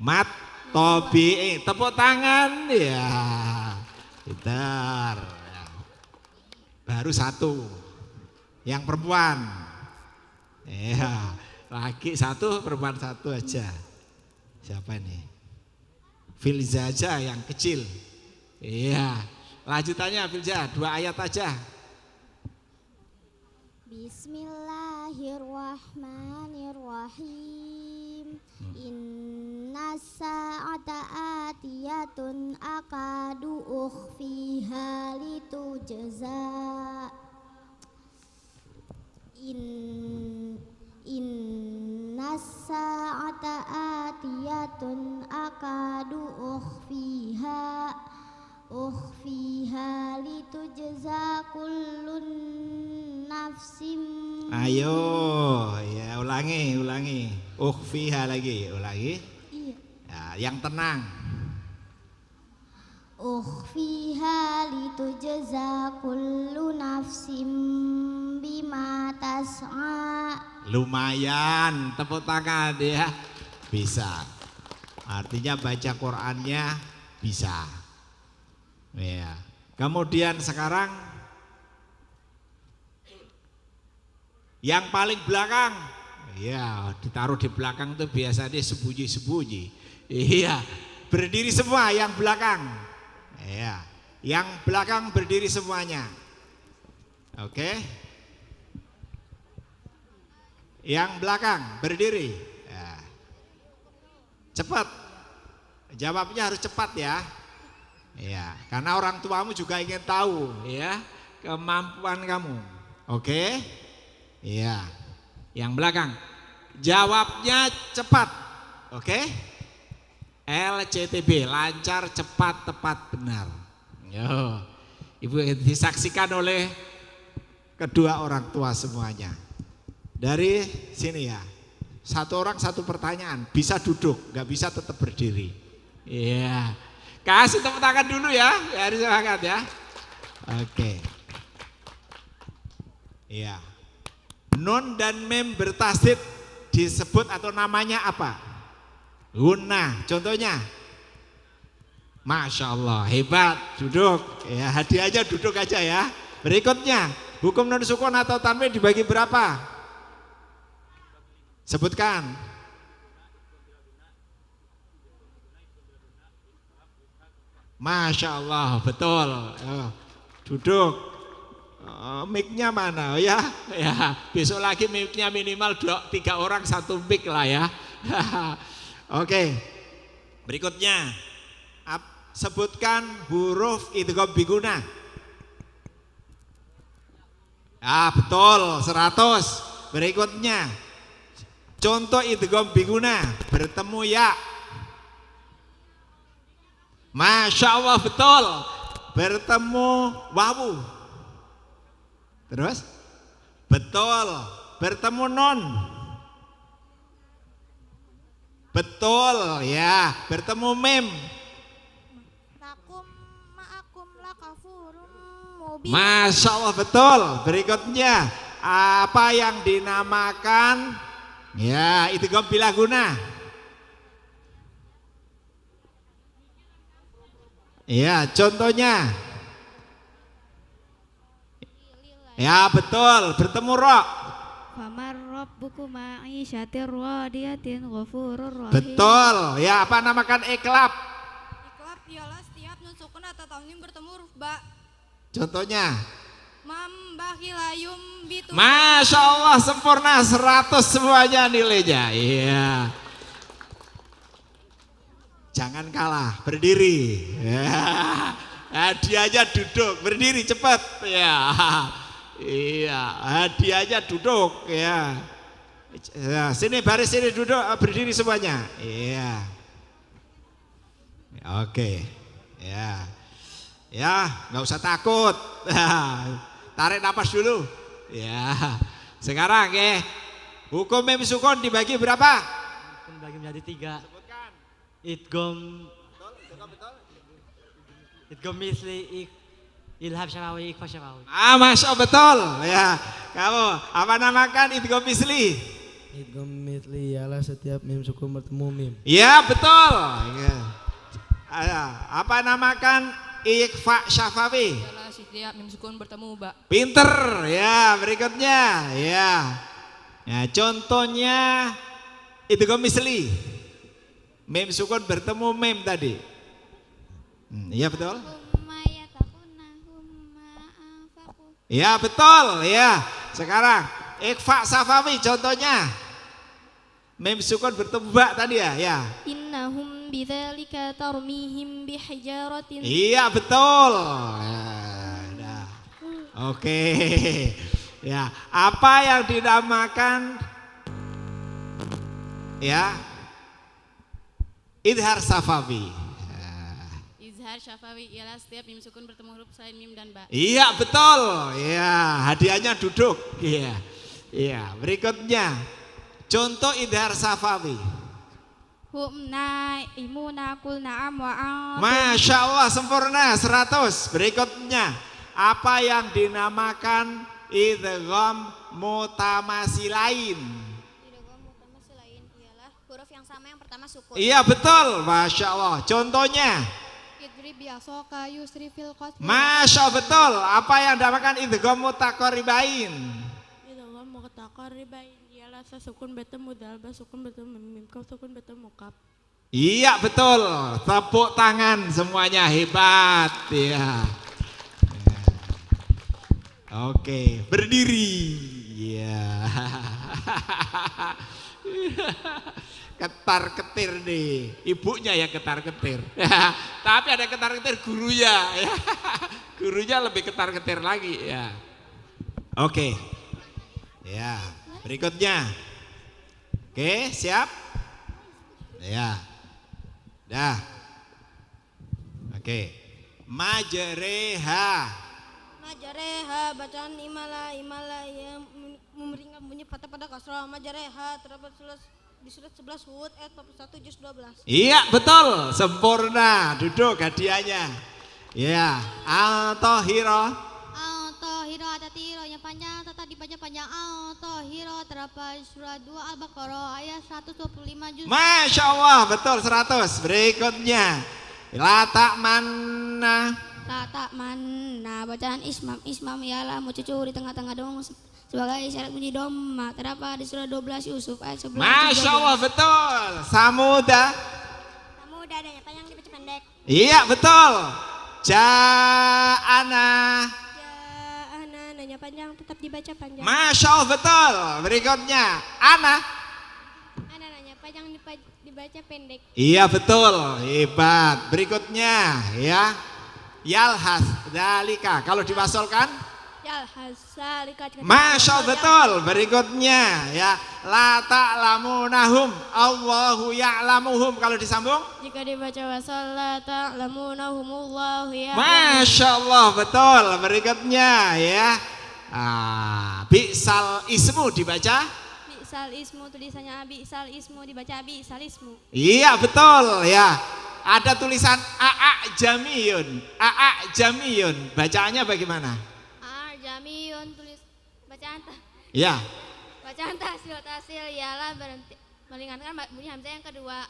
Speaker 13: Mat tobi'i. Tepuk tangan ya. Pintar. Baru 1. Yang perempuan. Iya, laki 1, perempuan 1 aja. Siapa ini? Filza aja yang kecil. Iya. Lanjutannya Filza, 2 ayat aja.
Speaker 4: Bismillahirrahmanirrahim. Inna sa'ata atiyatun akadu ukhfiha litujza. Inna sa'ata atiyatun akadu ukhfiha litujza kullun nafsim.
Speaker 13: Ayo, ya ulangi. Ukhfiha lagi, ulangi.
Speaker 4: Iya.
Speaker 13: Ya, yang tenang.
Speaker 4: Ukhfiha litujza kullu nafsim bima tas'a.
Speaker 13: Lumayan, tepuk tangan ya. Bisa. Artinya baca Qur'annya bisa. Ya. Kemudian sekarang yang paling belakang. Ya, ditaruh di belakang itu biasanya sembunyi-sembunyi. Iya. Berdiri semua yang belakang. Ya. Yang belakang berdiri semuanya. Oke. Yang belakang berdiri. Ya. Cepat. Jawabnya harus cepat ya. Ya, karena orang tuamu juga ingin tahu ya kemampuan kamu. Oke? Iya. Yang belakang. Jawabnya cepat. Oke? LCTB, lancar, cepat, tepat, benar. Yo. Ibu disaksikan oleh kedua orang tua semuanya. Dari sini ya. 1 orang 1 pertanyaan, bisa duduk, nggak bisa tetap berdiri. Iya. Kasih tepuk tangan dulu ya, harus semangat ya. Oke. Iya. Nun dan mim bertasdid disebut atau namanya apa? Gunnah. Contohnya? Masya Allah, hebat. Duduk. Ya, hadiahnya duduk aja ya. Berikutnya, Hukum nun sukun atau tanwin dibagi berapa? Sebutkan. Masya Allah, betul. Duduk. Mic-nya mana? Ya, besok lagi mic-nya minimal 3 orang 1 mic lah ya. Oke. Berikutnya, sebutkan huruf idgham biguna. Betul, 100. Berikutnya, contoh idgham biguna, bertemu ya. Masya Allah, betul. Bertemu wawu. Terus? Betul. Bertemu non. Betul, ya. Bertemu mim. Masya Allah, betul. Berikutnya, apa yang dinamakan ya idgham bilaguna? Ya, contohnya. Ya, betul. Bertemu ro.
Speaker 14: Famar rabbukum ma'isyatir radiyatin ghafurur rahim.
Speaker 13: Betul. Ya, apa namakan iklab?
Speaker 3: Iklab ialah setiap nun sukun atau tanwin bertemu huruf ba.
Speaker 13: Contohnya.
Speaker 3: Mambakhilayum bitu.
Speaker 13: Masya Allah, sempurna 100 semuanya nilainya. Iya. Jangan kalah, berdiri. Ya. Hadiahnya duduk, berdiri cepat. Ya. Iya, hadiahnya duduk. Ya. Ya, sini baris sini duduk, berdiri semuanya. Iya. Oke. Ya. Ya, nggak usah takut. Tarik napas dulu. Ya. Sekarang ya. Hukum mim sukun dibagi berapa?
Speaker 15: Dibagi menjadi 3. Idgham misli ilham syafawi ikhfa syafawi.
Speaker 13: Masya Allah, betul. Ya. Kamu apa namakan idgham misli?
Speaker 8: Idgham misli ialah setiap mim sukun bertemu mim.
Speaker 13: Ya, betul. Ya. Apa namakan ikhfa syafawi?
Speaker 16: Ialah setiap mim sukun bertemu ba.
Speaker 13: Pinter. Ya, berikutnya. Ya. Ya, contohnya idgham misli. Mim sukun bertemu mim tadi. Iya betul? Iya betul, ya. Sekarang ikhfa safawi contohnya. Mim sukun bertemu ba tadi ya, ya.
Speaker 4: Innahum bidzalika tarmihim bihijaratin.
Speaker 13: Iya betul. Ya, oke. Ya, apa yang dinamakan ya? Idhar safawi.
Speaker 16: Izhar syafawi ialah setiap mim sukun bertemu huruf selain mim dan ba.
Speaker 13: Iya betul. Iya, hadiahnya duduk. Iya. Iya, berikutnya contoh idhar safawi.
Speaker 4: Hum naimuna qul na'am wa antum.
Speaker 13: Masya Allah, sempurna 100. Berikutnya, apa yang dinamakan idgham mutamasilain?
Speaker 4: Huruf yang sama yang pertama sukun.
Speaker 13: Iya betul, Masya Allah. Contohnya?
Speaker 4: Idrib biasoka yusri fil qasmi.
Speaker 13: Masya Allah, betul. Apa yang dinamakan idgham mutaqaribain?
Speaker 16: Idgham mutaqaribain ialah sukun bertemu dal, sukun bertemu mim, kaf sukun bertemu kaf.
Speaker 13: Iya betul. Tepuk tangan semuanya, hebat. Ya. Oke, berdiri. Iya. Ketar-ketir nih, ibunya ya ketar-ketir. Tapi ada ketar-ketir gurunya ya. Gurunya lebih ketar-ketir lagi ya. Oke. Ya, berikutnya. Oke, siap? Ya. Dah. Oke. Majreha.
Speaker 3: Majareha, bacaan imala yang memberikan bunyi patah pada kasrah. Majareha terdapat di surat 11 Hud ayat 41 juz 12.
Speaker 13: Iya betul, sempurna. Duduk hadiahnya. Ya, al-tahira.
Speaker 4: Al-tahira ada tiro yang panjang tetap dibaca panjang. Al-tahira terdapat surat 2 Al-Baqarah ayat 125 juz.
Speaker 13: Masya Allah, betul 100. Berikutnya, la ta'manna.
Speaker 14: La ta'manna. Bacaan ismam. Ismam ialah mucucu di tengah-tengah dong sebagai isyarat bunyi dhamma. Terdapat di surah 12 Yusuf ayat 11.
Speaker 13: Masya Allah, betul. Samuda.
Speaker 12: Samuda adanya panjang dibaca pendek.
Speaker 13: Iya betul. Ja'ana.
Speaker 16: Ja'ana nanya panjang tetap dibaca panjang.
Speaker 13: Masya Allah, betul. Berikutnya Ana.
Speaker 16: Ana nanya panjang dibaca pendek.
Speaker 13: Iya betul, hebat. Berikutnya ya, yalhas dalika. Kalau diwasolkan,
Speaker 16: Yalhas salika.
Speaker 13: Masya Allah, betul. Berikutnya ya, la ta'lamunahum Allahu ya'lamuhum. Kalau disambung,
Speaker 16: jika dibaca wasal la ta'lamunahumullahu ya.
Speaker 13: Masya Allah, betul. Berikutnya ya, bi'sal ismu dibaca,
Speaker 16: Bi'sal ismu tulisannya bi'sal ismu dibaca bi'sal ismu.
Speaker 13: iya betul ya. Ada tulisan a'ajamiyun, a'ajamiyun. Bacaannya bagaimana?
Speaker 14: Jamiyun tulis bacaan
Speaker 13: Ya.
Speaker 14: bacaan tasil ialah berhenti meringankan bunyi hamzah yang kedua.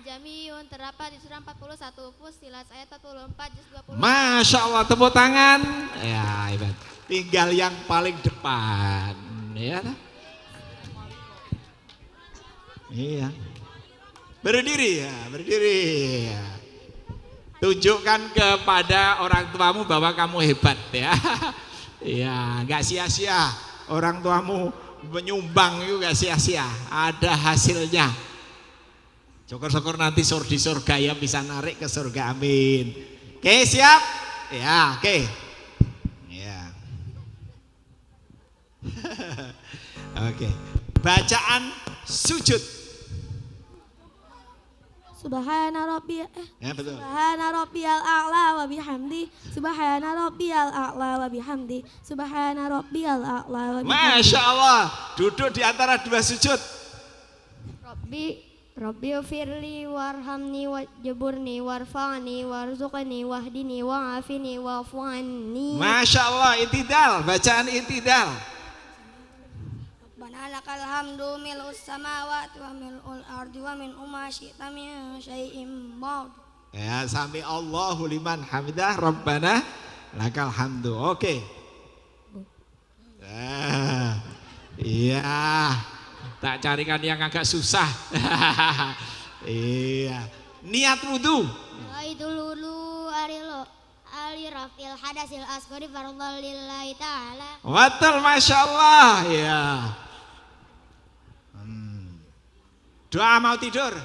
Speaker 14: Jamiyun terdapat di surah 41 Fussilat ayat 44 juz 20.
Speaker 13: Masya Allah, tepuk tangan. Ya, hebat. Tinggal yang paling depan, ya. Iya. Berdiri ya, berdiri. Ya. Tunjukkan kepada orang tuamu bahwa kamu hebat ya. Ya, nggak sia-sia. Orang tuamu menyumbang itu nggak sia-sia. Ada hasilnya. Syukur-syukur nanti di surga ya bisa narik ke surga, amin. Oke, siap? Ya, oke. Ya. Oke. Bacaan sujud.
Speaker 16: Subhana rabbiyal
Speaker 13: Ya, betul.
Speaker 16: Subhana rabbiyal a'la wa bihamdi. Subhana rabbiyal a'la wa bihamdi. Subhana rabbiyal a'la wa bihamdi.
Speaker 13: Masya Allah, duduk di antara dua sujud.
Speaker 14: Rabbi firli warhamni wajburni warfa'ni warzuqni wahdini wa'afini wa'fu'anni.
Speaker 13: Masya Allah, itidal, bacaan itidal.
Speaker 12: Rabbana lakal hamdu mil'us samawati wa mil'ul ardi wa min umma syi'ta min syai'im ba'd.
Speaker 13: Ya, sami Allahu liman hamidah, Rabbana lakal hamdu. Oke. Iya. Tak carikan yang agak susah. Iya. Niat wudu.
Speaker 14: Waitul wudu ali rafil hadasil asghari fardhal lillahi ta'ala.
Speaker 13: Betul, Masya Allah. Ya. Doa mau tidur.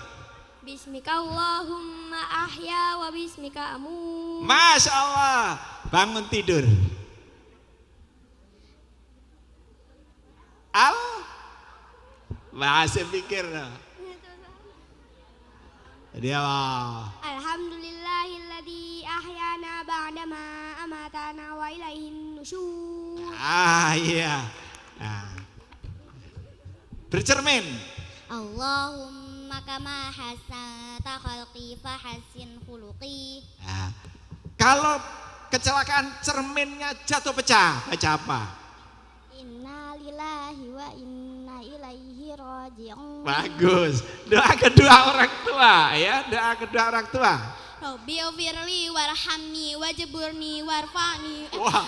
Speaker 14: Bismika Allahumma ahya wa bismika amut.
Speaker 13: Masya Allah. Bangun tidur. Masih pikir. Dia
Speaker 14: Alhamdulillahilladzi ahyana ba'dama amatana wa ilaihin nusyur.
Speaker 13: Iya. Bercermin.
Speaker 14: Allahumma kama hasanta khalqi fa hasin khuluqi.
Speaker 13: Kalau kecelakaan cerminnya jatuh pecah, baca apa?
Speaker 14: Inna lillahi wa inna ilaihi raji'un.
Speaker 13: Bagus. Doa kedua orang tua ya, doa kedua orang tua.
Speaker 14: Rabbi firli warhamni wajburni warfa'ni.
Speaker 13: Wah.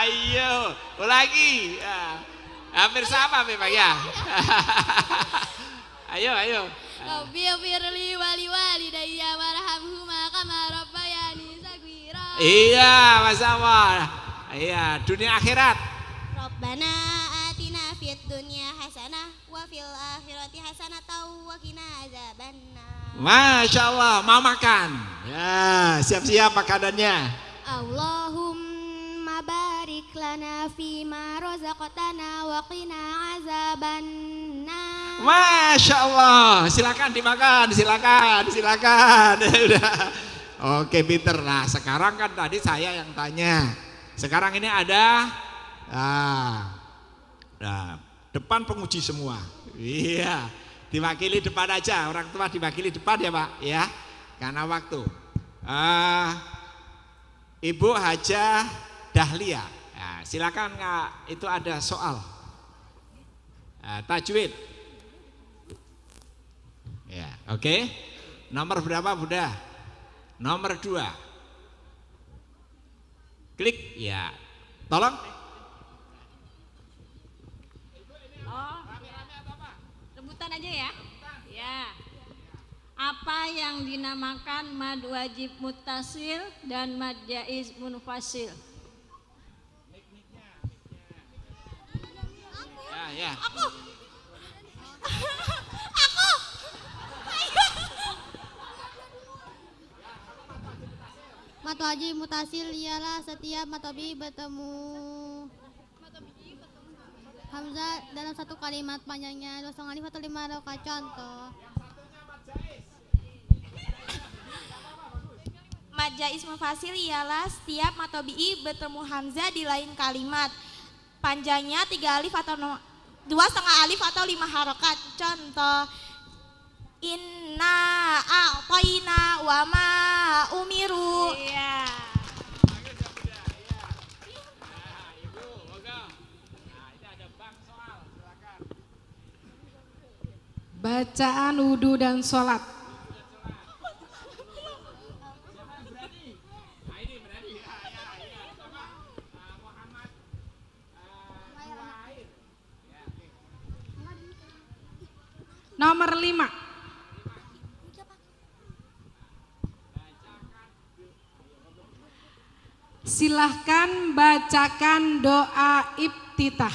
Speaker 13: Ayo, lagi. Hampir sama memang ya. Ayo.
Speaker 14: Rabbi firli wali walidayya warhamhuma kama rabbayani saghira.
Speaker 13: Iya, Mas Allah. Iya, dunia akhirat.
Speaker 14: Rabbana atina fid dunya hasanah wa fil akhirati hasanah wa qina azabannar.
Speaker 13: Masya Allah, mau makan. Ya, siap-siap makanannya.
Speaker 14: Allahumma barik lana fima razaqtana wa qina azabannar.
Speaker 13: Masya Allah, silakan dimakan, silakan. Udah. Oke, pinter. Nah, sekarang kan tadi saya yang tanya. Sekarang ini ada depan penguji semua. Iya, diwakili depan aja. Orang tua diwakili depan ya Pak, ya. Karena waktu. Ibu Hajah Dahlia. Nah, silakan Kak, itu ada soal. Tajwid. Ya, oke. Nomor berapa Bunda? Nomor 2. Klik, ya. Tolong.
Speaker 17: Oh, rebutan aja ya. Ya. Apa yang dinamakan mad wajib muttasil dan mad jaiz munfasil?
Speaker 13: Ya.
Speaker 3: Aku.
Speaker 4: Mad wajib mutasil ialah setiap matobi bertemu hamzah dalam satu kalimat panjangnya 2 alif atau 5 harokat. Contoh.
Speaker 3: Mad jaiz munfasil ialah setiap matobi'i bertemu hamzah di lain kalimat. Panjangnya 3 alif atau 2,5 alif atau 5 harokat. Contoh. Inna a'tayna wa ma umiru.
Speaker 17: Iya.
Speaker 10: Bacaan wudu dan sholat. Nomor 5. Silahkan bacakan doa iftitah.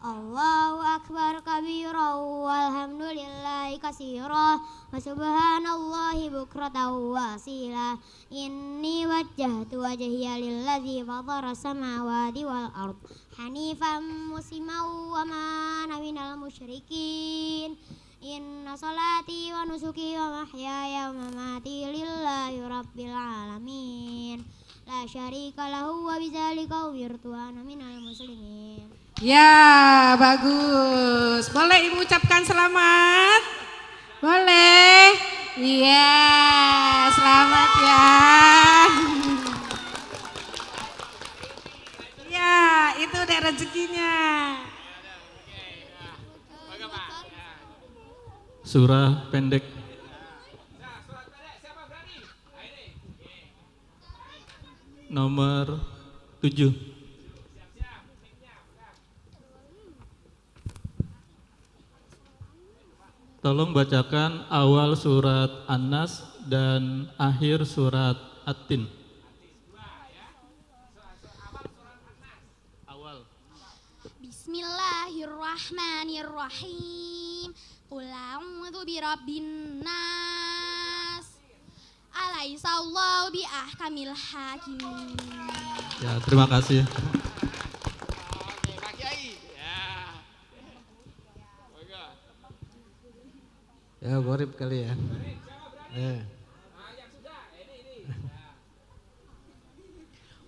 Speaker 4: Allahu akbar kabira walhamdulillahi katsira wa subhanallahi bukratan wa asila. Inni wajjahtu wajhiya lilladzi fatara samawati wal ard hanifan musliman wa ma ana minal musyrikin. Inna salati wa nusuki wa mahyaya wa mamati lillahi rabbil alamin. La syarika lahu wa bidzalika umirtu ana minal muslimin.
Speaker 10: Ya, bagus. Boleh Ibu ucapkan selamat? Boleh? Iya, selamat ya. Ya, itu deh rezekinya.
Speaker 6: Surah pendek. Nomor 7. Tolong bacakan awal surat An-Nas dan akhir surat At-Tin.
Speaker 4: Bismillahirrahmanirrahim. Qul a'udzu birabbin nas. Alaihissallahu biahkamil hakim.
Speaker 6: Ya, terima kasih.
Speaker 9: Ya, gorib kali ya.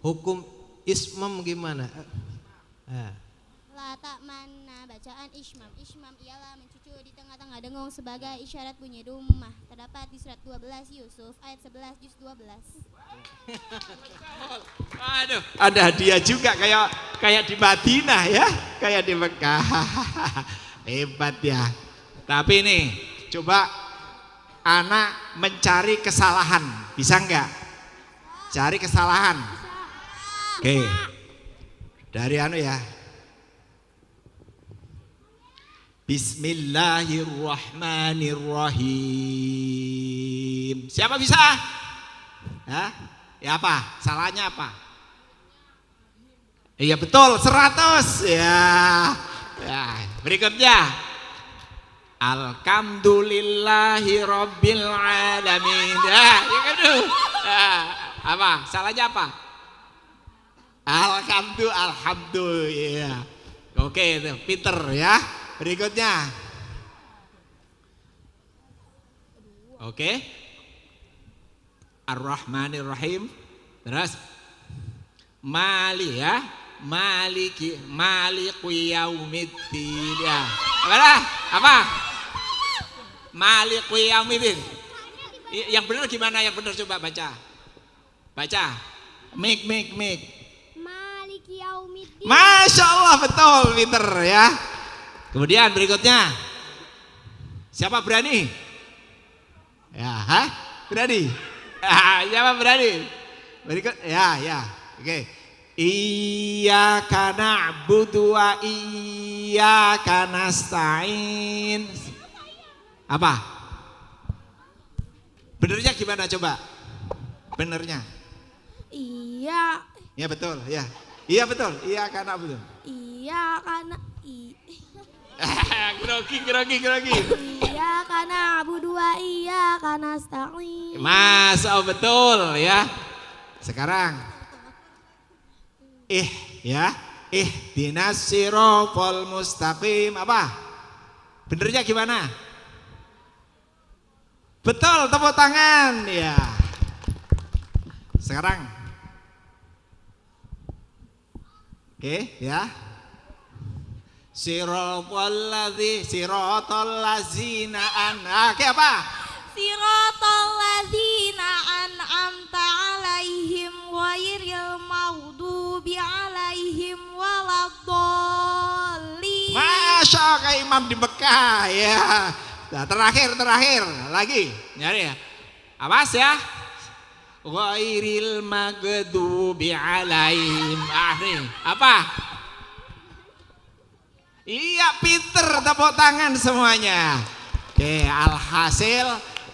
Speaker 9: Hukum ismam gimana?
Speaker 4: La ta'manna bacaan ismam. Ismam ialah mencucu di tengah-tengah dengung sebagai isyarat bunyi dummah. Terdapat di surat 12 Yusuf ayat 11 juz 12.
Speaker 13: Aduh, ada hadiah juga kayak di Madinah ya, kayak di Mekah. Hebat ya. Tapi nih, coba anak mencari kesalahan, bisa enggak? Cari kesalahan. Oke. Dari anu ya. Bismillahirrahmanirrahim. Siapa bisa? Hah? Ya apa? Salahnya apa? Iya betul, 100. Ya. Berikutnya. Alhamdulillahi rabbil alamin. Apa? Salahnya apa? Alhamdulillah. Oke, itu pinter ya. Berikutnya. Oke. Ar-Rahmanir-Rahim. Terus Mali ya. Maliku yaumiddin ya. Apa? Maliku yaumiddin. Yang benar gimana? Yang benar coba baca. Baca. Mik.
Speaker 4: Maliki yaumiddin.
Speaker 13: Masya Allah, betul, pinter ya. Kemudian berikutnya. Siapa berani? Ya, berani? Siapa berani? Berikut, ya. Oke. Iyyaka na'budu wa iyyaka nasta'in. Apa? Benernya gimana coba? Benernya?
Speaker 16: Iya.
Speaker 13: Ya betul, ya. Iya betul. Iyyaka na'budu.
Speaker 16: Iya karena
Speaker 13: Grogi.
Speaker 16: iya karena abu dua iya karena nasta'in.
Speaker 13: Mas, oh betul ya. Sekarang ihdinas siratal mustaqim. Apa? Benernya gimana? Betul, tepuk tangan ya. Sekarang oke ya. Siratal ladzina oke apa?
Speaker 3: Siratal ladzina an'amta alaihim ghairil maghdubi alaihim waladdallin.
Speaker 13: Masya Allah, kayak imam di Mekah ya. Nah, terakhir lagi nyari ya. Awas ya. Ghairil maghdubi alaihim. Apa? Iya, pinter, tepuk tangan semuanya. Oke, alhasil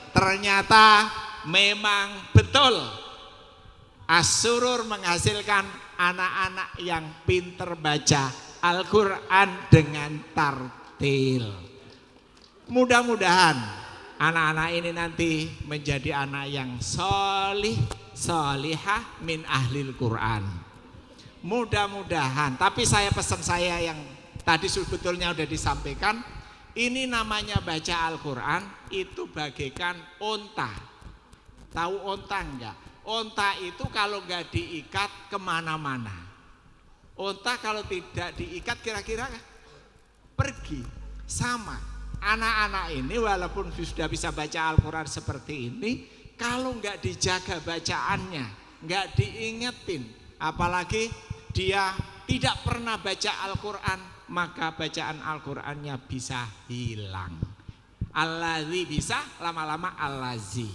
Speaker 13: ternyata memang betul As-Surur menghasilkan anak-anak yang pinter baca Al-Quran dengan tartil. Mudah-mudahan anak-anak ini nanti menjadi anak yang solihah min ahlil Quran. Mudah-mudahan, tapi pesan saya yang tadi sebetulnya sudah disampaikan, ini namanya baca Al-Quran itu bagaikan onta. Tahu onta enggak? Onta itu kalau enggak diikat kemana-mana. Onta kalau tidak diikat kira-kira pergi. Sama, anak-anak ini walaupun sudah bisa baca Al-Quran seperti ini, kalau enggak dijaga bacaannya, enggak diingetin, apalagi dia tidak pernah baca Al-Quran, maka bacaan Al-Qurannya bisa hilang. Allazi bisa lama-lama allazi.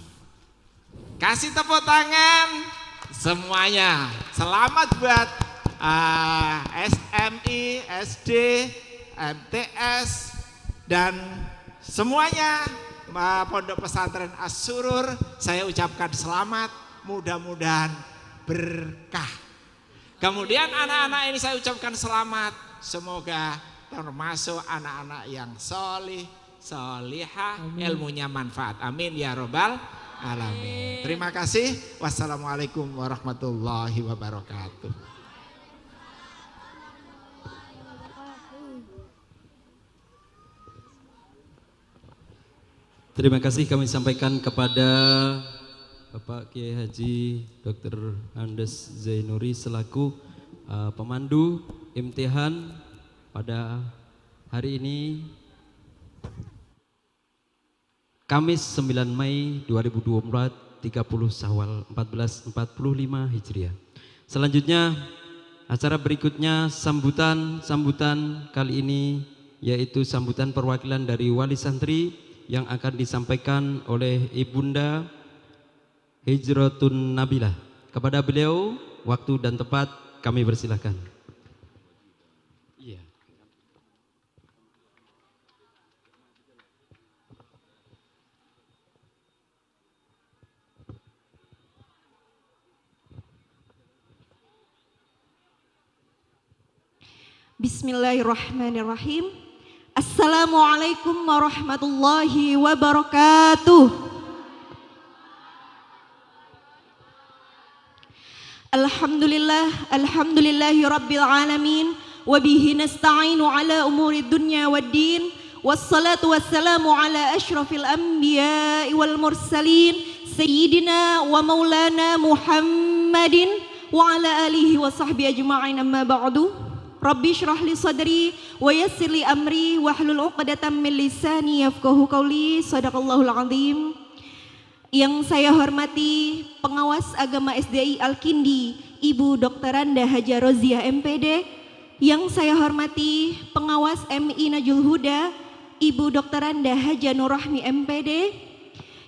Speaker 13: Kasih tepuk tangan semuanya. Selamat buat SMI, SD, MTS dan semuanya Pondok Pesantren As-Surur. Saya ucapkan selamat, mudah-mudahan berkah. Kemudian anak-anak ini saya ucapkan selamat, semoga termasuk anak-anak yang solihah, ilmunya manfaat. Amin ya robbal alamin. Terima kasih. Wassalamualaikum warahmatullahi wabarakatuh.
Speaker 1: Terima kasih kami sampaikan kepada Bapak Kiai Haji Dr. Andes Zainuri selaku pemandu imtihan pada hari ini Kamis 9 Mei 2024 30 Syawal 1445 Hijriah. Selanjutnya acara berikutnya sambutan kali ini yaitu sambutan perwakilan dari wali santri yang akan disampaikan oleh Ibunda Hijratun Nabilah. Kepada beliau waktu dan tempat kami persilahkan. Iya.
Speaker 18: Bismillahirrahmanirrahim. Assalamualaikum warahmatullahi wabarakatuh. Alhamdulillahi rabbil alamin wa bihi nasta'inu ala umuri dunya waddin wassalatu wassalamu ala asyrafil anbiya'i wal mursalin sayyidina wa maulana Muhammadin wa ala alihi wa sahbihi ajma'in amma ba'du. Rabbi syrah li sadri wa yassir li amri wahlul 'uqdatam min lisani yafqahu qawli. Shadaqallahul 'azim. Yang saya hormati pengawas agama SDI Al-Kindi Ibu Dr. Randa Haja Roziah MPD. Yang saya hormati pengawas MI Najul Huda Ibu Dr. Randa Haja Nurrahmi MPD.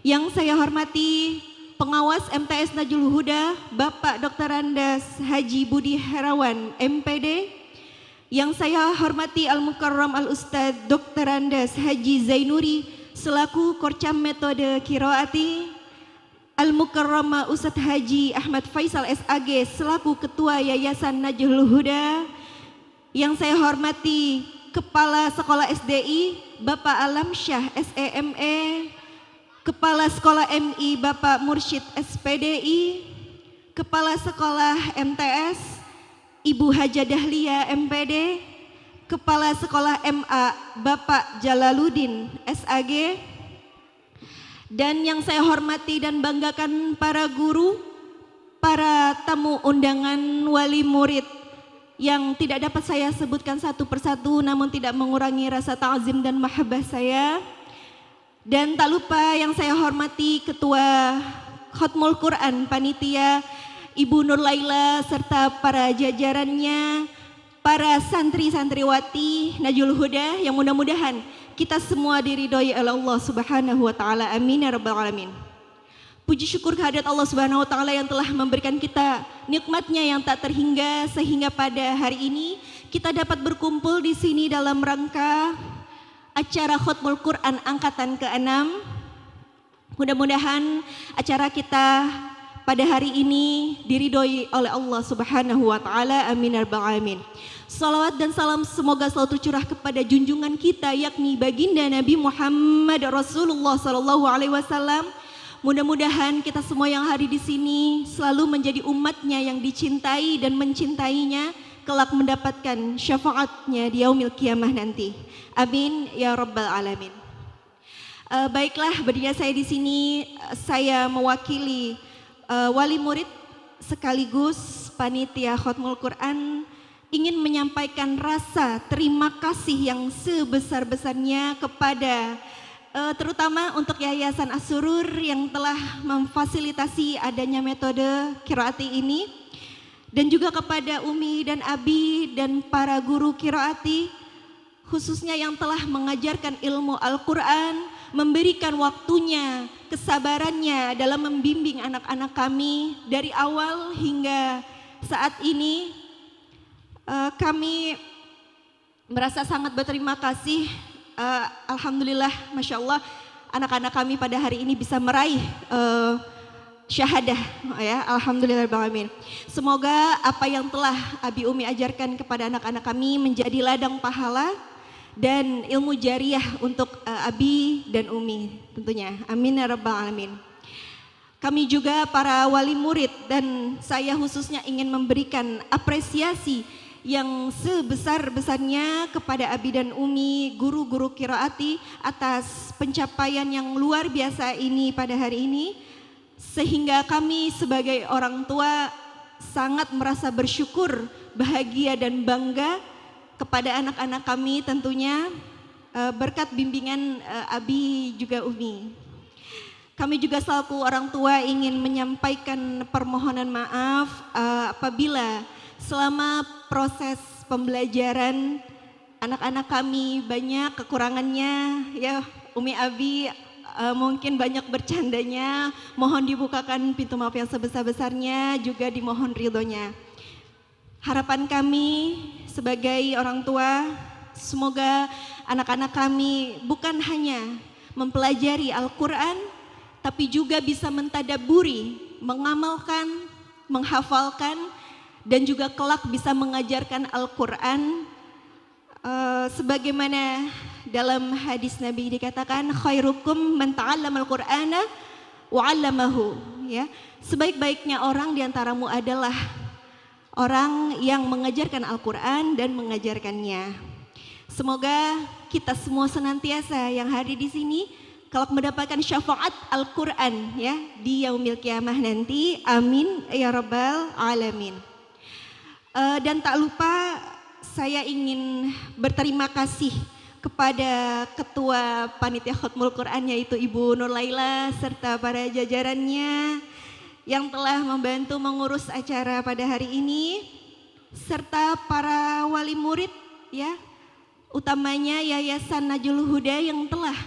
Speaker 18: Yang saya hormati pengawas MTS Najul Huda Bapak Dr. Andes Haji Budi Herawan MPD, yang saya hormati Al-Mukarram Al-Ustadz Dr. Andes Haji Zainuri selaku Korcam Metode Qiraati, Al-Mukarram Ustadz Haji Ahmad Faisal SAG selaku Ketua Yayasan Najul Huda, yang saya hormati Kepala Sekolah SDI Bapak Alamsyah SEME, Kepala Sekolah MI Bapak Mursyid SPDI, Kepala Sekolah MTS Ibu Haja Dahlia MPD, Kepala Sekolah MA Bapak Jalaluddin SAG, dan yang saya hormati dan banggakan para guru, para tamu undangan, wali murid yang tidak dapat saya sebutkan satu persatu namun tidak mengurangi rasa ta'zim dan mahabbah saya. Dan tak lupa yang saya hormati Ketua Khatmul Quran Panitia Ibu Nur Laila serta para jajarannya, para santri-santriwati Najul Huda yang mudah-mudahan kita semua diridhoi oleh Allah Subhanahu wa taala. Amin ya rabbal alamin. Puji syukur kehadirat Allah Subhanahu wa taala yang telah memberikan kita nikmatnya yang tak terhingga sehingga pada hari ini kita dapat berkumpul di sini dalam rangka acara Khatmul Quran angkatan ke-6. Mudah-mudahan acara kita pada hari ini diridhoi oleh Allah Subhanahu wa taala. Amin ya rabbal alamin. Salawat dan salam semoga selalu tercurah kepada junjungan kita yakni baginda Nabi Muhammad Rasulullah sallallahu alaihi wasallam. Mudah-mudahan kita semua yang hadir di sini selalu menjadi umatnya yang dicintai dan mencintainya, kelak mendapatkan syafaatnya di yaumil qiyamah nanti. Amin ya rabbal alamin. Baiklah, berdiri saya di sini, saya mewakili wali murid sekaligus panitia Khatmul Quran ingin menyampaikan rasa terima kasih yang sebesar-besarnya kepada terutama untuk Yayasan As-Surur yang telah memfasilitasi adanya metode qiraati ini, dan juga kepada Umi dan Abi dan para guru qiraati khususnya yang telah mengajarkan ilmu Al-Quran, memberikan waktunya, kesabarannya dalam membimbing anak-anak kami dari awal hingga saat ini. Kami merasa sangat berterima kasih. Alhamdulillah, Masya Allah, anak-anak kami pada hari ini bisa meraih syahadah, ya. Alhamdulillahirrahmanirrahim. Semoga apa yang telah Abi Umi ajarkan kepada anak-anak kami menjadi ladang pahala dan ilmu jariah untuk Abi dan Umi tentunya. Amin ya rabbal alamin. Kami juga para wali murid dan saya khususnya ingin memberikan apresiasi yang sebesar-besarnya kepada Abi dan Umi, guru-guru qiraati atas pencapaian yang luar biasa ini pada hari ini, sehingga kami sebagai orang tua sangat merasa bersyukur, bahagia dan bangga kepada anak-anak kami tentunya berkat bimbingan Abi juga Umi. Kami juga selaku orang tua ingin menyampaikan permohonan maaf apabila selama proses pembelajaran anak-anak kami banyak kekurangannya, ya Umi Abi mungkin banyak bercandanya, mohon dibukakan pintu maaf yang sebesar-besarnya, juga dimohon ridhonya. Harapan kami sebagai orang tua, semoga anak-anak kami bukan hanya mempelajari Al-Quran, tapi juga bisa mentadaburi, mengamalkan, menghafalkan, dan juga kelak bisa mengajarkan Al-Quran sebagaimana dalam hadis Nabi dikatakan khairukum man ta'allama al-Qur'ana wa 'allamahu, ya. Sebaik-baiknya orang diantaramu adalah orang yang mengajarkan Al-Quran dan mengajarkannya. Semoga kita semua senantiasa yang hadir di sini kelak mendapatkan syafaat Al-Quran, ya, di yaumil qiyamah nanti. Amin ya rabbal alamin. Dan tak lupa saya ingin berterima kasih kepada Ketua Panitia Khatmul Quran yaitu Ibu Nur Laila serta para jajarannya yang telah membantu mengurus acara pada hari ini, serta para wali murid, ya, utamanya Yayasan Najul Huda yang telah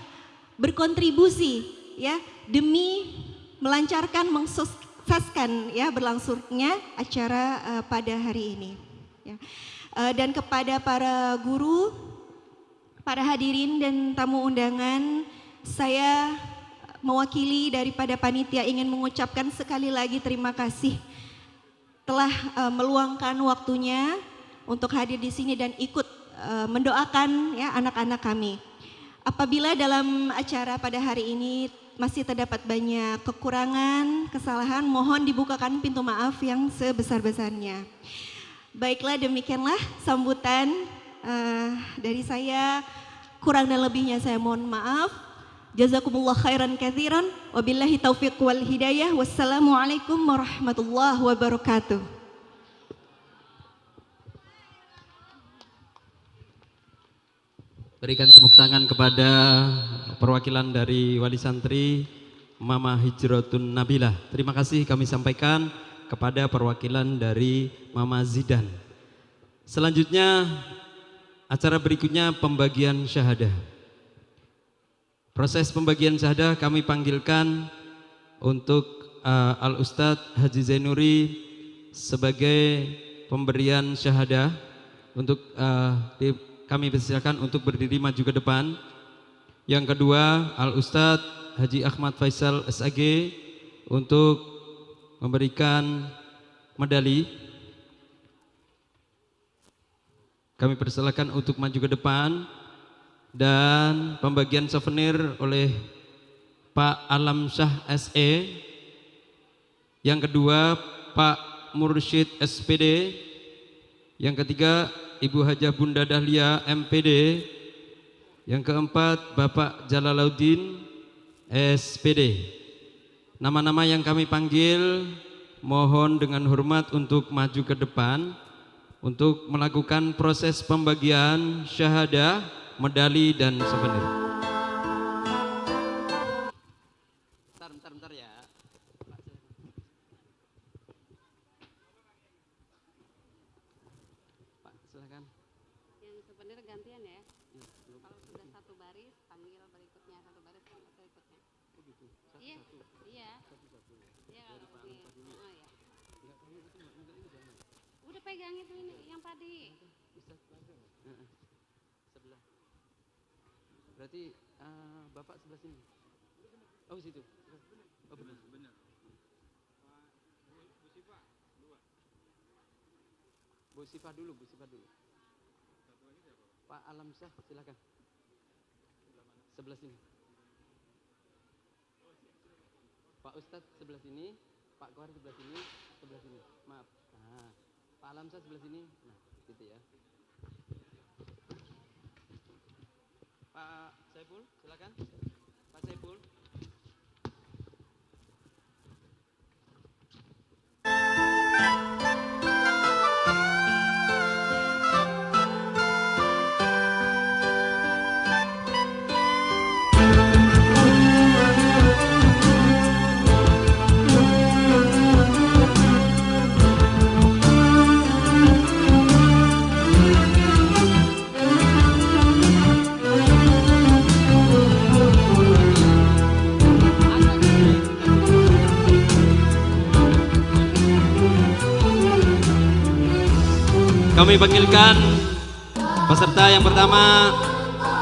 Speaker 18: berkontribusi, ya, demi melancarkan mensukseskan ya berlangsungnya acara pada hari ini. Ya. Dan kepada para guru, para hadirin dan tamu undangan, saya mewakili daripada panitia ingin mengucapkan sekali lagi terima kasih telah meluangkan waktunya untuk hadir di sini dan ikut mendoakan ya anak-anak kami. Apabila dalam acara pada hari ini masih terdapat banyak kekurangan, kesalahan, mohon dibukakan pintu maaf yang sebesar-besarnya. Baiklah, demikianlah sambutan dari saya. Kurang dan lebihnya saya mohon maaf. Jazakumullah khairan katsiran. Wabillahi taufiq wal hidayah. Wassalamualaikum warahmatullahi wabarakatuh.
Speaker 11: Berikan tepuk tangan kepada perwakilan dari Wali Santri Mama Hijratun Nabilah. Terima kasih kami sampaikan kepada perwakilan dari Mama Zidan. Selanjutnya acara berikutnya pembagian syahadah. Proses pembagian syahadah kami panggilkan untuk Al-Ustadz Haji Zainuri sebagai pemberian syahadah untuk kami persilakan untuk berdiri maju ke depan. Yang kedua, Al-Ustadz Haji Ahmad Faisal SAG untuk memberikan medali. Kami persilakan untuk maju ke depan. Dan pembagian souvenir oleh Pak Alam Syah SE. Yang kedua, Pak Mursyid SPD. Yang ketiga, Ibu Hajah Bunda Dahlia MPD. Yang keempat, Bapak Jalaluddin SPD. Nama-nama yang kami panggil mohon dengan hormat untuk maju ke depan untuk melakukan proses pembagian syahadah, medali dan souvenir. Bentar ya. Pak, silakan.
Speaker 19: Yang souvenir gantian ya. Kalau sudah satu baris, panggil berikutnya, satu baris berikutnya.
Speaker 11: Oh gitu.
Speaker 19: Iya. Iya. Iya. Oh ya. Udah pegang itu ini yang tadi.
Speaker 11: Sebelah. Berarti Bapak sebelah sini. Oh situ. Oh benar. Bu Sifah dulu. Pak Alam Syah silakan. Sebelah sini. Pak Ustadz sebelah sini, Pak Kohar sebelah sini. Maaf. Nah, Pak Alam Syah sebelah sini. Nah, gitu ya. Pak Saiful, silakan. Pak Saiful. Kami panggilkan peserta yang pertama,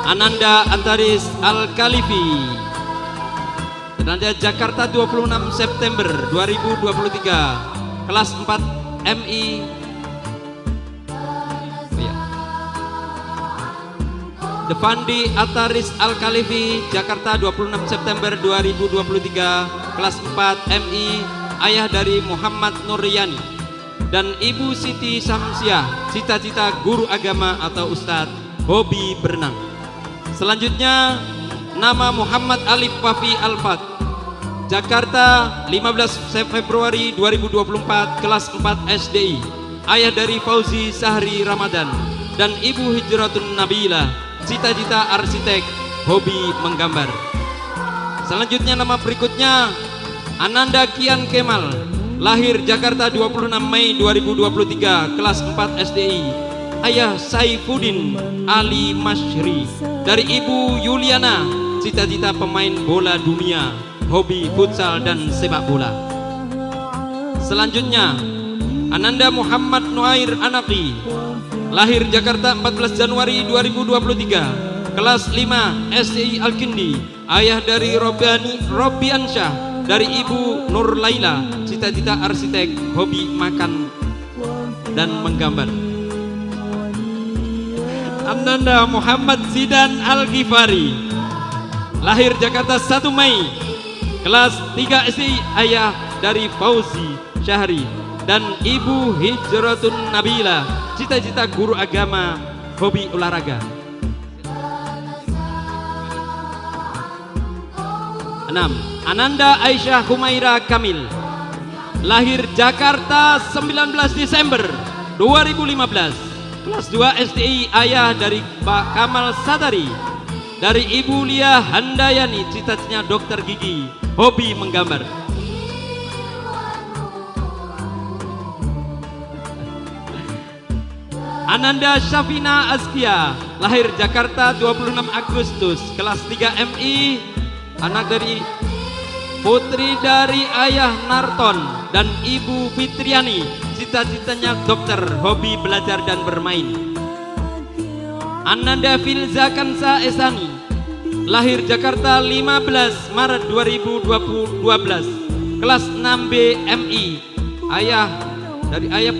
Speaker 11: Ananda Antaris Al-Khalifi. Ananda Jakarta 26 September 2023, kelas 4 MI. Devandi Antaris Al-Khalifi, Jakarta 26 September 2023, kelas 4 MI, ayah dari Muhammad Nuryani. Dan Ibu Siti Samsiah, cita-cita guru agama atau ustadz, hobi berenang. Selanjutnya nama Muhammad Alif Wafi Alfat, Jakarta 15 Februari 2024, kelas 4 SDI, ayah dari Fauzi Sahri Ramadan. Dan Ibu Hijratun Nabilah, cita-cita arsitek, hobi menggambar. Selanjutnya nama berikutnya Ananda Kian Kemal, lahir Jakarta 26 Mei 2023, kelas 4 SDI, ayah Saifuddin Ali Masyri. Dari Ibu Yuliana, cita-cita pemain bola dunia. hobi futsal dan sepak bola. Selanjutnya Ananda Muhammad Nuair Anaki, lahir Jakarta 14 Januari 2023, kelas 5 STI Al-Kindi, ayah dari Robiansyah, dari ibu Nur Laila, cita-cita arsitek, hobi makan dan menggambar. Ananda Muhammad Zidan Al-Ghifari, lahir Jakarta 1 Mei, kelas 3 STI, ayah dari Fauzi Syahri dan ibu Hijratun Nabila, cita-cita guru agama, hobi olahraga. 6. Ananda Aisyah Humaira Kamil, lahir Jakarta 19 Desember 2015, kelas 2 STI, ayah dari Pak Kamal Satari, dari ibu Lia Handayani, cita-citanya dokter gigi, hobi menggambar. Ananda Syafina Azkia, lahir Jakarta 26 Agustus, kelas 3 MI, anak dari putri dari ayah Narton dan ibu Fitriani, cita-citanya dokter, hobi belajar dan bermain. Ananda Filza Kansa Esani, lahir Jakarta 15 Maret 2012, kelas 6B MI, ayah dari ayah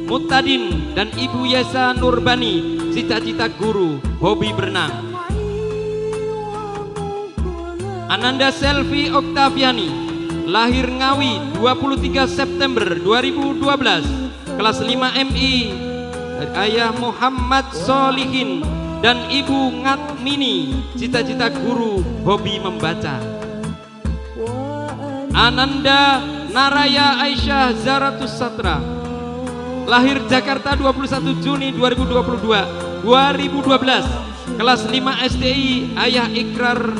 Speaker 11: Mutadin dan ibu Yesa Nurbani, cita-cita guru, hobi berenang. Ananda Selvi Oktaviani, lahir Ngawi 23 September 2012, kelas 5 MI, dari ayah Muhammad Solihin dan ibu Ngatmini, cita-cita guru, hobi membaca. Ananda Naraya Aisyah Zaratus Satra, lahir Jakarta 21 Juni 2012, kelas 5 STI, ayah Ikrar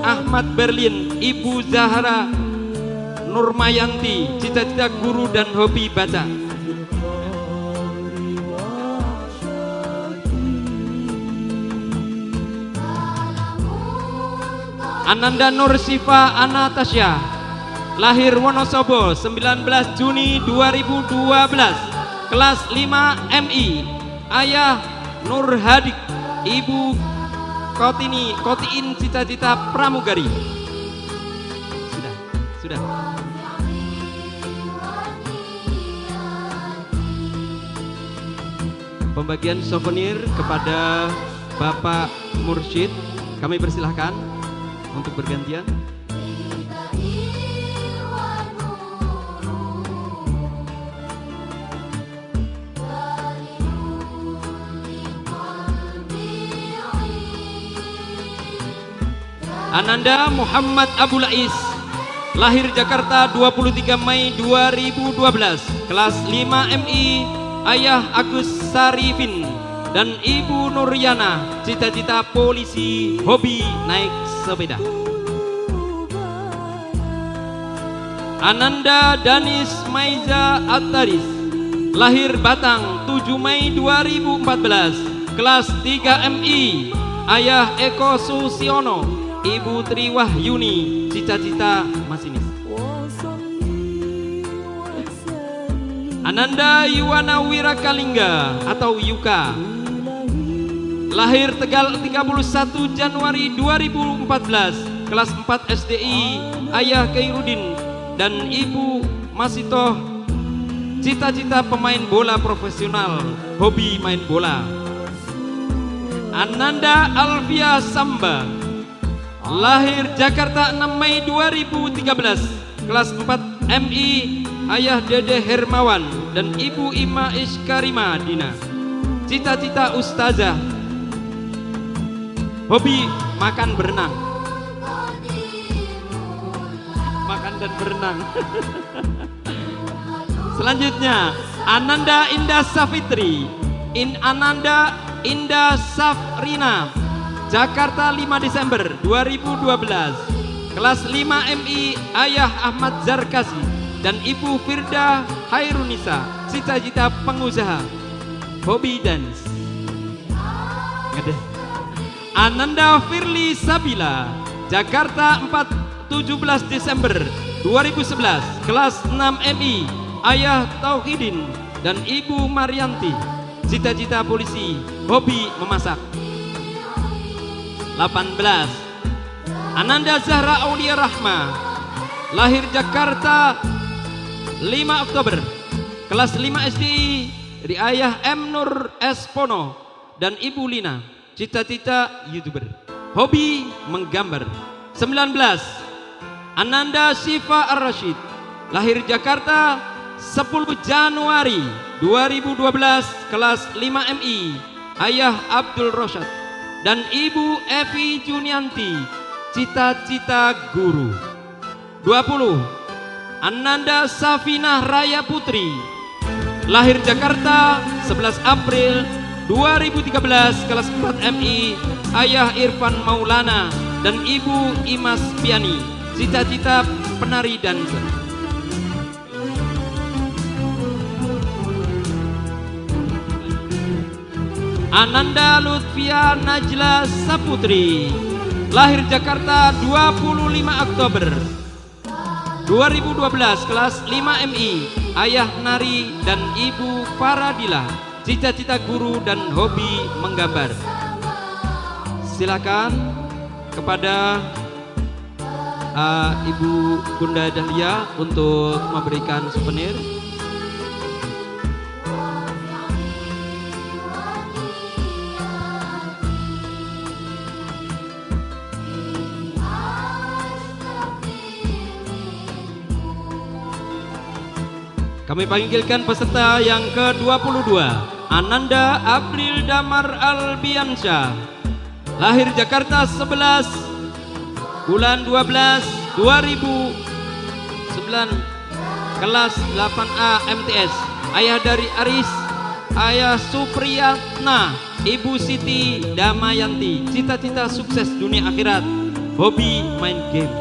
Speaker 11: Ahmad Berlin, ibu Zahra Nurmayanti, cita-cita guru dan hobi baca. Ananda Nur Sifa Anatasya, lahir Wonosobo 19 Juni 2012, kelas 5 MI, ayah Nur Hadik, ibu Kotiin, cita-cita pramugari. Sudah. Pembagian souvenir kepada Bapak Mursyid, kami persilahkan untuk bergantian. Ananda Muhammad Abul Ais, lahir Jakarta 23 Mei 2012, kelas 5 MI, ayah Agus Sarifin dan ibu Nuryana, cita-cita polisi, hobi naik sepeda. Ananda Danis Maiza Attaris, lahir Batang 7 Mei 2014, kelas 3 MI, ayah Eko Susiono, ibu Triwahyuni, cita-cita masinis. Ananda Yuwana Wirakalingga atau Yuka, lahir Tegal 31 Januari 2014, kelas 4 SDI, ayah Kairudin dan ibu Masitoh, cita-cita pemain bola profesional, hobi main bola. Ananda Alfia Samba, lahir Jakarta 6 Mei 2013, kelas 4 MI, ayah Dede Hermawan dan ibu Ima Iskarima Dina, cita-cita ustazah, hobi makan berenang. Makan dan berenang. Selanjutnya Ananda Indah Safitri, Ananda Indah Safrina, Jakarta 5 Desember 2012, kelas 5 MI, ayah Ahmad Zarkasi dan ibu Firda Hairunisa, cita-cita pengusaha, hobi dance. Ananda Firly Sabila, Jakarta 17 Desember 2011, kelas 6 MI, Ayah Tauhidin dan Ibu Marianti. Cita-cita polisi, hobi memasak. 18. Ananda Zahra Aulia Rahma, lahir Jakarta 5 Oktober, kelas 5 SDI, dari Ayah M. Nur S. Pono dan Ibu Lina. Cita-cita YouTuber, hobi menggambar. 19. Ananda Syifa Ar-Rashid, lahir Jakarta 10 Januari 2012, kelas 5 MI, Ayah Abdul Rosyad dan Ibu Evi Junianti. Cita-cita guru. 20. Ananda Safinah Raya Putri, lahir Jakarta 11 April 2013, kelas 4 MI, Ayah Irfan Maulana dan Ibu Imas Piani. Cita-cita penari dansa. Ananda Lutfia Najla Saputri, lahir Jakarta 25 Oktober 2012, kelas 5 MI, Ayah Nari dan Ibu Faradila. Cita-cita guru dan hobi menggambar. Silakan kepada Ibu Bunda Dahlia untuk memberikan souvenir. Kami panggilkan peserta yang ke-22, Ananda April Damar Albiansyah, lahir Jakarta 11 bulan 12 2009, kelas 8A MTS, ayah dari Aris, Ayah Supriyatna, Ibu Siti Damayanti. Cita-cita sukses dunia akhirat, hobi main game.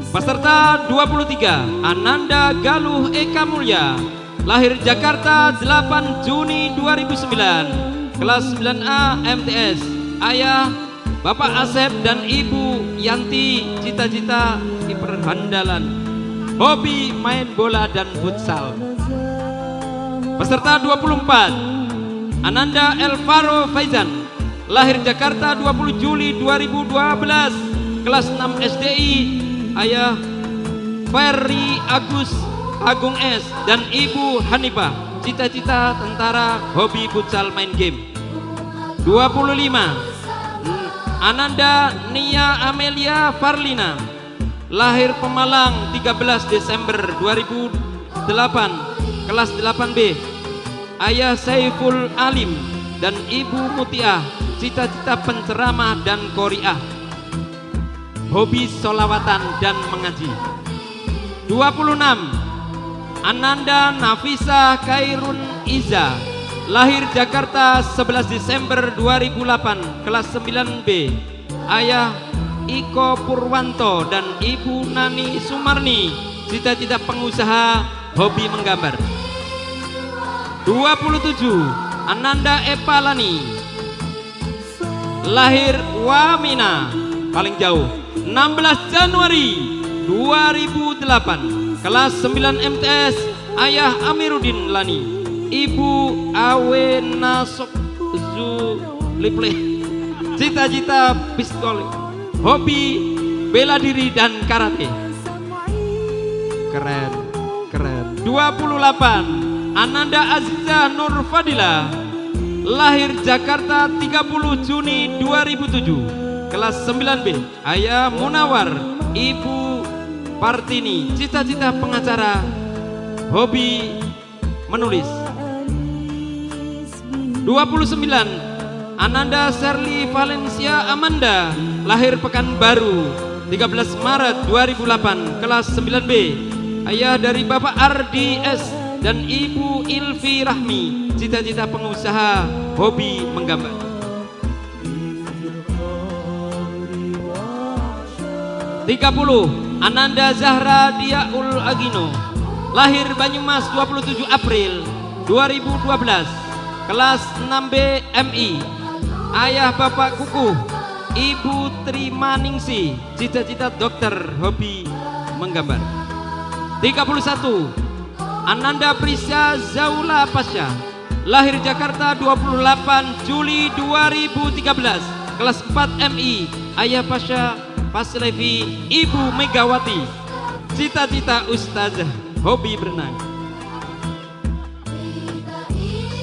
Speaker 11: Peserta 23, Ananda Galuh Eka Mulya, lahir Jakarta 8 Juni 2009, kelas 9A MTS, Ayah Bapak Asep dan Ibu Yanti. Cita-cita kiper handalan, hobi main bola dan futsal. Peserta 24, Ananda Elvaro Faizan, lahir Jakarta 20 Juli 2012, kelas 6 SDI, Ayah Ferry Agus Agung S dan Ibu Hanifah. Cita-cita tentara, hobi futsal main game. 25, Ananda Nia Amelia Farlina, lahir Pemalang 13 Desember 2008, kelas 8B, Ayah Saiful Alim dan Ibu Mutiah. Cita-cita penceramah dan qoriah, hobi sholawatan dan mengaji. 26, Ananda Nafisa Khairun Iza, lahir Jakarta 11 Desember 2008, kelas 9B, Ayah Iko Purwanto dan Ibu Nani Sumarni. Cita-cita pengusaha, hobi menggambar. 27, Ananda Epalani, lahir Wamina, paling jauh 16 Januari 2008, kelas 9 MTS, Ayah Amiruddin Lani, Ibu Awena Zuliple. Cita-cita pistol, hobi bela diri dan karate. Keren, keren. 28, Ananda Aziza Nur Fadila, lahir Jakarta 30 Juni 2007, kelas 9B, Ayah Munawar, Ibu Partini. Cita-cita pengacara, hobi menulis. 29, Ananda Sherly Valencia Amanda, lahir Pekanbaru 13 Maret 2008, kelas 9B, ayah dari Bapak Ardi S dan Ibu Ilvi Rahmi. Cita-cita pengusaha, hobi menggambar. 30, Ananda Zahra Diaul Agino, lahir Banyumas 27 April 2012, kelas 6B MI, ayah bapak kuku, ibu Trimaningsi, cita-cita dokter, hobi menggambar. 31 Ananda Prisya Zaula Pasha, lahir Jakarta 28 Juli 2013, kelas 4 MI, ayah Pasha Paslevi, ibu Megawati, cita-cita ustazah, hobi berenang.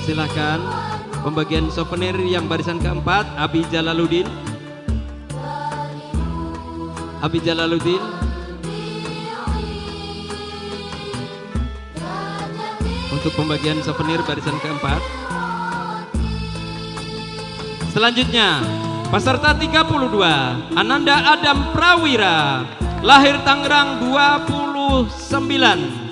Speaker 11: Silakan pembagian souvenir yang barisan keempat. Abi Jalaluddin, Abi Jalaluddin. Untuk pembagian souvenir barisan keempat. Selanjutnya peserta 32 Ananda Adam Prawira, lahir Tangerang 29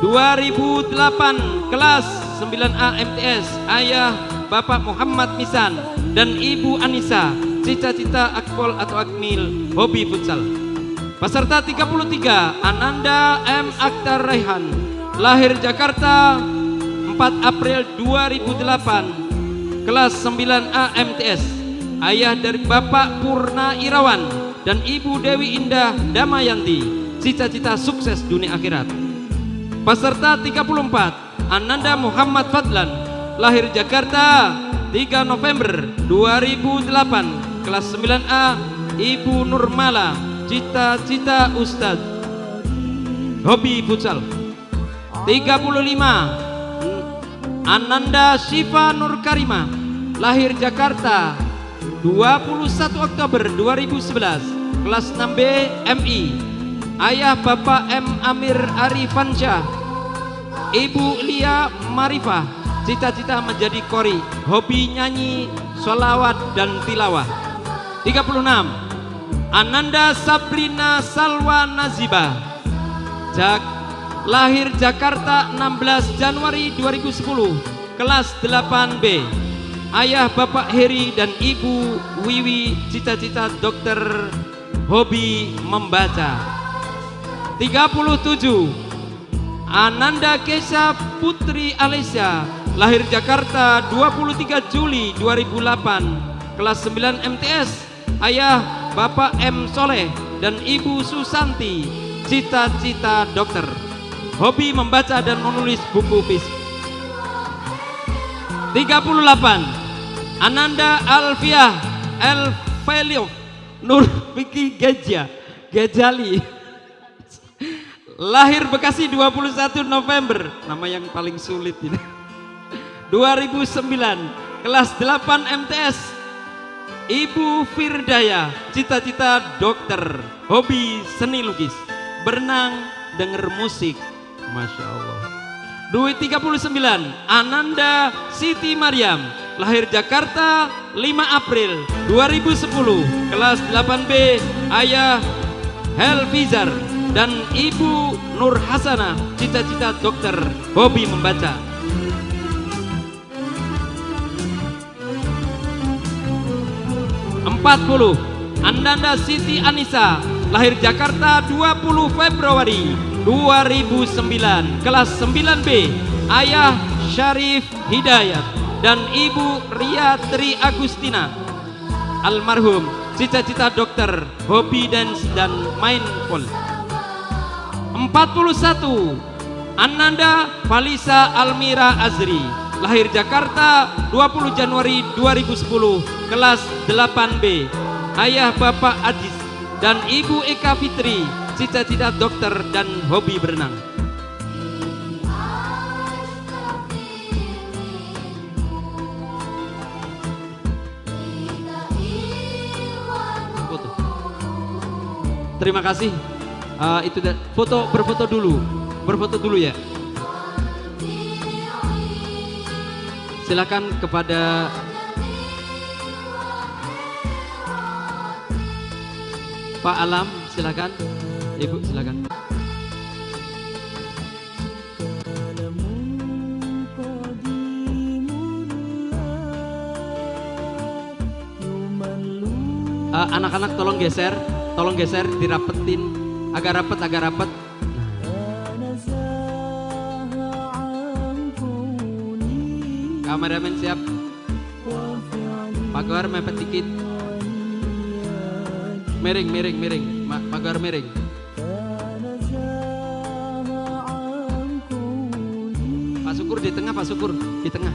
Speaker 11: 2008, kelas 9A MTS, ayah bapak Muhammad Misan dan ibu Anissa, cita-cita akpol atau akmil, hobi futsal. Peserta 33 Ananda M. Akhtar Raihan, lahir Jakarta 4 April 2008, kelas 9A MTS, ayah dari bapak Purna Irawan dan ibu Dewi Indah Damayanti, cita-cita sukses dunia akhirat. Peserta 34 Ananda Muhammad Fadlan, lahir Jakarta 3 November 2008, kelas 9A, ibu Nurmala, cita-cita ustadz, hobi futsal. 35 Ananda Syifa Nur Karima, lahir Jakarta 21 Oktober 2011, kelas 6B MI, ayah bapak M. Amir Arifansyah, ibu Lia Marifah, cita-cita menjadi kori, hobi nyanyi, sholawat dan tilawah. 36 Ananda Sabrina Salwa Nazibah, lahir Jakarta 16 Januari 2010, kelas 8B, ayah bapak Heri dan ibu Wiwi, cita-cita dokter, hobi membaca. 37 Ananda Kesha Putri Alesya, lahir Jakarta 23 Juli 2008, kelas 9 MTS, ayah bapak M. Soleh dan ibu Susanti, cita-cita dokter, hobi membaca dan menulis buku fisik. 38 Ananda Alfiah Elvelio Nur Vicky Gejali, lahir Bekasi 21 November, nama yang paling sulit ini, 2009, kelas 8 MTS, ibu Firdaya, cita-cita dokter, hobi seni lukis, berenang, denger musik, Masya Allah. 39 Ananda Siti Mariam, lahir Jakarta 5 April 2010, kelas 8B, ayah Helvizar dan ibu Nur Hasanah, cita-cita dokter, hobi membaca. 40 Ananda Siti Anissa, lahir Jakarta 20 Februari 2009, kelas 9B, ayah Syarif Hidayat dan ibu Ria Tri Agustina, almarhum, cita-cita dokter, hobi dance dan mindful. 41 Ananda Falisa Almira Azri, lahir Jakarta 20 Januari 2010, kelas 8B, ayah bapak Ajis dan ibu Eka Fitri, cita-cita dokter dan hobi berenang. Foto. Terima kasih. Itu foto, berfoto dulu ya. Silakan kepada Pak Alam, silakan. Ibu, silakan. Anak-anak tolong geser, dirapetin, agak rapet. Kameramen siap.
Speaker 1: Pak Gawar mepet dikit. Miring. Pak Gawar miring. Pak Syukur di tengah, Pak Syukur di tengah.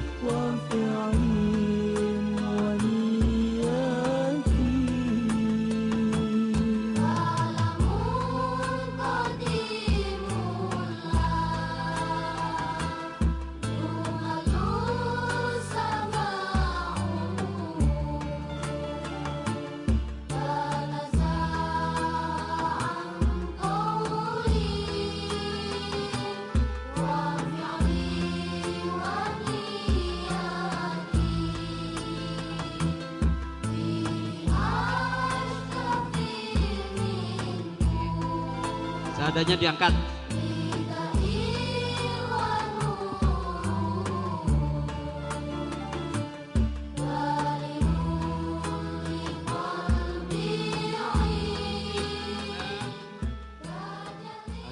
Speaker 1: Seadanya diangkat.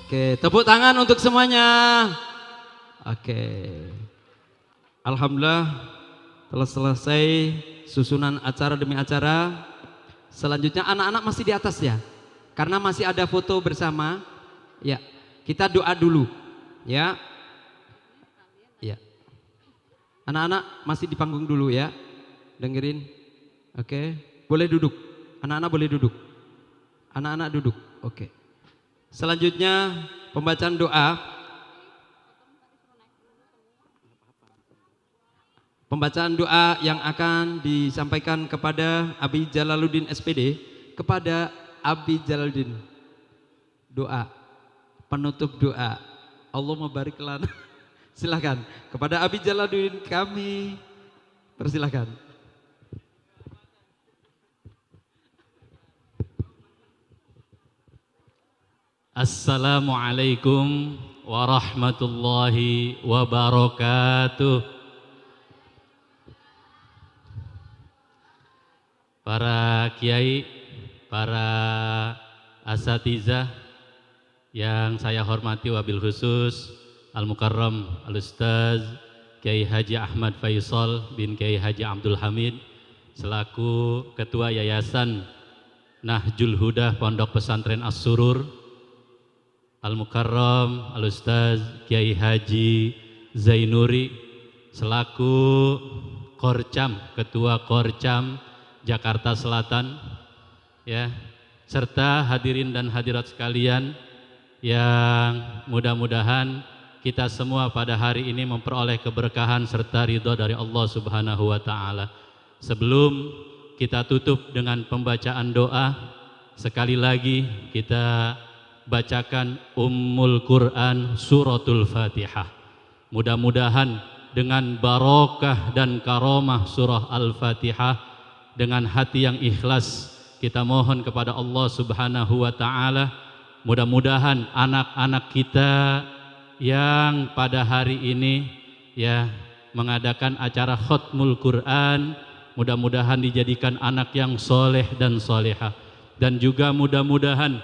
Speaker 1: Oke, tepuk tangan untuk semuanya. Oke. Alhamdulillah telah selesai susunan acara demi acara. Selanjutnya anak-anak masih di atas ya. Karena masih ada foto bersama. Ya, kita doa dulu. Ya. Ya. Anak-anak masih di panggung dulu ya. Dengerin. Oke. Boleh duduk. Anak-anak boleh duduk. Anak-anak duduk. Oke. Selanjutnya pembacaan doa. Pembacaan doa yang akan disampaikan kepada Abi Jalaluddin SPD, kepada Abi Jalaluddin. Doa, penutup doa. Allahumma barik lana. Silakan kepada Abi Jalaluddin kami persilakan.
Speaker 20: Assalamualaikum warahmatullahi wabarakatuh. Para kiai, para asatizah yang saya hormati wabil khusus Al-Mukarram Al-Ustaz Kiai Haji Ahmad Faisal bin Kiai Haji Abdul Hamid selaku Ketua Yayasan Nahjul Huda Pondok Pesantren As-Surur, Al-Mukarram Al-Ustaz Kiai Haji Zainuri selaku Korcam, Ketua Korcam Jakarta Selatan, ya, serta hadirin dan hadirat sekalian yang mudah-mudahan kita semua pada hari ini memperoleh keberkahan serta ridho dari Allah Subhanahu wa Ta'ala. Sebelum kita tutup dengan pembacaan doa, sekali lagi kita bacakan Ummul Quran Suratul Fatihah. Mudah-mudahan dengan barokah dan karomah surah Al-Fatihah, dengan hati yang ikhlas kita mohon kepada Allah Subhanahu wa Ta'ala, mudah-mudahan anak-anak kita yang pada hari ini ya mengadakan acara Khatmul Quran, mudah-mudahan dijadikan anak yang soleh dan solehah, dan juga mudah-mudahan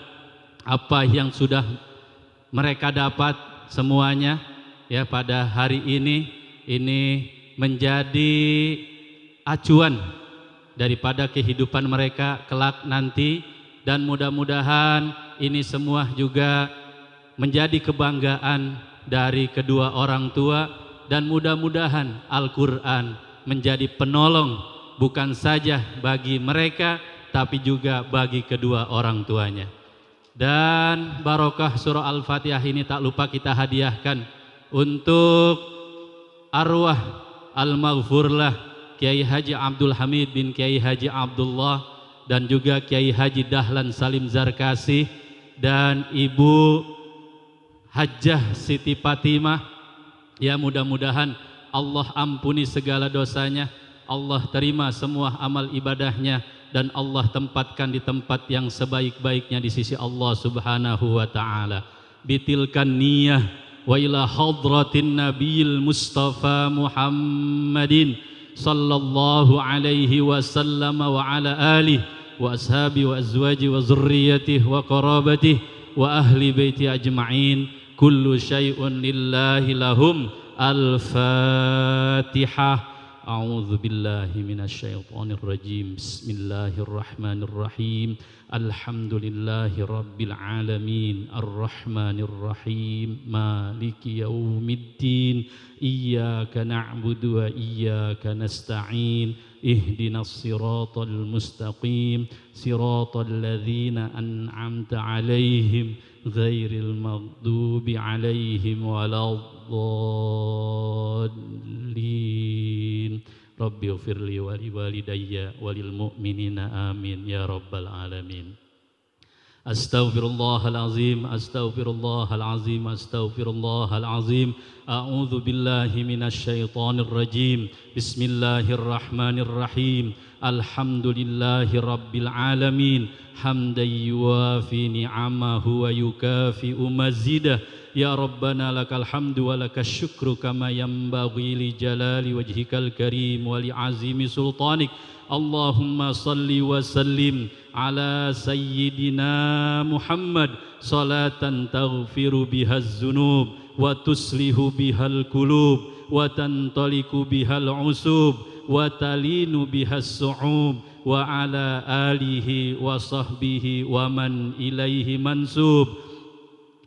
Speaker 20: apa yang sudah mereka dapat semuanya ya pada hari ini menjadi acuan daripada kehidupan mereka kelak nanti, dan mudah-mudahan ini semua juga menjadi kebanggaan dari kedua orang tua, dan mudah-mudahan Al-Quran menjadi penolong bukan saja bagi mereka tapi juga bagi kedua orang tuanya. Dan barokah surah Al-Fatihah ini tak lupa kita hadiahkan untuk arwah al-maghfurlah Kiai Haji Abdul Hamid bin Kiai Haji Abdullah, dan juga Kiai Haji Dahlan Salim Zarkasi dan Ibu Hajjah Siti Fatimah. Ya, mudah-mudahan Allah ampuni segala dosanya, Allah terima semua amal ibadahnya, dan Allah tempatkan di tempat yang sebaik-baiknya di sisi Allah Subhanahu wa Ta'ala. Bitilkan niyah wa ila hadratin nabiyil Mustafa Muhammadin sallallahu alaihi wasallam wa ala alihi wa ashabi wa azwaji wa zurriyatihi wa qarabatihi wa ahli baiti ajma'in. Kullu syai'un lillahi lahum. Al-Fatihah. أعوذ بالله من الشيطان الرجيم بسم الله الرحمن الرحيم الحمد لله رب العالمين الرحمن الرحيم مالك يوم الدين إياك نعبد وإياك نستعين اهدنا الصراط المستقيم صراط الذين أنعمت عليهم غير المغضوب عليهم ولا الضالين رب اغفر لي ولوالدي وللمؤمنين آمين يا رب العالمين أستغفر الله العظيم أستغفر الله العظيم أستغفر الله العظيم أعوذ بالله من الشيطان الرجيم بسم الله الرحمن الرحيم الحمد لله رب العالمين حمدا يوافي نعمه ويكافئ مزيده يا ربنا لك الحمد ولك الشكر كما ينبغي لجلال وجهك الكريم ولعظيم سلطانك اللهم صل وسلم على سيدنا محمد صلاة تغفر بها الذنوب وتصلح بها القلوب وتنطلق بها العصوب وتلين بها الصعوب وعلى آله وصحبه ومن إليه منسوب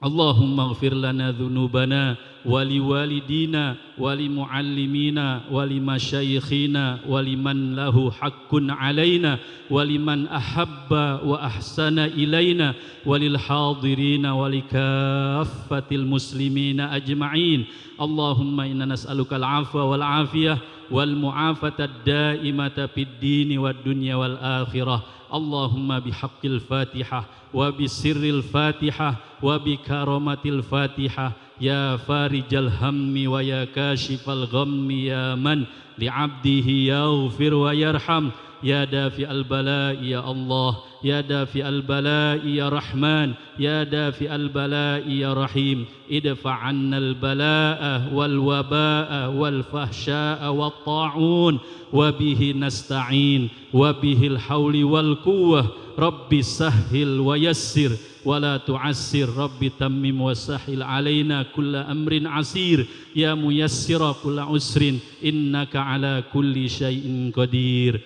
Speaker 20: اللهم اغفر لنا ذنوبنا ولوالدينا ولمعلمينا ولمشايخنا ولمن له حق علينا ولمن أحب وأحسن إلينا وللحاضرين ولكافة المسلمين أجمعين اللهم إنا نسألك العفو والعافية والمعافاة الدائمة في الدين والدنيا والآخرة اللهم بحق الفاتحة وبسر الفاتحة وبكرامة الفاتحة يا فارج الهم ويا كاشف الغم يا من لعبده يغفر ويرحم يا دافع البلاء يا الله يا دافع البلاء يا رحمن يا دافع البلاء يا رحيم ادفع عنا البلاء والوباء والفحشاء والطاعون وبه نستعين وبه الحول والقوة رب سهل ويسر ولا تعسر رب تمم وسهل علينا كل أمر عسير يا ميسر كل عسر إنك على كل شيء قدير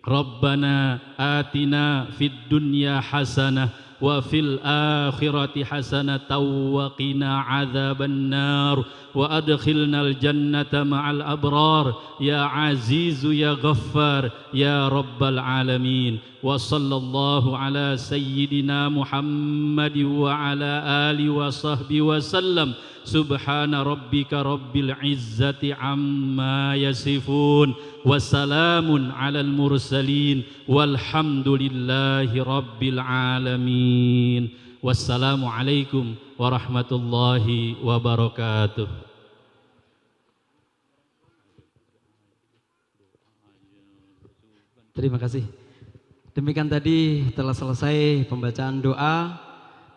Speaker 20: ربنا آتنا في الدنيا حسنة وفي الآخرة حسنة وقنا عذاب النار وأدخلنا الجنة مع الأبرار يا عزيز يا غفار يا رب العالمين وصلى الله على سيدنا محمد وعلى آله وصحبه وسلم سبحان ربك رب العزة عما يصفون وسلام على المرسلين والحمد لله رب العالمين والسلام عليكم ورحمة الله وبركاته.
Speaker 1: Terima kasih. Demikian tadi telah selesai pembacaan doa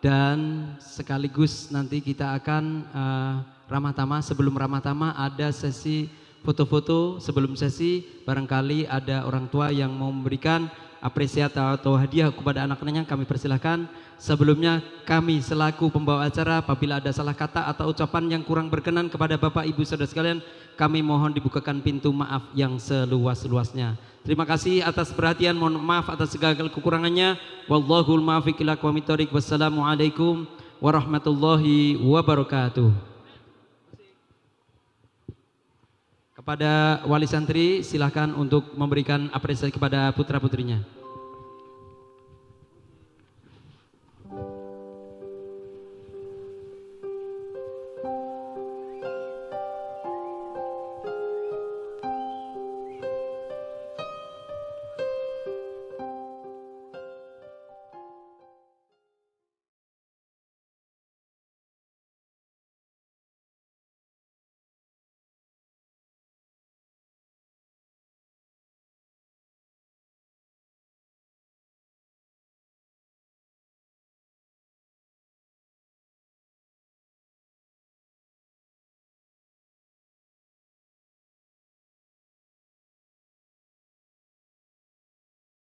Speaker 1: dan sekaligus nanti kita akan ramah tamah. Sebelum ramah tamah ada sesi foto-foto. Sebelum sesi barangkali ada orang tua yang mau memberikan apresiasi atau hadiah kepada anak-anaknya, kami persilahkan. Sebelumnya kami selaku pembawa acara apabila ada salah kata atau ucapan yang kurang berkenan kepada Bapak Ibu saudara sekalian, kami mohon dibukakan pintu maaf yang seluas-luasnya. Terima kasih atas perhatian, mohon maaf atas segala kekurangannya. Wallahul muwaffiq ila aqwamit thoriq. Wassalamualaikum warahmatullahi wabarakatuh. Kepada wali santri silahkan untuk memberikan apresiasi kepada putra-putrinya.